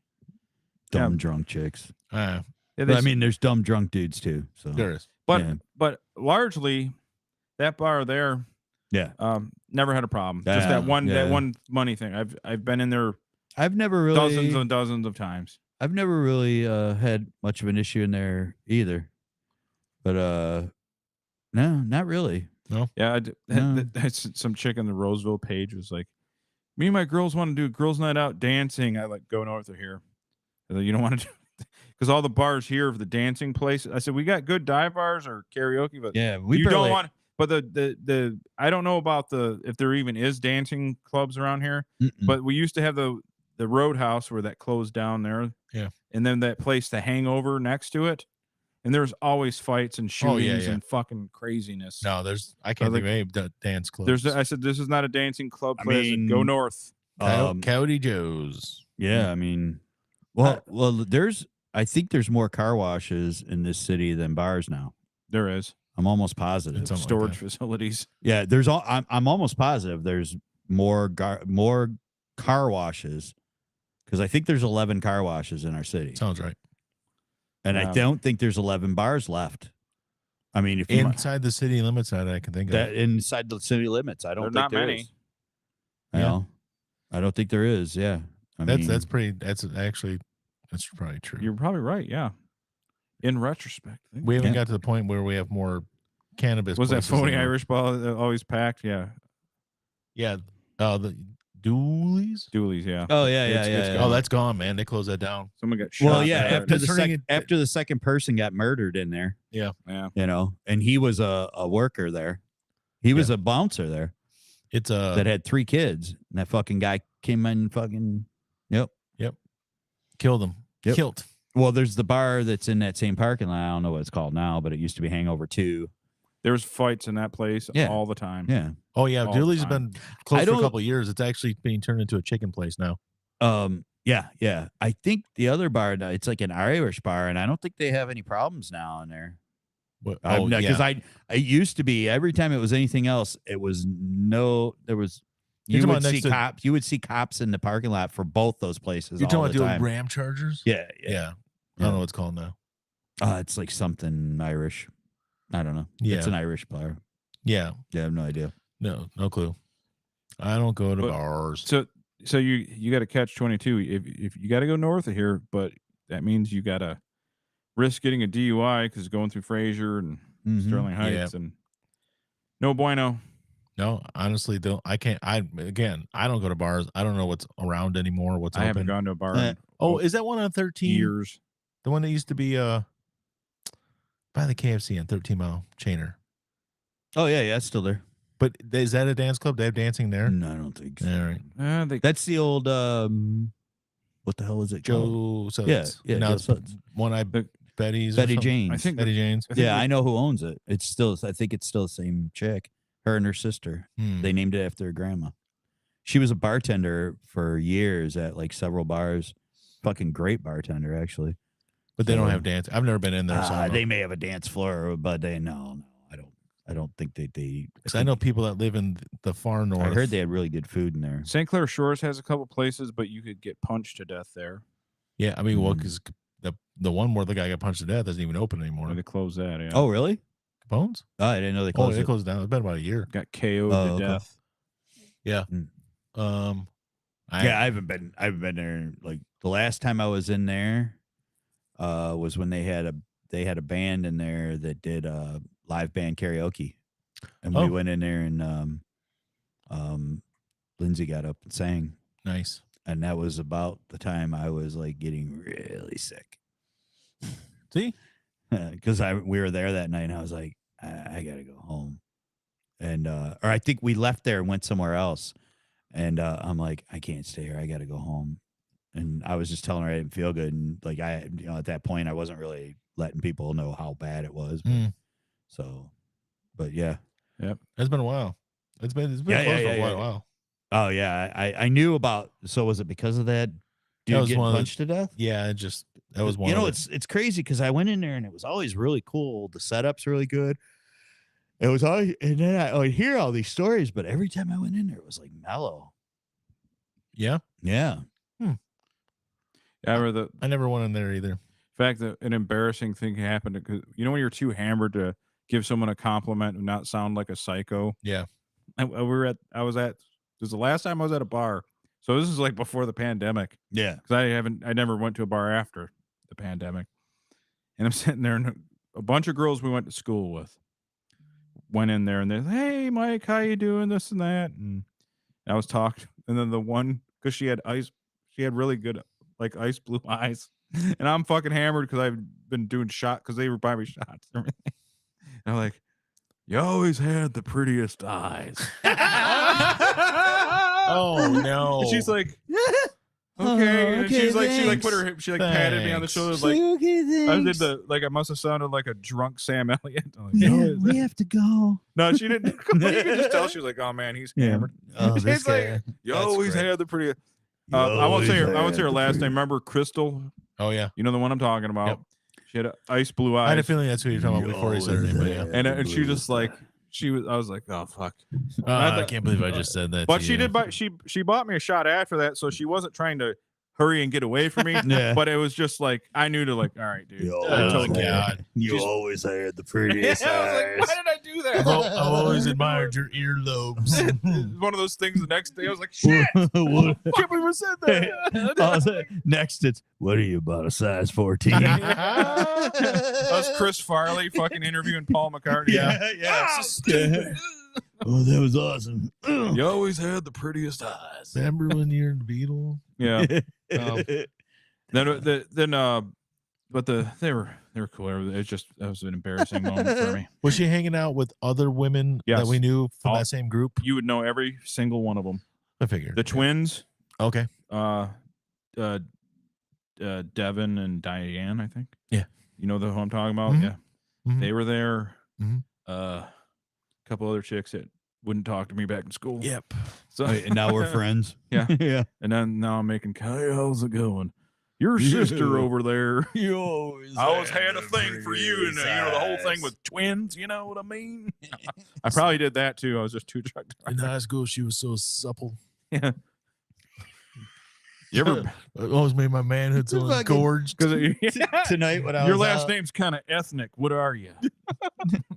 Speaker 5: Dumb drunk chicks.
Speaker 1: Yeah,
Speaker 5: but, I mean, there's dumb drunk dudes too. So
Speaker 2: there is,
Speaker 1: but largely, that bar there, never had a problem. Just that one money thing. I've been in there.
Speaker 5: I've never really
Speaker 1: dozens and dozens of times.
Speaker 5: I've never really had much of an issue in there either. But no, not really.
Speaker 2: No.
Speaker 1: Yeah, some chick on the Roseville page was like, me and my girls want to do girls' night out dancing. I like go north of here. You don't want to do because all the bars here for the dancing place. I said we got good dive bars or karaoke, but you don't want. But the I don't know about if there even is dancing clubs around here. But we used to have the Roadhouse where that closed down there.
Speaker 2: Yeah,
Speaker 1: and then that place, the Hangover, next to it. And there's always fights and shootings and fucking craziness.
Speaker 2: No, I can't think of any dance clubs.
Speaker 1: I said, this is not a dancing club. I mean, go north.
Speaker 2: Coyote Joe's.
Speaker 5: Yeah, I mean, well, I think there's more car washes in this city than bars now.
Speaker 1: There is.
Speaker 5: I'm almost positive.
Speaker 1: Storage facilities.
Speaker 5: Yeah, I'm almost positive there's more car washes because I think there's 11 car washes in our city.
Speaker 2: Sounds right.
Speaker 5: And I don't think there's 11 bars left. I mean, if
Speaker 2: inside the city limits, I can think of
Speaker 5: inside the city limits, I don't think there is.
Speaker 2: Yeah.
Speaker 5: I don't think there is. Yeah,
Speaker 2: that's probably true.
Speaker 1: You're probably right. Yeah. In retrospect,
Speaker 2: we haven't got to the point where we have more cannabis.
Speaker 1: Was that phony Irish ball always packed? Yeah.
Speaker 2: Yeah. The Dooley's?
Speaker 1: Yeah.
Speaker 5: Oh yeah.
Speaker 2: Oh, that's gone, man. They closed that down.
Speaker 1: Someone got shot.
Speaker 5: Well, yeah. After the second person got murdered in there.
Speaker 2: Yeah.
Speaker 5: You know, and he was a worker there. He was a bouncer there.
Speaker 2: It's
Speaker 5: that had 3 kids, and that fucking guy came in and fucking
Speaker 2: killed him. Killed.
Speaker 5: Well, there's the bar that's in that same parking lot. I don't know what it's called now, but it used to be Hangover 2.
Speaker 1: There's fights in that place all the time.
Speaker 5: Yeah.
Speaker 2: Oh yeah, Dooley's has been closed for a couple of years. It's actually being turned into a chicken place now.
Speaker 5: Yeah. I think the other bar, it's like an Irish bar, and I don't think they have any problems now in there. Because I used to be every time it was anything else, it was you would see cops in the parking lot for both those places.
Speaker 2: You're talking about
Speaker 5: time.
Speaker 2: Ram Chargers?
Speaker 5: Yeah.
Speaker 2: I don't know what it's called now.
Speaker 5: It's like something Irish. I don't know.
Speaker 2: Yeah.
Speaker 5: It's an Irish bar.
Speaker 2: Yeah.
Speaker 5: I have no idea.
Speaker 2: No clue. I don't go to bars.
Speaker 1: So you got to catch 22. If you got to go north of here, but that means you got to risk getting a DUI because going through Fraser and Sterling Heights and no bueno.
Speaker 2: No, honestly, I can't. I don't go to bars. I don't know what's around anymore.
Speaker 1: I haven't gone to a bar.
Speaker 2: Is that one on 13
Speaker 1: years?
Speaker 2: The one that used to be by the KFC on 13 Mile Chainer.
Speaker 5: Oh yeah, it's still there.
Speaker 2: But is that a dance club? They have dancing there?
Speaker 5: No, I don't think so.
Speaker 2: All right.
Speaker 5: That's the old what the hell is it
Speaker 2: called? Joe Suds.
Speaker 5: Yeah,
Speaker 2: now
Speaker 5: Joe
Speaker 2: it's
Speaker 5: Suds.
Speaker 2: Betty
Speaker 5: James.
Speaker 1: I think
Speaker 2: Betty James.
Speaker 5: I know who owns it. I think it's still the same chick. Her and her sister. They named it after her grandma. She was a bartender for years at like several bars. Fucking great bartender, actually.
Speaker 2: But they don't have dance. I've never been in there. So
Speaker 5: they may have a dance floor, but no. I don't think they.
Speaker 2: Because I know people that live in the far north.
Speaker 5: I heard they had really good food in there.
Speaker 1: St. Clair Shores has a couple places, but you could get punched to death there.
Speaker 2: Yeah, I mean, well, because the one where the guy got punched to death isn't even open anymore.
Speaker 1: They closed that. Yeah.
Speaker 5: Oh, really?
Speaker 2: Capone's?
Speaker 5: Oh, I didn't know they
Speaker 2: Oh,
Speaker 5: closed
Speaker 2: they
Speaker 5: it.
Speaker 2: closed down. It's been about a year.
Speaker 1: Got KO'd
Speaker 5: Oh,
Speaker 1: to
Speaker 5: okay.
Speaker 1: death.
Speaker 2: Yeah.
Speaker 5: Mm. I haven't been there. Like the last time I was in there was when they had a band in there that did live band karaoke. And we went in there and Lindsay got up and sang.
Speaker 2: Nice.
Speaker 5: And that was about the time I was like getting really sick.
Speaker 2: See?
Speaker 5: Because we were there that night and I was like, I gotta go home. And or I think we left there and went somewhere else. And I'm like, I can't stay here. I gotta go home. And I was just telling her I didn't feel good. And like at that point I wasn't really letting people know how bad it was. But yeah.
Speaker 1: Yep.
Speaker 2: It's been a while. It's been closed for quite a while.
Speaker 5: Oh yeah. I knew about, so was it because of that dude getting punched to death?
Speaker 2: Yeah, that was one.
Speaker 5: It's crazy because I went in there and it was always really cool. The setup's really good. It was always, and then I would hear all these stories, but every time I went in there, it was like mellow.
Speaker 2: Yeah.
Speaker 5: Yeah.
Speaker 2: I never went in there either.
Speaker 1: In fact, an embarrassing thing happened because when you're too hammered to give someone a compliment and not sound like a psycho.
Speaker 2: Yeah.
Speaker 1: This was the last time I was at a bar. So this is like before the pandemic.
Speaker 5: Yeah.
Speaker 1: Because I never went to a bar after the pandemic. And I'm sitting there and a bunch of girls we went to school with went in there and they're like, hey, Mike, how you doing? This and that. And I was talking. And then the one, because she had really good, like ice blue eyes. And I'm fucking hammered because I've been doing because they were buying me shots and everything. And I'm like, you always had the prettiest eyes.
Speaker 2: Oh no.
Speaker 1: And she's like, okay. And she's like, she patted me on the shoulder. Like, I must have sounded like a drunk Sam Elliott. Like,
Speaker 5: we have to go.
Speaker 1: No, she didn't. You could just tell she was like, oh man, he's hammered.
Speaker 5: Oh, this
Speaker 1: She's
Speaker 5: guy.
Speaker 1: like, you always had the prettiest. I won't say her last name. Remember Crystal?
Speaker 2: Oh yeah.
Speaker 1: You know the one I'm talking about.
Speaker 2: Yep.
Speaker 1: She had ice blue eyes.
Speaker 2: I had a feeling that's who you're talking about before he said her name, but yeah.
Speaker 1: And she just like I was like, oh fuck.
Speaker 2: I can't believe I just said that.
Speaker 1: But she did buy she bought me a shot after that, so she wasn't trying to hurry and get away from me.
Speaker 5: Yeah.
Speaker 1: But it was just like I knew to like, all right, dude.
Speaker 5: You always had the prettiest
Speaker 1: I was like,
Speaker 5: eyes.
Speaker 1: why did I do that?
Speaker 2: I've always admired your earlobes.
Speaker 1: One of those things the next day I was like, shit. I can't believe I said that.
Speaker 5: Next it's, what are you, about a size 14?
Speaker 1: Us Chris Farley fucking interviewing Paul McCartney.
Speaker 5: Yeah. Oh, that was awesome.
Speaker 1: You always had the prettiest eyes.
Speaker 2: Remember when you're in the Beatles?
Speaker 1: Yeah. But they were cool. It's just that was an embarrassing moment for me.
Speaker 2: Was she hanging out with other women that we knew from that same group?
Speaker 1: You would know every single one of them.
Speaker 2: I figured
Speaker 1: the twins.
Speaker 2: Okay.
Speaker 1: Devin and Diane, I think.
Speaker 2: Yeah.
Speaker 1: You know who I'm talking about?
Speaker 2: Mm-hmm.
Speaker 1: Yeah. Mm-hmm. They were there.
Speaker 2: Mm-hmm.
Speaker 1: A couple other chicks that wouldn't talk to me back in school.
Speaker 2: Yep.
Speaker 1: So
Speaker 5: and now we're friends.
Speaker 1: Yeah.
Speaker 5: Yeah.
Speaker 1: And then now I'm making, hey, how's it going? Your sister over there.
Speaker 5: You always
Speaker 1: I always had a thing for you, and the whole thing with twins. You know what I mean? I probably did that too. I was just too drunk.
Speaker 2: In high school, she was so supple.
Speaker 1: Yeah. You ever?
Speaker 2: It always made my manhood so engorged.
Speaker 5: Tonight when I was
Speaker 1: your last
Speaker 5: out,
Speaker 1: name's kind of ethnic. What are you?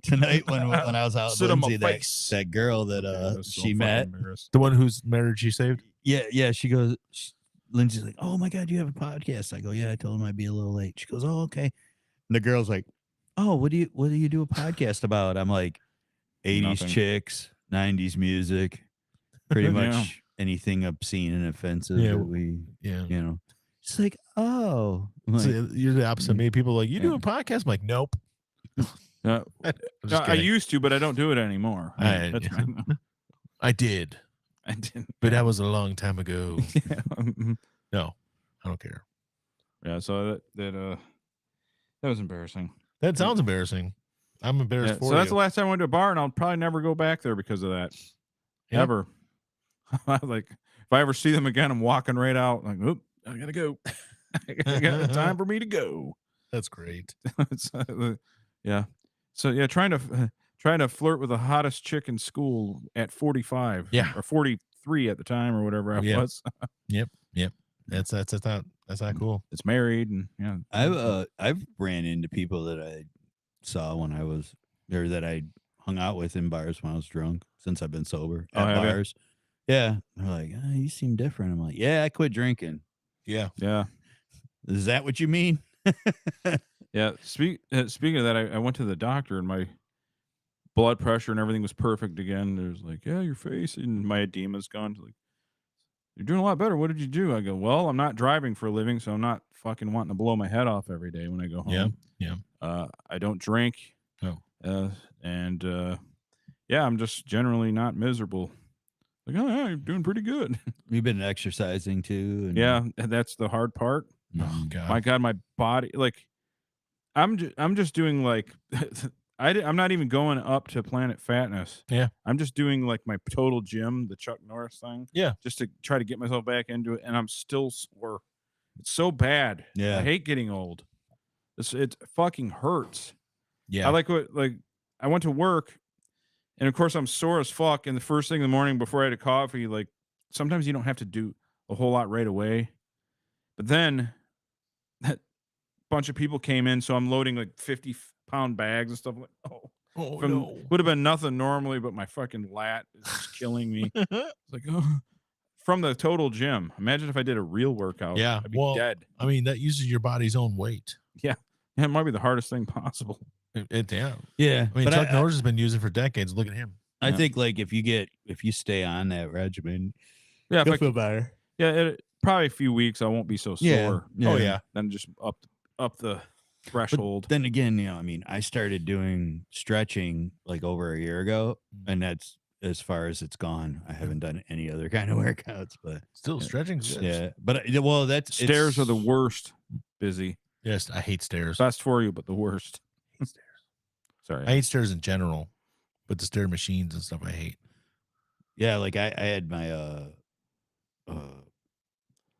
Speaker 5: Tonight when I was out,
Speaker 1: Sit on my
Speaker 5: Lindsay,
Speaker 1: face.
Speaker 5: that girl that she met,
Speaker 2: the one whose marriage she saved.
Speaker 5: Yeah. She goes. Lindsay's like, oh my God, you have a podcast. I go, yeah. I told him I'd be a little late. She goes, oh okay. And the girl's like, oh, what do you do a podcast about? I'm like, 80s
Speaker 1: Nothing.
Speaker 5: chicks, 90s music, pretty much anything obscene and offensive that we, She's like, oh,
Speaker 2: Like, so you're the opposite of me. People are like, you do a podcast? I'm like, nope.
Speaker 1: I used to, but I don't do it anymore.
Speaker 2: I did.
Speaker 1: I didn't.
Speaker 2: But that was a long time ago. No, I don't care.
Speaker 1: Yeah, so that was embarrassing.
Speaker 2: That sounds embarrassing. I'm embarrassed for you.
Speaker 1: So that's the last time I went to a bar, and I'll probably never go back there because of that.
Speaker 2: Yeah.
Speaker 1: Ever. Like, if I ever see them again, I'm walking right out. Like, oop, I gotta go. I got time for me to go.
Speaker 2: That's great.
Speaker 1: Yeah. So yeah, trying to flirt with the hottest chick in school at 45.
Speaker 2: Yeah.
Speaker 1: Or 43 at the time or whatever I was.
Speaker 2: Yep. That's not cool.
Speaker 1: It's married and yeah.
Speaker 5: I've ran into people that I saw when I was or that I hung out with in bars when I was drunk since I've been sober
Speaker 1: Oh,
Speaker 5: at
Speaker 1: have ya?
Speaker 5: bars. Yeah. They're like, you seem different. I'm like, yeah, I quit drinking.
Speaker 2: Yeah.
Speaker 1: Yeah.
Speaker 5: Is that what you mean?
Speaker 1: Yeah. Speaking of that, I went to the doctor and my blood pressure and everything was perfect again. There's like, yeah, your face and my edema's gone. Like, you're doing a lot better. What did you do? I go, well, I'm not driving for a living, so I'm not fucking wanting to blow my head off every day when I go home.
Speaker 2: Yeah.
Speaker 1: I don't drink.
Speaker 2: Oh.
Speaker 1: Yeah, I'm just generally not miserable. Like, oh, yeah, you're doing pretty good.
Speaker 5: You've been exercising too. And
Speaker 1: Yeah, that's the hard part.
Speaker 2: Oh God.
Speaker 1: My God, my body, like, I'm just doing like, I'm not even going up to Planet Fatness.
Speaker 2: Yeah.
Speaker 1: I'm just doing like my total gym, the Chuck Norris thing.
Speaker 2: Yeah.
Speaker 1: Just to try to get myself back into it, and I'm still sore. It's so bad.
Speaker 5: Yeah.
Speaker 1: I hate getting old. It fucking hurts.
Speaker 2: Yeah.
Speaker 1: I went to work, and of course I'm sore as fuck. And the first thing in the morning before I had a coffee, like sometimes you don't have to do a whole lot right away, but then that bunch of people came in, so I'm loading like 50-pound bags and stuff. Like, would have been nothing normally, but my fucking lat is just killing me. It's like, oh, from the total gym. Imagine if I did a real workout.
Speaker 2: Yeah.
Speaker 1: I'd be dead.
Speaker 2: I mean, that uses your body's own weight.
Speaker 1: Yeah, it might be the hardest thing possible.
Speaker 2: Yeah.
Speaker 5: Yeah.
Speaker 2: I mean,
Speaker 5: but
Speaker 2: Chuck Norris has been using it for decades. Look at him.
Speaker 5: I think like if you stay on that regimen,
Speaker 1: Yeah,
Speaker 5: you'll feel better.
Speaker 1: Yeah, probably a few weeks I won't be so sore.
Speaker 5: Yeah.
Speaker 2: Oh yeah.
Speaker 1: Then just up the threshold.
Speaker 5: But then again, I mean, I started doing stretching like over a year ago, and that's as far as it's gone. I haven't done any other kind of workouts, but
Speaker 2: Still stretching.
Speaker 5: yeah. But well,
Speaker 1: Stairs are the worst. Busy.
Speaker 2: Yes, I hate stairs.
Speaker 1: Best for you, but the worst.
Speaker 2: I hate stairs.
Speaker 1: Sorry.
Speaker 2: I hate stairs in general, but the stair machines and stuff I hate.
Speaker 5: Yeah, like I had my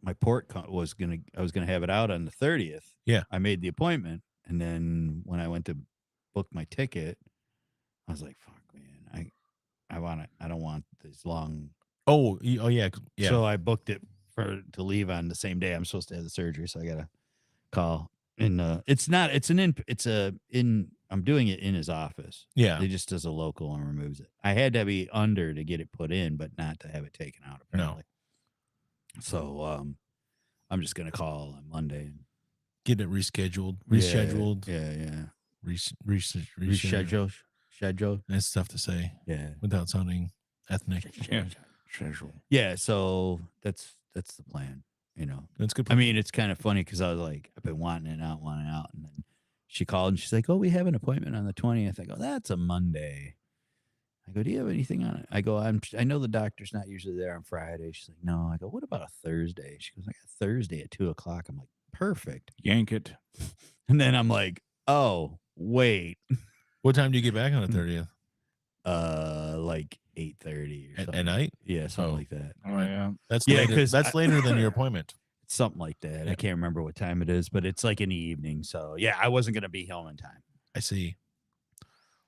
Speaker 5: my port I was gonna have it out on the 30th.
Speaker 2: Yeah.
Speaker 5: I made the appointment, and then when I went to book my ticket, I was like, fuck, man, I don't want this long.
Speaker 2: Oh yeah.
Speaker 5: So I booked it to leave on the same day I'm supposed to have the surgery, so I gotta call. And I'm doing it in his office.
Speaker 2: Yeah.
Speaker 5: He just does a local and removes it. I had to be under to get it put in, but not to have it taken out, apparently. No. So I'm just gonna call on Monday and
Speaker 2: get it rescheduled.
Speaker 5: Yeah.
Speaker 2: Reschedule.
Speaker 5: Schedule.
Speaker 2: It's tough to say.
Speaker 5: Yeah.
Speaker 2: Without sounding ethnic.
Speaker 5: Yeah. So that's the plan.
Speaker 2: That's good.
Speaker 5: I mean, it's kind of funny because I was like, I've been wanting it out, and then she called and she's like, "Oh, we have an appointment on the 20th." I go, "That's a Monday." I go, "Do you have anything on it?" I go, I know the doctor's not usually there on Friday. She's like, "No." I go, "What about a Thursday?" She goes, "I got Thursday at 2:00." I'm like, "Perfect."
Speaker 1: Yank it.
Speaker 5: And then I'm like, "Oh, wait."
Speaker 2: What time do you get back on the 30th?
Speaker 5: Like 8:30 or something.
Speaker 2: At night?
Speaker 5: Yeah, something like that.
Speaker 1: Oh yeah.
Speaker 2: That's
Speaker 5: Yeah,
Speaker 2: later.
Speaker 5: 'cause
Speaker 2: That's later than your appointment.
Speaker 5: Something like that. I can't remember what time it is, but it's like in the evening. So yeah, I wasn't gonna be home in time.
Speaker 2: I see.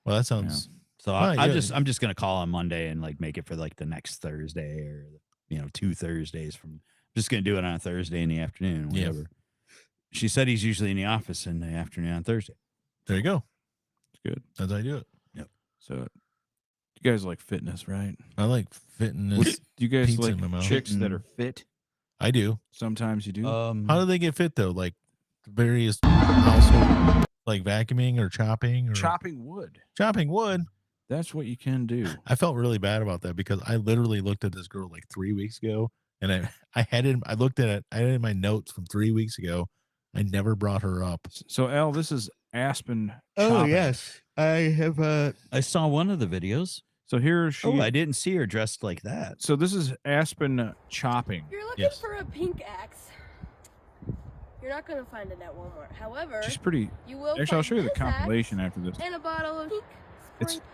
Speaker 2: Well, that sounds.
Speaker 5: So
Speaker 2: Right,
Speaker 5: I'm just gonna call on Monday and like make it for like the next Thursday or 2 Thursdays from. I'm just gonna do it on a Thursday in the afternoon. Whatever. Yeah. She said he's usually in the office in the afternoon on Thursday.
Speaker 2: There you go.
Speaker 1: It's good.
Speaker 2: That's how I do it.
Speaker 5: Yep.
Speaker 1: So you guys like fitness, right?
Speaker 2: I like fitness.
Speaker 1: Do you guys
Speaker 2: pizza
Speaker 1: like
Speaker 2: in my mouth.
Speaker 1: chicks that are fit?
Speaker 2: I do.
Speaker 1: Sometimes you do.
Speaker 2: How do they get fit though? Like various household, like vacuuming or chopping or
Speaker 1: chopping wood.
Speaker 2: Chopping wood.
Speaker 1: That's what you can do.
Speaker 2: I felt really bad about that because I literally looked at this girl like 3 weeks ago, and I looked at it. I had it in my notes from 3 weeks ago. I never brought her up.
Speaker 1: So Al, this is Aspen.
Speaker 5: Oh
Speaker 1: chopping.
Speaker 5: yes, I have. I saw one of the videos.
Speaker 1: So here she.
Speaker 5: Oh, I didn't see her dressed like that.
Speaker 1: So this is Aspen chopping.
Speaker 9: You're looking for a pink axe. You're not gonna find it at Walmart. However,
Speaker 1: she's pretty.
Speaker 9: You will.
Speaker 1: Actually, I'll show you the
Speaker 9: this
Speaker 1: compilation
Speaker 9: axe
Speaker 1: after this.
Speaker 9: and a bottle of pink spray
Speaker 1: It's
Speaker 9: paint.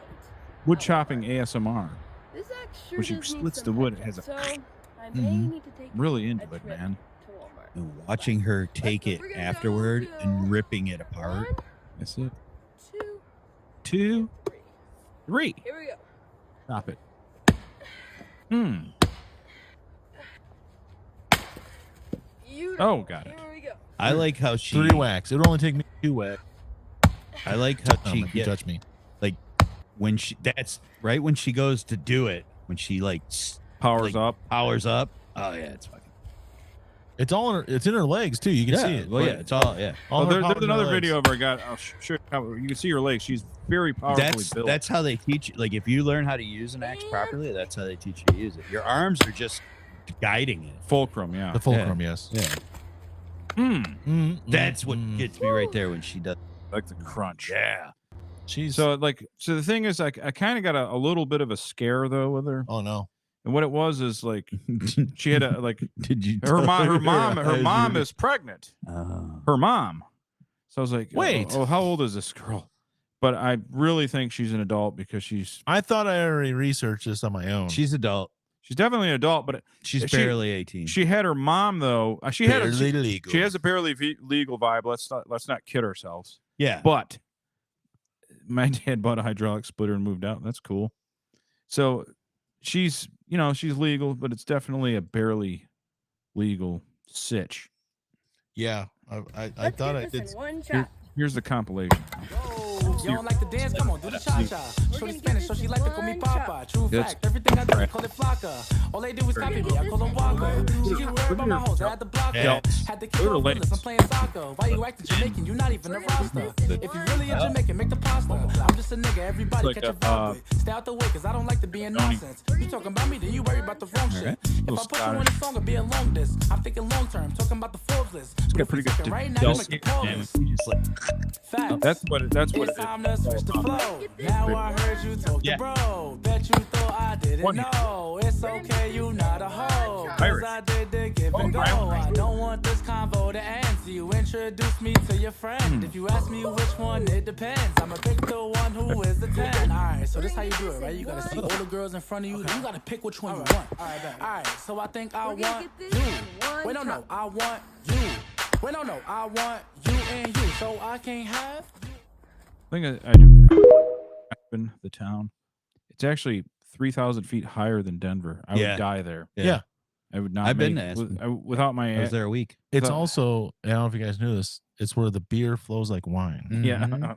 Speaker 1: wood chopping ASMR.
Speaker 9: This axe sure
Speaker 1: When she
Speaker 9: does need
Speaker 1: splits
Speaker 9: some
Speaker 1: the wood, it
Speaker 9: touch-up,
Speaker 1: has a.
Speaker 9: So I may need to take
Speaker 1: Really
Speaker 9: a
Speaker 1: into it,
Speaker 9: trip
Speaker 1: man.
Speaker 9: to Walmart.
Speaker 5: And watching her take it
Speaker 9: We're gonna
Speaker 5: afterward
Speaker 9: go
Speaker 5: and ripping it apart.
Speaker 9: 1,
Speaker 1: That's it.
Speaker 9: 2,
Speaker 1: 2,
Speaker 9: 3.
Speaker 1: 3.
Speaker 9: Here we go.
Speaker 1: Chop it. Oh, got it.
Speaker 9: Here we go.
Speaker 5: I like how she
Speaker 2: 3 whacks. It would only take me 2 whacks.
Speaker 5: I like how she
Speaker 2: If you touch me.
Speaker 5: like when that's right when she goes to do it, when she
Speaker 1: powers up.
Speaker 5: Oh yeah, it's fucking.
Speaker 2: It's all it's in her legs too. You can see it.
Speaker 5: Well, yeah, it's all
Speaker 2: All her
Speaker 1: there's
Speaker 2: power's in her
Speaker 1: another
Speaker 2: legs.
Speaker 1: video of her. I'll show you. You can see her legs. She's very powerfully built.
Speaker 5: That's how they teach. Like if you learn how to use an axe properly, that's how they teach you to use it. Your arms are just guiding it.
Speaker 1: Fulcrum, yeah.
Speaker 2: The fulcrum, yes.
Speaker 5: Yeah. That's what gets me right there when she does.
Speaker 1: Like the crunch.
Speaker 5: Yeah.
Speaker 2: She's
Speaker 1: So the thing is, I kind of got a little bit of a scare though with her.
Speaker 2: Oh no.
Speaker 1: And what it was is like she had a
Speaker 5: Did you?
Speaker 1: her mom is pregnant. Her mom. So I was like,
Speaker 2: Wait.
Speaker 1: oh, how old is this girl? But I really think she's an adult because she's
Speaker 2: I thought I already researched this on my own.
Speaker 5: She's adult.
Speaker 1: she's definitely an adult. But
Speaker 5: She's barely 18.
Speaker 1: she had her mom though. She
Speaker 2: legal.
Speaker 1: has a barely legal vibe. Let's not kid ourselves.
Speaker 5: Yeah.
Speaker 1: But my dad bought a hydraulic splitter and moved out. That's cool. So she's legal, but it's definitely a barely legal sitch.
Speaker 2: Yeah. I thought I did.
Speaker 9: One shot.
Speaker 1: Here's the compilation.
Speaker 10: You don't like to dance? Come on, do the cha-cha. Shorty Spanish, so she like to call me Papa. True
Speaker 1: That's
Speaker 10: fact, everything I do, I call it Flocka. All they do is copy me, I call them Waka. She get worried about my hoes, I had to block her.
Speaker 1: Yeah.
Speaker 10: Had to keep her feelings, I'm playing soccer. Why you acting Jamaican? You not even a roster. If you really a Jamaican, make the pasta. I'm just a nigga, everybody
Speaker 1: Like
Speaker 10: catch
Speaker 1: a,
Speaker 10: a vibe with. Stay out the way, cause I don't like to be in nonsense. You talking about me, then you worry about the wrong shit. If I put you in a song, it'll be a long disc. I'm thinking long term, talking about the Forbes list. But if we
Speaker 1: pretty good
Speaker 10: talking right now, you make the call
Speaker 1: and
Speaker 10: list. Facts.
Speaker 1: That's what it
Speaker 10: It's
Speaker 1: is.
Speaker 10: time to switch the flow. Now I heard you talk to bro. Bet you thought I didn't know. It's okay, you not a hoe. Cause
Speaker 1: Irish.
Speaker 10: I did the give and go. I don't want this convo to end. So you introduce me to your friend. If you ask me which one, it depends. I'ma pick the one who is the 10. Alright, so this how you do it, right? You gotta see all the girls in front of you. Then you gotta pick which one you want. Alright, so I think I want you. Wait, no, I want you. Wait, no, I want you and you. So I can't have you.
Speaker 1: I think I do. Aspen, the town. It's actually 3,000 feet higher than Denver. I would die there.
Speaker 2: Yeah.
Speaker 1: I would not.
Speaker 5: I've been to Aspen.
Speaker 1: Without my.
Speaker 5: I was there a week.
Speaker 2: It's also, I don't know if you guys knew this, it's where the beer flows like wine.
Speaker 1: Yeah.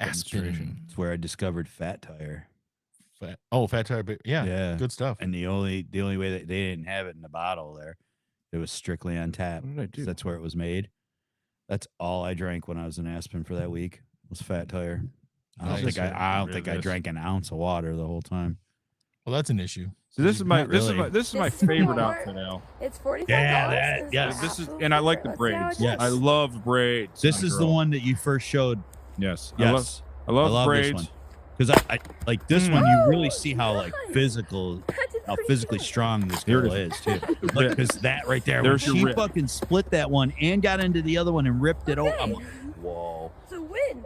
Speaker 2: Aspen.
Speaker 5: It's where I discovered Fat Tire.
Speaker 2: Fat Tire beer. Yeah.
Speaker 5: Yeah.
Speaker 2: Good stuff.
Speaker 5: And the only way that they didn't have it in the bottle there, it was strictly on tap.
Speaker 1: What did I do?
Speaker 5: That's where it was made. That's all I drank when I was in Aspen for that week was Fat Tire. I don't think I drank an ounce of water the whole time.
Speaker 2: Well, that's an issue.
Speaker 1: So this is my
Speaker 5: Not really.
Speaker 1: this is my favorite outfit, Al.
Speaker 9: It's $45.
Speaker 5: yes.
Speaker 1: This is, and I like the braids.
Speaker 5: Yes.
Speaker 1: I love braids.
Speaker 5: This
Speaker 1: on
Speaker 5: is the
Speaker 1: girl.
Speaker 5: one that you first showed.
Speaker 1: Yes.
Speaker 5: Yes.
Speaker 1: I love
Speaker 5: this
Speaker 1: braids.
Speaker 5: one. Because I like this one, you really see how physically strong this
Speaker 1: Here
Speaker 5: girl
Speaker 1: it
Speaker 5: is too. Because that right there, when
Speaker 1: There's your
Speaker 5: she
Speaker 1: rip.
Speaker 5: fucking split that one and got into the other one and ripped it over. I'm like, whoa.
Speaker 9: It's a win.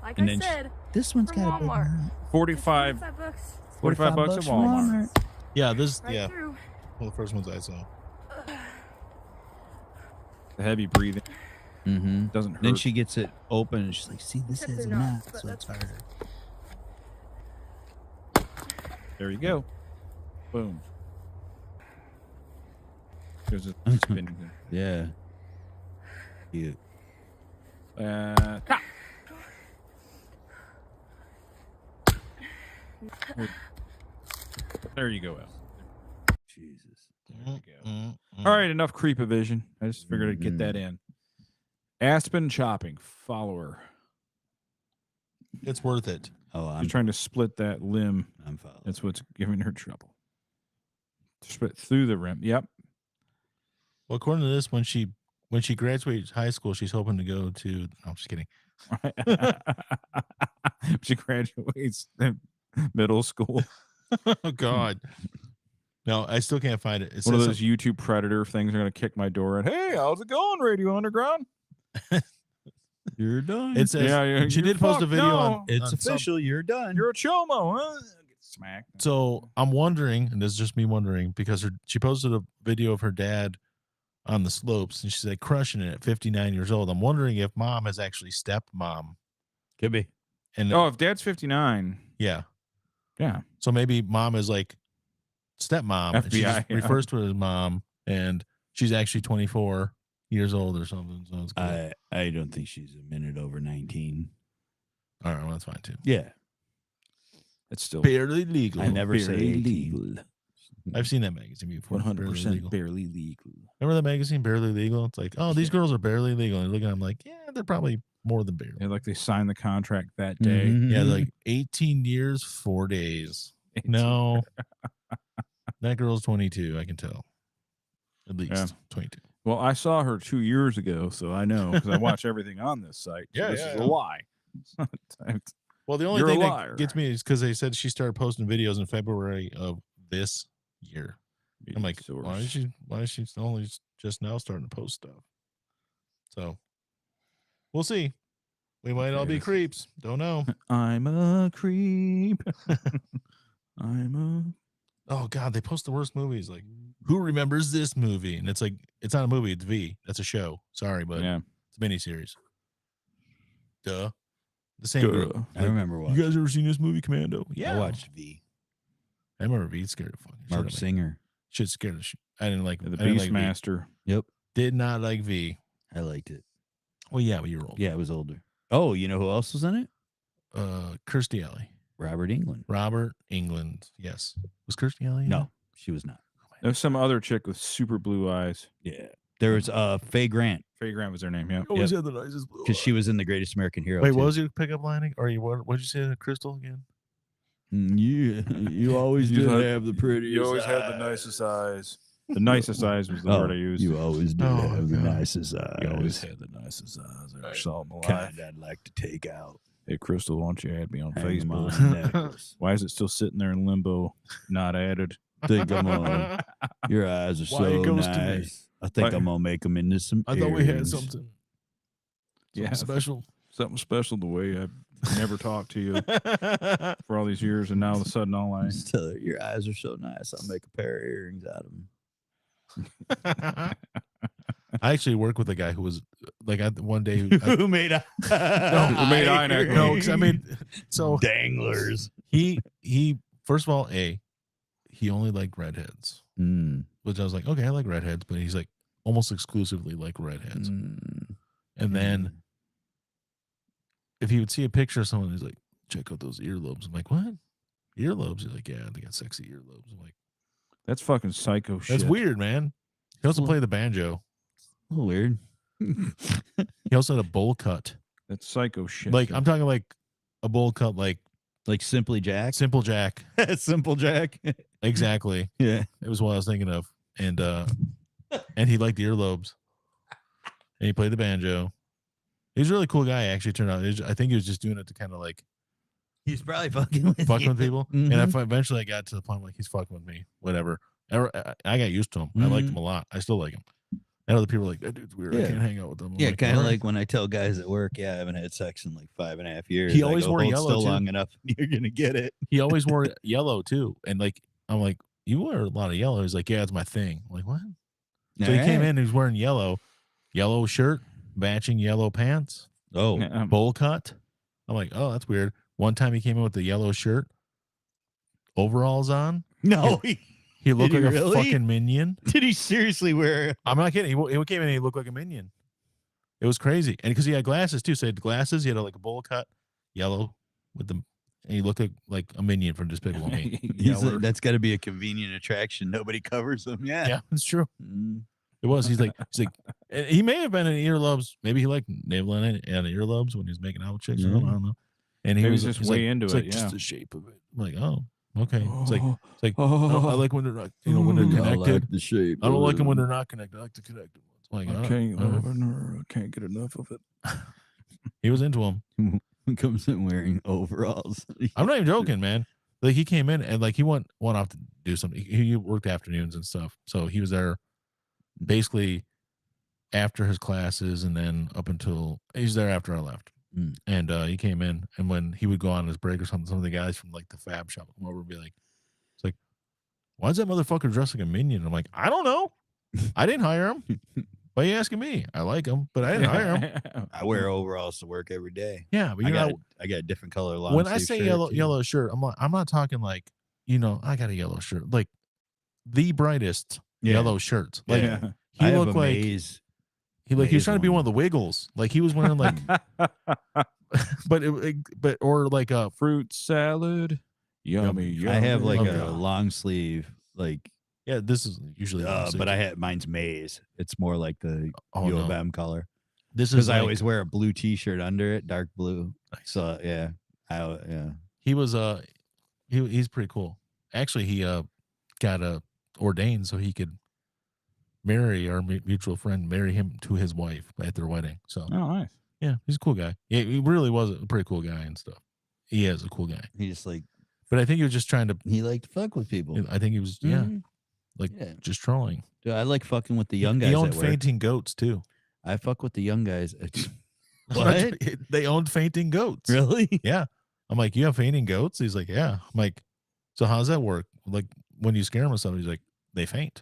Speaker 9: Like
Speaker 5: And
Speaker 9: I
Speaker 5: then
Speaker 9: said,
Speaker 5: This one's
Speaker 9: from
Speaker 5: got a big
Speaker 9: Walmart.
Speaker 5: mouth.
Speaker 1: 45
Speaker 9: $45.
Speaker 1: bucks at Walmart.
Speaker 2: Yeah, this,
Speaker 9: Right
Speaker 2: yeah.
Speaker 9: through.
Speaker 2: Well, the first ones I saw.
Speaker 1: The heavy breathing
Speaker 5: Mm-hmm.
Speaker 1: doesn't hurt.
Speaker 5: Then she gets it open and she's like, see, this
Speaker 9: Except
Speaker 5: is a
Speaker 9: they're not,
Speaker 5: knot,
Speaker 9: but
Speaker 5: so it's
Speaker 9: that's
Speaker 5: harder.
Speaker 1: There you go. Boom. There's a spinning thing.
Speaker 5: Yeah. Cute.
Speaker 1: There you go, Al.
Speaker 5: Jesus.
Speaker 1: There you go. All right, enough creep-o-vision. I just figured I'd get that in. Aspen chopping. Follow her.
Speaker 2: It's worth it.
Speaker 5: Oh,
Speaker 1: She's trying to split that limb.
Speaker 5: I'm following.
Speaker 1: That's what's giving her trouble. Split through the rim. Yep.
Speaker 2: Well, according to this, when she graduates high school, she's hoping to go to. No, I'm just kidding.
Speaker 1: She graduates middle school.
Speaker 2: Oh God. No, I still can't find it. It
Speaker 1: One of
Speaker 2: says
Speaker 1: those YouTube predator things are going to kick my door and, hey, how's it going, Radio Underground?
Speaker 5: You're done.
Speaker 2: It says she
Speaker 1: you're
Speaker 2: did post a
Speaker 1: fucked.
Speaker 2: video
Speaker 1: No,
Speaker 2: on.
Speaker 5: It's
Speaker 2: on some-
Speaker 5: official. You're done.
Speaker 1: You're a chomo, huh? Get smacked.
Speaker 2: So I'm wondering, and this is just me wondering, because she posted a video of her dad on the slopes, and she's like crushing it at 59 years old. I'm wondering if mom is actually stepmom.
Speaker 5: Could be.
Speaker 2: And
Speaker 1: Oh, if dad's 59,
Speaker 2: yeah,
Speaker 1: yeah.
Speaker 2: so maybe mom is like stepmom. And she
Speaker 1: FBI,
Speaker 2: just
Speaker 1: yeah.
Speaker 2: refers to her as mom, and she's actually 24 years old or something. So it's cool.
Speaker 5: I don't think she's a minute over 19.
Speaker 2: All right, well, that's fine too.
Speaker 5: Yeah.
Speaker 1: It's still
Speaker 2: Barely legal.
Speaker 5: I never say
Speaker 1: barely
Speaker 5: 18.
Speaker 1: legal.
Speaker 2: I've seen that magazine before.
Speaker 1: 100% barely legal.
Speaker 2: Remember that magazine, Barely Legal? It's like, oh, these girls are barely legal. And looking at them like, yeah, they're probably more than barely.
Speaker 1: Yeah, like they signed the contract that day.
Speaker 5: Mhm.
Speaker 2: Yeah, like 18 years, 4 days. No. That girl's 22, I can tell. At least 22.
Speaker 1: Well, I saw her 2 years ago, so I know because I watch everything on this site. So this is a lie.
Speaker 2: Well, the only
Speaker 1: You're a
Speaker 2: thing
Speaker 1: liar.
Speaker 2: that gets me is because they said she started posting videos in February of this year. I'm like, why is she only just now starting to post stuff? So we'll see. We might all be creeps. Don't know.
Speaker 1: I'm a creep.
Speaker 2: Oh God, they post the worst movies. Like, who remembers this movie? And it's like, it's not a movie, it's V. That's a show. Sorry, but it's a miniseries. Duh. The same group.
Speaker 5: I remember watching.
Speaker 2: You guys ever seen this movie, Commando?
Speaker 5: I watched V.
Speaker 2: I remember V scared the fucking
Speaker 5: Mark
Speaker 2: shit
Speaker 5: Singer.
Speaker 2: Shit scared the shit. I didn't like
Speaker 1: The
Speaker 2: I didn't like V.
Speaker 1: Beastmaster.
Speaker 5: Yep.
Speaker 2: Did not like V.
Speaker 5: I liked it.
Speaker 2: Well, yeah, but you're old.
Speaker 5: Yeah, it was older. Oh, you know who else was in it?
Speaker 2: Kirstie Alley.
Speaker 5: Robert Englund.
Speaker 2: Robert England. Yes. Was Kirstie Alley? in it?
Speaker 5: No, she was not.
Speaker 1: There was some other chick with super blue eyes.
Speaker 5: Yeah. There was Faye Grant.
Speaker 1: Faye Grant was her name. Yeah.
Speaker 2: Always had the nicest blue
Speaker 5: Because she was in The Greatest American Hero.
Speaker 2: Wait,
Speaker 5: too.
Speaker 2: what was your pickup line? Or what did you say, Crystal again?
Speaker 5: You always
Speaker 1: You
Speaker 5: did
Speaker 1: had-
Speaker 5: have the prettiest.
Speaker 1: You always had the nicest eyes. The nicest eyes was the word I used.
Speaker 5: You always did
Speaker 2: Oh,
Speaker 5: have the
Speaker 2: God.
Speaker 5: nicest eyes.
Speaker 1: You always had the nicest eyes I ever saw in my life.
Speaker 5: Kind I'd like to take out.
Speaker 1: Hey, Crystal, why don't you add me on
Speaker 5: Hang 'em on
Speaker 1: Facebook?
Speaker 5: the necklace.
Speaker 1: Why is it still sitting there in limbo, not added?
Speaker 5: Think I'm on. Your eyes are
Speaker 2: Why it
Speaker 5: so
Speaker 2: goes to me.
Speaker 5: nice. I think
Speaker 1: Why-
Speaker 5: I'm gonna make them into some.
Speaker 2: I thought we had
Speaker 5: earrings.
Speaker 2: something.
Speaker 1: Yeah,
Speaker 2: Special.
Speaker 1: something special the way I never talked to you for all these years, and now all of a sudden all I
Speaker 5: Just tell her your eyes are so nice. I'll make a pair of earrings out of them.
Speaker 2: I actually work with a guy who was like one day
Speaker 5: Who made a
Speaker 1: who made eye necklace.
Speaker 2: no, because I made so
Speaker 5: danglers?
Speaker 2: he first of all, he only liked redheads, which I was like, okay, I like redheads, but he's like almost exclusively like redheads. And then if he would see a picture of someone, he's like, check out those earlobes. I'm like, what? Earlobes? He's like, yeah, they got sexy earlobes. I'm like,
Speaker 1: that's fucking psycho shit.
Speaker 2: that's weird, man. He also played the banjo.
Speaker 5: A little weird.
Speaker 2: He also had a bowl cut.
Speaker 1: That's psycho shit.
Speaker 2: Like, I'm talking like a bowl cut, like
Speaker 5: Simply Jack.
Speaker 2: Simple Jack.
Speaker 5: Simple Jack.
Speaker 2: Exactly.
Speaker 5: Yeah.
Speaker 2: It was what I was thinking of. And he liked the earlobes. And he played the banjo. He's a really cool guy, actually, turned out. I think he was just doing it to kind of like
Speaker 5: He's probably fucking with
Speaker 2: fucking with people.
Speaker 5: Mhm.
Speaker 2: And eventually I got to the point like he's fucking with me. Whatever. I got used to him. I liked him a lot. I still like him. And other people are like, that dude's weird. I
Speaker 5: Yeah.
Speaker 2: can't hang out with him. I'm
Speaker 5: Yeah, kind of
Speaker 2: "All right."
Speaker 5: like when I tell guys at work, I haven't had sex in like 5.5 years.
Speaker 2: He
Speaker 5: I
Speaker 2: always
Speaker 5: go,
Speaker 2: wore
Speaker 5: "Hold
Speaker 2: yellow,
Speaker 5: still
Speaker 2: too."
Speaker 5: long enough. You're gonna get it.
Speaker 2: He always wore yellow too. And like, I'm like, you wear a lot of yellow. He's like, yeah, it's my thing. I'm like, what? So he came in and he was wearing yellow shirt, matching yellow pants,
Speaker 5: Oh,
Speaker 2: bowl cut. I'm like, oh, that's weird. One time he came in with the yellow shirt, overalls on.
Speaker 5: no.
Speaker 2: He looked
Speaker 5: Did
Speaker 2: like
Speaker 5: he
Speaker 2: a
Speaker 5: really?
Speaker 2: fucking minion.
Speaker 5: Did he seriously wear?
Speaker 2: I'm not kidding. He came in and he looked like a minion. It was crazy. And because he had glasses too. So he had glasses. He had like a bowl cut, yellow with them. And he looked like a minion from Despicable Me.
Speaker 5: That's got to be a convenient attraction. Nobody covers them. Yeah.
Speaker 2: Yeah, it's true.
Speaker 5: Mm.
Speaker 2: It was. He's like, and he may have been in earlobes. Maybe he liked nibbling in earlobes when he was making out with chicks. I don't know. And he
Speaker 1: Maybe
Speaker 2: was
Speaker 1: he's just
Speaker 2: he's
Speaker 1: way
Speaker 2: like,
Speaker 1: into
Speaker 2: it's
Speaker 1: it,
Speaker 2: like
Speaker 1: yeah.
Speaker 2: just the shape of it. I'm like, oh, okay. It's like oh, I like when they're not, when they're
Speaker 5: I
Speaker 2: connected.
Speaker 5: like the shape.
Speaker 2: I don't
Speaker 5: of
Speaker 2: like them when
Speaker 5: it.
Speaker 2: they're not connected. I like the connected ones. I'm like,
Speaker 1: I can't get enough of it.
Speaker 2: he was into them.
Speaker 5: He comes in wearing overalls.
Speaker 2: I'm not even joking, man. Like he came in and like he went off to do something. He worked afternoons and stuff, so he was there basically after his classes, and then up until he's there after I left. And he came in, and when he would go on his break or something, some of the guys from like the fab shop would come over and be like, "It's like, why is that motherfucker dressed like a minion?" I'm like, "I don't know. I didn't hire him. Why are you asking me? I like him, but I didn't hire him."
Speaker 5: I wear overalls to work every day.
Speaker 2: Yeah, but
Speaker 5: I
Speaker 2: you
Speaker 5: got,
Speaker 2: know,
Speaker 5: I got a different color long.
Speaker 2: when I
Speaker 5: sleeve
Speaker 2: say
Speaker 5: shirt, too.
Speaker 2: yellow shirt, I'm not talking like, I got a yellow shirt, like the brightest yellow shirts. Like he
Speaker 5: I have
Speaker 2: looked
Speaker 5: a
Speaker 2: like
Speaker 5: maze.
Speaker 2: he was trying to be
Speaker 5: one.
Speaker 2: one of the Wiggles. Like he was wearing like but or like a
Speaker 1: fruit salad. Yummy.
Speaker 5: I have like
Speaker 2: yummy.
Speaker 5: a long sleeve, like
Speaker 2: yeah. This is usually
Speaker 5: but I had mine's maize. It's more like the
Speaker 2: Oh,
Speaker 5: U of
Speaker 2: no.
Speaker 5: M color.
Speaker 2: This is
Speaker 5: Because I
Speaker 2: like-
Speaker 5: always wear a blue T-shirt under it, dark blue. So yeah,
Speaker 2: he was he's pretty cool. Actually, he got ordained so he could marry our mutual friend, marry him to his wife at their wedding. So
Speaker 1: Oh, nice.
Speaker 2: yeah, he's a cool guy. Yeah, he really was a pretty cool guy and stuff. He is a cool guy.
Speaker 5: he just like
Speaker 2: But I think he was just trying to.
Speaker 5: he liked to fuck with people.
Speaker 2: I think he was
Speaker 5: Mhm.
Speaker 2: just trolling.
Speaker 5: Dude, I like fucking with the young guys.
Speaker 2: He owned
Speaker 5: at work.
Speaker 2: fainting goats too.
Speaker 5: I fuck with the young guys. What?
Speaker 2: They owned fainting goats.
Speaker 5: Really?
Speaker 2: Yeah. I'm like, you have fainting goats? He's like, yeah. I'm like, so how does that work? Like when you scare them with something, he's like, they faint.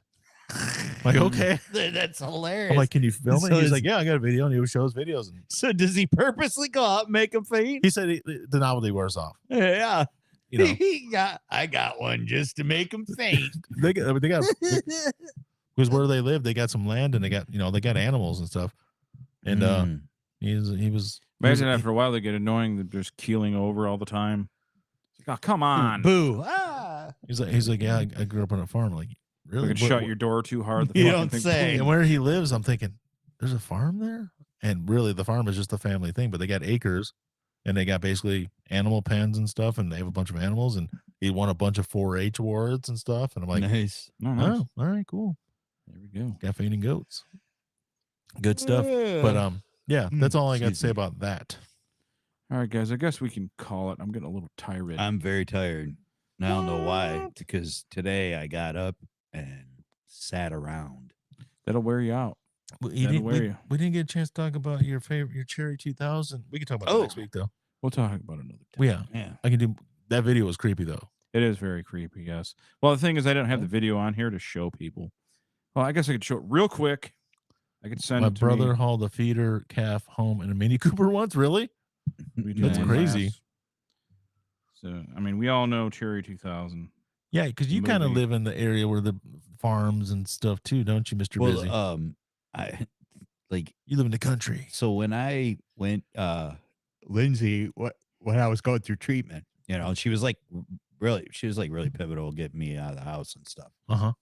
Speaker 2: I'm like, okay.
Speaker 5: That's hilarious.
Speaker 2: I'm like, can you film it?
Speaker 5: So
Speaker 2: He's
Speaker 5: is-
Speaker 2: like, yeah, I got a video, and he shows videos. And
Speaker 5: so does he purposely go out and make them faint?
Speaker 2: he said the novelty wears off.
Speaker 5: Yeah.
Speaker 2: You know,
Speaker 5: I got one just to make them faint.
Speaker 2: they got because where they live, they got some land and they got animals and stuff. And he was
Speaker 1: Imagine after a while they get annoying. They're just keeling over all the time. It's like, oh, come on.
Speaker 5: Boo.
Speaker 2: He's like, yeah, I grew up on a farm. Like, really?
Speaker 1: You can shut your door too hard.
Speaker 5: You
Speaker 1: fucking
Speaker 5: don't
Speaker 1: thing-
Speaker 5: say.
Speaker 2: And where he lives, I'm thinking, there's a farm there? And really, the farm is just a family thing, but they got acres and they got basically animal pens and stuff, and they have a bunch of animals, and he won a bunch of 4-H awards and stuff. And I'm like,
Speaker 5: Nice.
Speaker 1: Oh, nice.
Speaker 2: oh, all right, cool.
Speaker 1: There we go.
Speaker 2: Got fainting goats. Good stuff. But yeah, that's all I got to
Speaker 5: Excuse
Speaker 2: say
Speaker 5: me.
Speaker 2: about that.
Speaker 1: All right, guys. I guess we can call it. I'm getting a little tired.
Speaker 5: I'm very tired. And I don't know why. Because today I got up and sat around.
Speaker 1: That'll wear you out.
Speaker 2: We
Speaker 1: That'll wear you.
Speaker 2: didn't get a chance to talk about your Cherry 2000. We can talk about it next week, though.
Speaker 1: We'll talk about it another time.
Speaker 2: Well, yeah,
Speaker 5: Yeah.
Speaker 2: I can do. That video was creepy, though.
Speaker 1: It is very creepy, yes. Well, the thing is, I don't have the video on here to show people. Well, I guess I could show it real quick. I could send
Speaker 2: My
Speaker 1: it to
Speaker 2: brother
Speaker 1: me.
Speaker 2: hauled a feeder calf home in a Mini Cooper once. Really?
Speaker 1: We did
Speaker 2: That's
Speaker 1: one
Speaker 2: crazy.
Speaker 1: last. So, I mean, we all know Cherry 2000.
Speaker 2: Yeah, because you kind of
Speaker 1: Movie.
Speaker 2: live in the area where the farms and stuff too, don't you, Mr. Busy?
Speaker 5: I like
Speaker 2: You live in the country.
Speaker 5: so when I went Lindsay when I was going through treatment, you know, she was like really pivotal getting me out of the house and stuff.
Speaker 2: Uh-huh.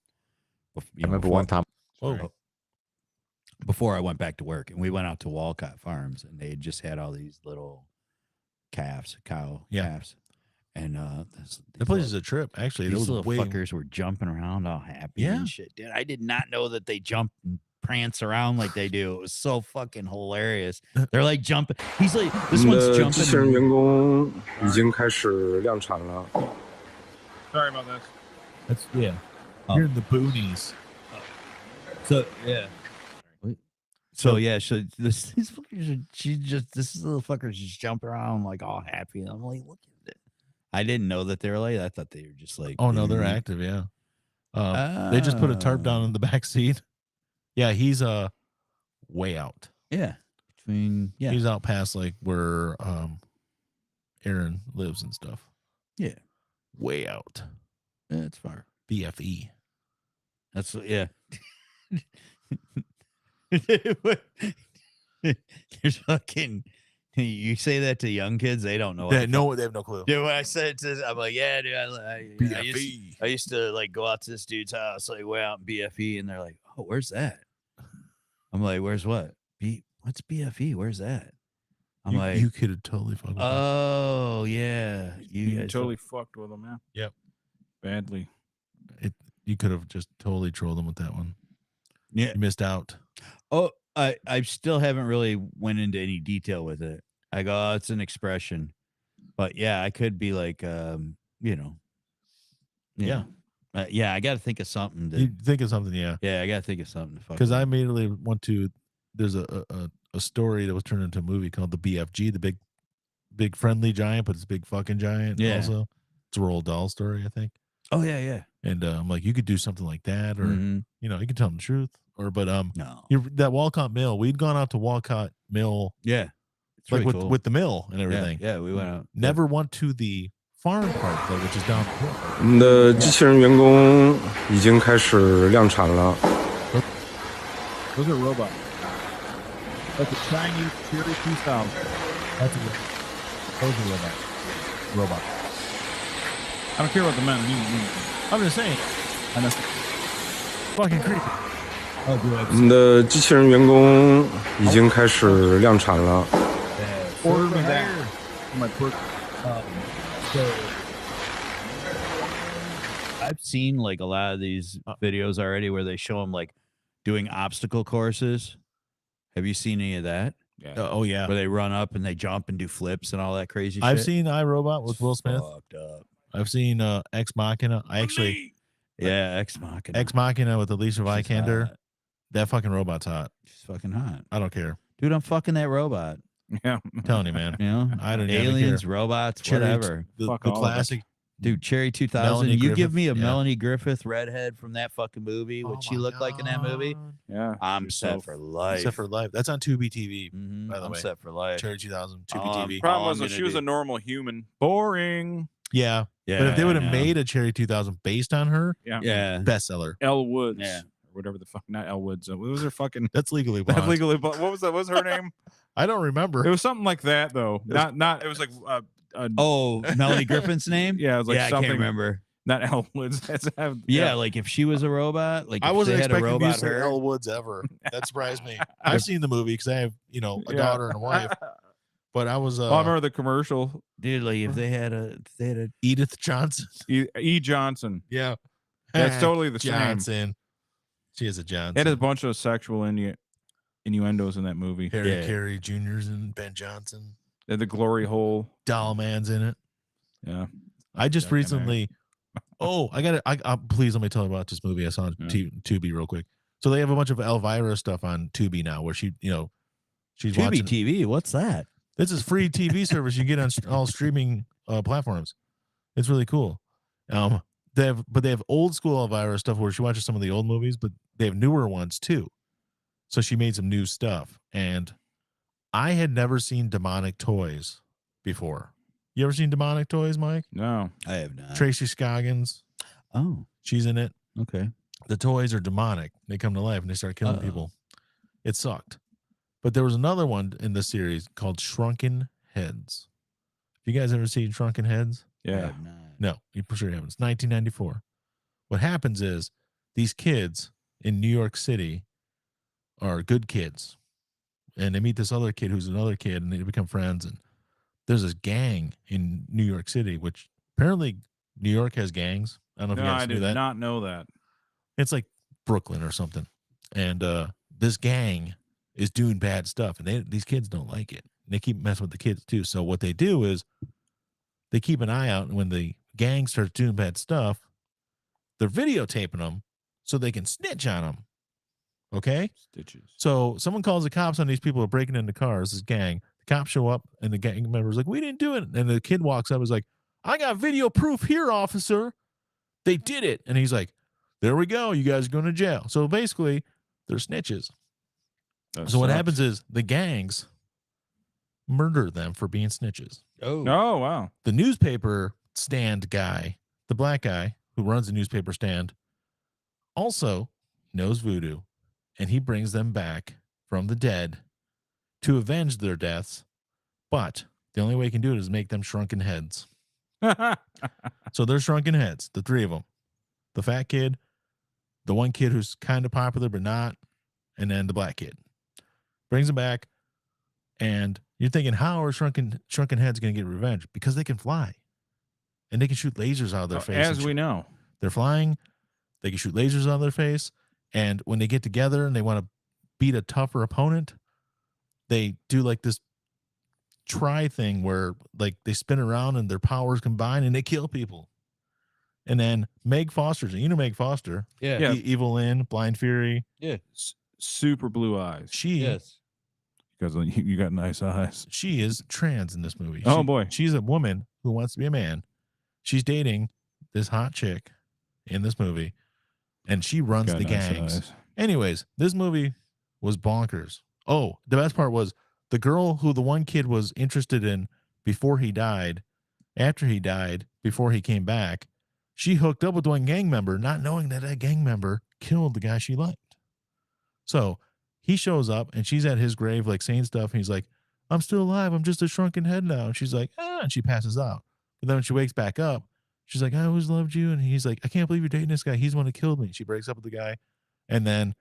Speaker 5: You know,
Speaker 7: time.
Speaker 2: Oh,
Speaker 5: before I went back to work, and we went out to Walcott Farms, and they just had all these little calves. And
Speaker 2: the place is a trip. Actually,
Speaker 5: these
Speaker 2: those
Speaker 5: little
Speaker 2: way.
Speaker 5: fuckers were jumping around all happy
Speaker 2: Yeah.
Speaker 5: and shit. Dude, I did not know that they jump and prance around like they do. It was so fucking hilarious. They're like jumping. He's like, this one's jumping.
Speaker 6: 工已经开始量产了。
Speaker 1: Sorry about this.
Speaker 2: That's yeah.
Speaker 5: Oh.
Speaker 2: You're in the boonies.
Speaker 5: So yeah. So yeah, so these fuckers are, this little fucker's just jumping around like all happy. And I'm like, look at it. I didn't know that they were like, I thought they were just like,
Speaker 2: Oh no, they're active. Yeah. They just put a tarp down in the back seat. Yeah, he's way out.
Speaker 5: Yeah. Between
Speaker 2: He's out past like where Aaron lives and stuff.
Speaker 5: Yeah.
Speaker 2: Way out.
Speaker 5: It's far.
Speaker 2: BFE.
Speaker 5: That's yeah. You're fucking. You say that to young kids, they don't know.
Speaker 2: They have no clue.
Speaker 5: Dude, when I said it to, I'm like, yeah, dude. I
Speaker 2: BFE.
Speaker 5: used to like go out to this dude's house, like way out in BFE, and they're like, oh, where's that? I'm like, where's what? What's BFE? Where's that? I'm like,
Speaker 2: you could have totally fucked with them.
Speaker 5: oh yeah,
Speaker 1: You
Speaker 5: guys
Speaker 1: totally fucked with them, man.
Speaker 2: Yep.
Speaker 1: Badly.
Speaker 2: You could have just totally trolled them with that one.
Speaker 5: Yeah.
Speaker 2: You missed out.
Speaker 5: Oh, I still haven't really went into any detail with it. I go, oh, it's an expression, but yeah, I could be like, you know,
Speaker 2: Yeah.
Speaker 5: Yeah, I got to think of something.
Speaker 2: You think of something, yeah.
Speaker 5: Yeah, I got to think of something.
Speaker 2: Because I immediately went to, there's a story that was turned into a movie called the BFG, the big friendly giant, but it's big fucking giant.
Speaker 5: Yeah.
Speaker 2: Also, it's a Roald Dahl story, I think.
Speaker 5: Oh yeah, yeah.
Speaker 2: And I'm like, you could do something like that, or you know, you can tell them the truth, or
Speaker 5: no,
Speaker 2: that Walcott Mill. We'd gone out to Walcott Mill,
Speaker 5: yeah, it's
Speaker 2: like
Speaker 5: really cool.
Speaker 2: with the mill and everything.
Speaker 5: Yeah, we went out.
Speaker 2: Never went to the farm part though, which is down the hill.
Speaker 6: 我们的机器人员工已经开始量产了。
Speaker 1: Those are robots. That's a Chinese Cherry 2000.
Speaker 2: That's Those are robot.
Speaker 1: I don't care about the men.
Speaker 2: I'm just saying. I know. Fucking creepy.
Speaker 6: 我们的机器人员工已经开始量产了。
Speaker 1: Order me that. My quick.
Speaker 5: So I've seen like a lot of these videos already where they show them like doing obstacle courses. Have you seen any of that?
Speaker 1: Yeah.
Speaker 2: Oh yeah.
Speaker 5: Where they run up and they jump and do flips and all that crazy
Speaker 2: I've
Speaker 5: shit.
Speaker 2: seen iRobot with Will Smith.
Speaker 5: Fucked up.
Speaker 2: I've seen Ex Machina.
Speaker 5: Yeah, Ex Machina.
Speaker 2: Ex Machina with Alicia
Speaker 5: She's
Speaker 2: Vikander.
Speaker 5: hot.
Speaker 2: That fucking robot's hot.
Speaker 5: She's fucking hot.
Speaker 2: I don't care.
Speaker 5: Dude, I'm fucking that robot.
Speaker 1: Yeah.
Speaker 2: I'm telling you, man.
Speaker 5: You know?
Speaker 2: I don't
Speaker 5: Aliens,
Speaker 2: care.
Speaker 5: robots,
Speaker 2: Cherry,
Speaker 5: whatever.
Speaker 2: The
Speaker 1: Fuck all of it.
Speaker 2: classic.
Speaker 5: Dude, Cherry 2000.
Speaker 2: Melanie
Speaker 5: You give
Speaker 2: Griffith,
Speaker 5: me a
Speaker 2: yeah.
Speaker 5: Melanie Griffith redhead from that fucking movie, what
Speaker 2: Oh
Speaker 5: she
Speaker 2: my
Speaker 5: looked like in that movie.
Speaker 2: God.
Speaker 1: Yeah.
Speaker 5: I'm
Speaker 1: She's
Speaker 5: set
Speaker 1: so-
Speaker 5: for life.
Speaker 2: Set for life. That's on Tubi TV.
Speaker 5: Mhm,
Speaker 2: by the
Speaker 5: I'm
Speaker 2: way.
Speaker 5: set for life.
Speaker 2: Cherry 2000, Tubi
Speaker 5: Oh,
Speaker 2: TV.
Speaker 1: Problem
Speaker 5: All
Speaker 1: was
Speaker 5: I'm
Speaker 1: that she
Speaker 5: gonna
Speaker 1: was
Speaker 5: do-
Speaker 1: a normal human. Boring.
Speaker 2: Yeah.
Speaker 5: Yeah,
Speaker 2: But if they would
Speaker 5: I
Speaker 2: have
Speaker 5: know.
Speaker 2: made a Cherry 2000 based on her,
Speaker 1: Yeah.
Speaker 5: Yeah.
Speaker 2: bestseller.
Speaker 1: Elle Woods.
Speaker 5: Yeah.
Speaker 1: Or whatever the fuck. Not Elle Woods. What was her fucking?
Speaker 2: That's legally blonde.
Speaker 1: That legally. What was that? What was her name?
Speaker 2: I don't remember.
Speaker 1: It was something like that though. Not. It was like.
Speaker 5: Oh, Melanie Griffin's name?
Speaker 1: Yeah. It was like
Speaker 5: Yeah, I
Speaker 1: something.
Speaker 5: can't remember.
Speaker 1: Not Elle Woods. That's
Speaker 5: Yeah, like if she was a robot, like
Speaker 2: I
Speaker 5: if
Speaker 2: wasn't
Speaker 5: they had a
Speaker 2: expecting you to
Speaker 5: robot
Speaker 2: say
Speaker 5: her.
Speaker 2: Elle Woods ever. That surprised me. I've seen the movie because I have, a
Speaker 1: Yeah.
Speaker 2: daughter and a wife. But I was
Speaker 1: Oh, I remember the commercial.
Speaker 5: Dude, like if they had a
Speaker 2: Edith Johnson.
Speaker 1: E. Johnson.
Speaker 2: Yeah.
Speaker 1: That's totally the same.
Speaker 2: Johnson. She is a Johnson.
Speaker 1: It had a bunch of sexual innuendos in that movie.
Speaker 2: Harry
Speaker 5: Yeah.
Speaker 2: Carey Jr.'s and Ben Johnson.
Speaker 1: They had the glory hole.
Speaker 2: Doll Man's in it.
Speaker 1: Yeah.
Speaker 2: I just
Speaker 1: That kinda-
Speaker 2: recently. Oh, I got it. Please let me tell you about this movie I saw on Tubi real quick. So they have a bunch of Elvira stuff on Tubi now, where she's
Speaker 5: Tubi
Speaker 2: watching.
Speaker 5: TV. What's that?
Speaker 2: This is free TV service you get on all streaming platforms. It's really cool. They have old school Elvira stuff where she watches some of the old movies, but they have newer ones too. So she made some new stuff, and I had never seen Demonic Toys before. You ever seen Demonic Toys, Mike?
Speaker 1: No.
Speaker 5: I have not.
Speaker 2: Tracy Scoggins,
Speaker 5: Oh,
Speaker 2: she's in it.
Speaker 5: okay.
Speaker 2: The toys are demonic. They come to life and they start killing people. It sucked. But there was another one in the series called Shrunken Heads. You guys ever seen Shrunken Heads?
Speaker 5: I
Speaker 1: Yeah.
Speaker 5: have not.
Speaker 2: No, you for sure haven't. It's 1994. What happens is these kids in New York City are good kids. And they meet this other kid who's another kid, and they become friends. And there's this gang in New York City, which apparently New York has gangs. I don't know if
Speaker 1: No,
Speaker 2: you
Speaker 1: I
Speaker 2: guys knew
Speaker 1: did
Speaker 2: that.
Speaker 1: not know that.
Speaker 2: It's like Brooklyn or something. And this gang is doing bad stuff, and these kids don't like it. They keep messing with the kids too. So what they do is they keep an eye out, and when the gang starts doing bad stuff, they're videotaping them so they can snitch on them. Okay?
Speaker 1: Stitches.
Speaker 2: So someone calls the cops on these people who are breaking into cars, this gang. The cops show up, and the gang member's like, "We didn't do it." And the kid walks up and is like, "I got video proof here, officer. They did it." And he's like, "There we go. You guys are going to jail." So basically, they're snitches. So what happens is the gangs murder them for being snitches.
Speaker 5: Oh,
Speaker 1: Oh, wow.
Speaker 2: The newspaper stand guy, the black guy who runs the newspaper stand, also knows voodoo, and he brings them back from the dead to avenge their deaths. But the only way he can do it is make them shrunken heads. So they're shrunken heads, the three of them. The fat kid, the one kid who's kind of popular but not, and then the black kid. Brings them back, and you're thinking, how are shrunken heads going to get revenge? Because they can fly, and they can shoot lasers out of their face.
Speaker 1: As we know.
Speaker 2: They're flying, they can shoot lasers out of their face, and when they get together and they want to beat a tougher opponent, they do like this try thing where like they spin around and their powers combine and they kill people. And then Meg Foster's, you know Meg Foster,
Speaker 5: yeah.
Speaker 2: Evil Lynn, Blind Fury.
Speaker 1: Super blue eyes.
Speaker 2: She
Speaker 5: Yes.
Speaker 1: Because you got nice eyes.
Speaker 2: she is trans in this movie.
Speaker 1: Oh, boy.
Speaker 2: She's a woman who wants to be a man. She's dating this hot chick in this movie, and she runs
Speaker 1: Got
Speaker 2: the
Speaker 1: nice
Speaker 2: gangs.
Speaker 1: eyes.
Speaker 2: Anyways, this movie was bonkers. Oh, the best part was the girl who the one kid was interested in before he died, after he died, before he came back, she hooked up with one gang member, not knowing that that gang member killed the guy she liked. So he shows up and she's at his grave, like saying stuff. And he's like, I'm still alive. I'm just a shrunken head now. And she's like, ah, and she passes out. But then when she wakes back up, she's like, I always loved you. And he's like, I can't believe you're dating this guy. He's the one who killed me. She breaks up with the guy. And then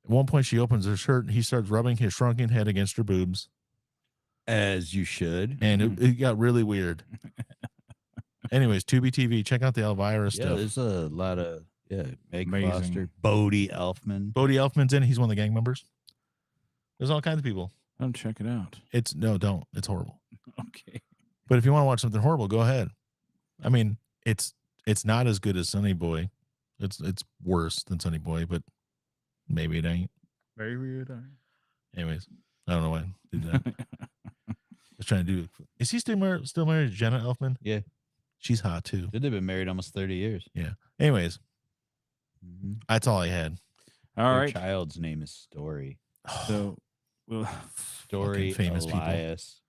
Speaker 2: at one point she opens her shirt and he starts rubbing his shrunken head against her boobs.
Speaker 5: As you should.
Speaker 2: And it got really weird. Anyways, Tubi TV, check out the Elvira stuff.
Speaker 5: There's a lot of Meg Foster, Bodie Elfman.
Speaker 2: Bodie Elfman's in it. He's one of the gang members. There's all kinds of people.
Speaker 1: I'll check it out.
Speaker 2: Don't. It's horrible.
Speaker 1: Okay.
Speaker 2: But if you want to watch something horrible, go ahead. I mean, it's not as good as Sonny Boy. It's worse than Sonny Boy, but maybe it ain't.
Speaker 1: Maybe it ain't.
Speaker 2: Anyways, I don't know why I did that. I was trying to do. Is he still married to Jenna Elfman?
Speaker 5: Yeah.
Speaker 2: She's hot too.
Speaker 5: They've been married almost 30 years.
Speaker 2: Yeah. Anyways, that's all I had.
Speaker 1: All
Speaker 5: Their
Speaker 1: right.
Speaker 5: child's name is Story.
Speaker 1: So, well,
Speaker 5: Story
Speaker 2: famous
Speaker 5: Elias.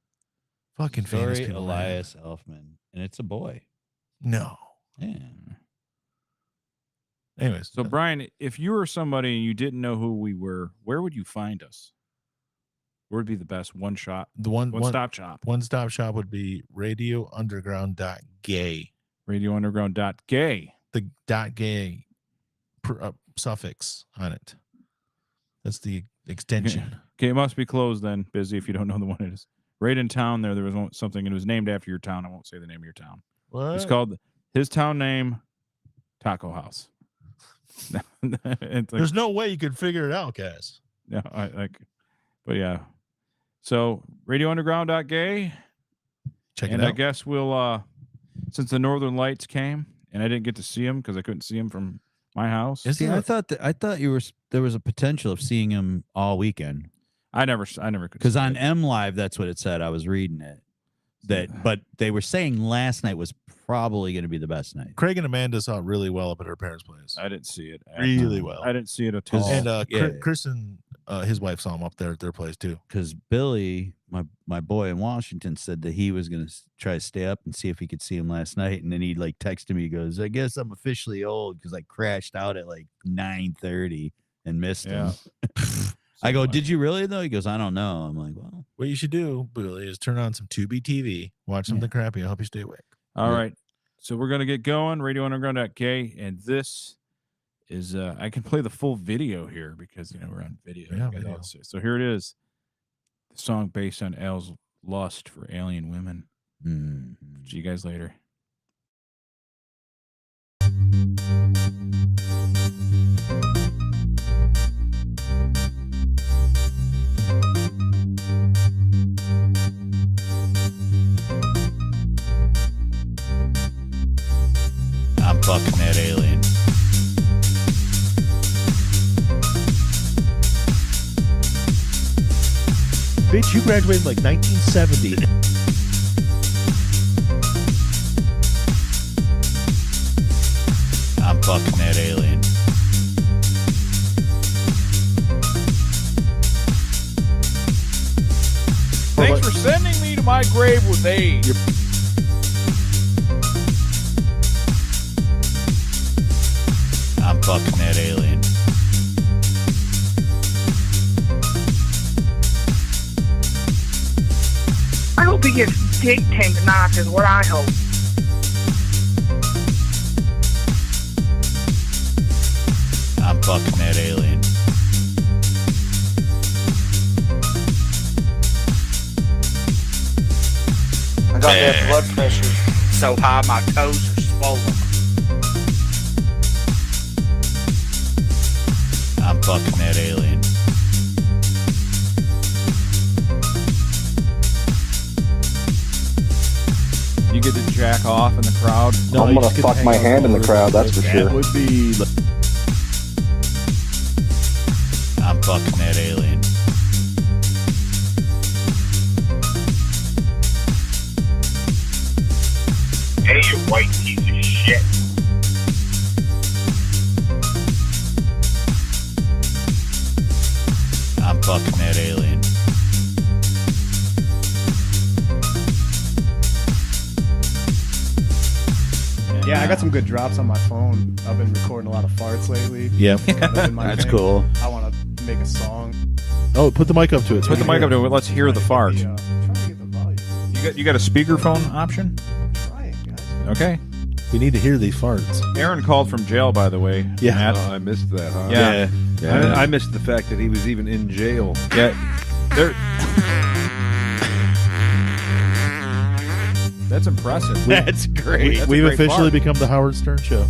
Speaker 2: People. Fucking famous
Speaker 5: Story
Speaker 2: people.
Speaker 5: Elias Elfman. And it's a boy.
Speaker 2: No.
Speaker 5: Yeah.
Speaker 2: Anyways.
Speaker 1: So Brian, if you were somebody and you didn't know who we were, where would you find us? Where would be the best one-stop shop?
Speaker 2: One-stop shop would be radiounderground.gay.
Speaker 1: Radiounderground.gay.
Speaker 2: The .gay suffix on it. That's the extension.
Speaker 1: Okay, it must be closed then, Busy, if you don't know the one it is. Right in town there was something, and it was named after your town. I won't say the name of your town.
Speaker 2: What?
Speaker 1: It's called his town name, Taco House.
Speaker 2: There's no way you could figure it out, guys.
Speaker 1: No, but yeah. So radiounderground.gay.
Speaker 2: Check it
Speaker 1: and
Speaker 2: out.
Speaker 1: I guess we'll since the Northern Lights came and I didn't get to see them because I couldn't see them from my house.
Speaker 5: See, I thought there was a potential of seeing him all weekend.
Speaker 1: I never could.
Speaker 5: Because on M Live, that's what it said. I was reading it. But they were saying last night was probably going to be the best night.
Speaker 2: Craig and Amanda saw it really well up at her parents' place.
Speaker 1: I didn't see it.
Speaker 2: Really well.
Speaker 1: I didn't see it at all.
Speaker 2: And Chris and his wife saw him up there at their place too.
Speaker 5: Because Billy, my boy in Washington, said that he was going to try to stay up and see if he could see him last night. And then he texted me, he goes, I guess I'm officially old because I crashed out at 9:30 and missed him. I go, did you really though? He goes, I don't know. I'm like, well,
Speaker 2: what you should do, Billy, is turn on some Tubi TV, watch something crappy. I'll help you stay awake.
Speaker 1: All right. So we're going to get going. RadioUnderground.gay. And this is, I can play the full video here because, we're on video.
Speaker 2: Yeah, video.
Speaker 1: So here it is. The song based on Al's lust for alien women. See you guys later.
Speaker 5: I'm fucking that alien.
Speaker 2: Bitch, you graduated in 1970.
Speaker 5: I'm fucking that alien.
Speaker 1: Thanks for sending me to my grave with AIDS.
Speaker 5: I'm fucking that alien.
Speaker 11: I hope he gets dick tendonitis is what I hope.
Speaker 5: I'm fucking that alien.
Speaker 12: I got that blood pressure so high my toes are swollen.
Speaker 5: I'm fucking that alien.
Speaker 1: You get to jack off in the crowd.
Speaker 13: No, I'm gonna fuck my hand in the crowd, that's for sure.
Speaker 2: That would be.
Speaker 5: I'm fucking that alien.
Speaker 11: Hey, you white piece of shit.
Speaker 5: I'm fucking that alien.
Speaker 14: Yeah, I got some good drops on my phone. I've been recording a lot of farts lately.
Speaker 2: Yeah,
Speaker 5: that's cool.
Speaker 14: I want to make a song.
Speaker 2: Oh, put the mic up to it.
Speaker 1: Put the mic up to it. Let's hear the fart.
Speaker 14: Trying to get the volume.
Speaker 1: You got a speakerphone option?
Speaker 14: Trying, guys.
Speaker 1: Okay.
Speaker 2: We need to hear these farts.
Speaker 1: Aaron called from jail, by the way.
Speaker 2: Yeah.
Speaker 1: Matt.
Speaker 15: Oh, I missed that, huh?
Speaker 1: Yeah.
Speaker 15: I missed the fact that he was even in jail.
Speaker 1: Yeah. That's impressive.
Speaker 5: That's great.
Speaker 1: That's a
Speaker 2: We've
Speaker 1: great
Speaker 2: officially
Speaker 1: fart.
Speaker 2: become the Howard Stern Show.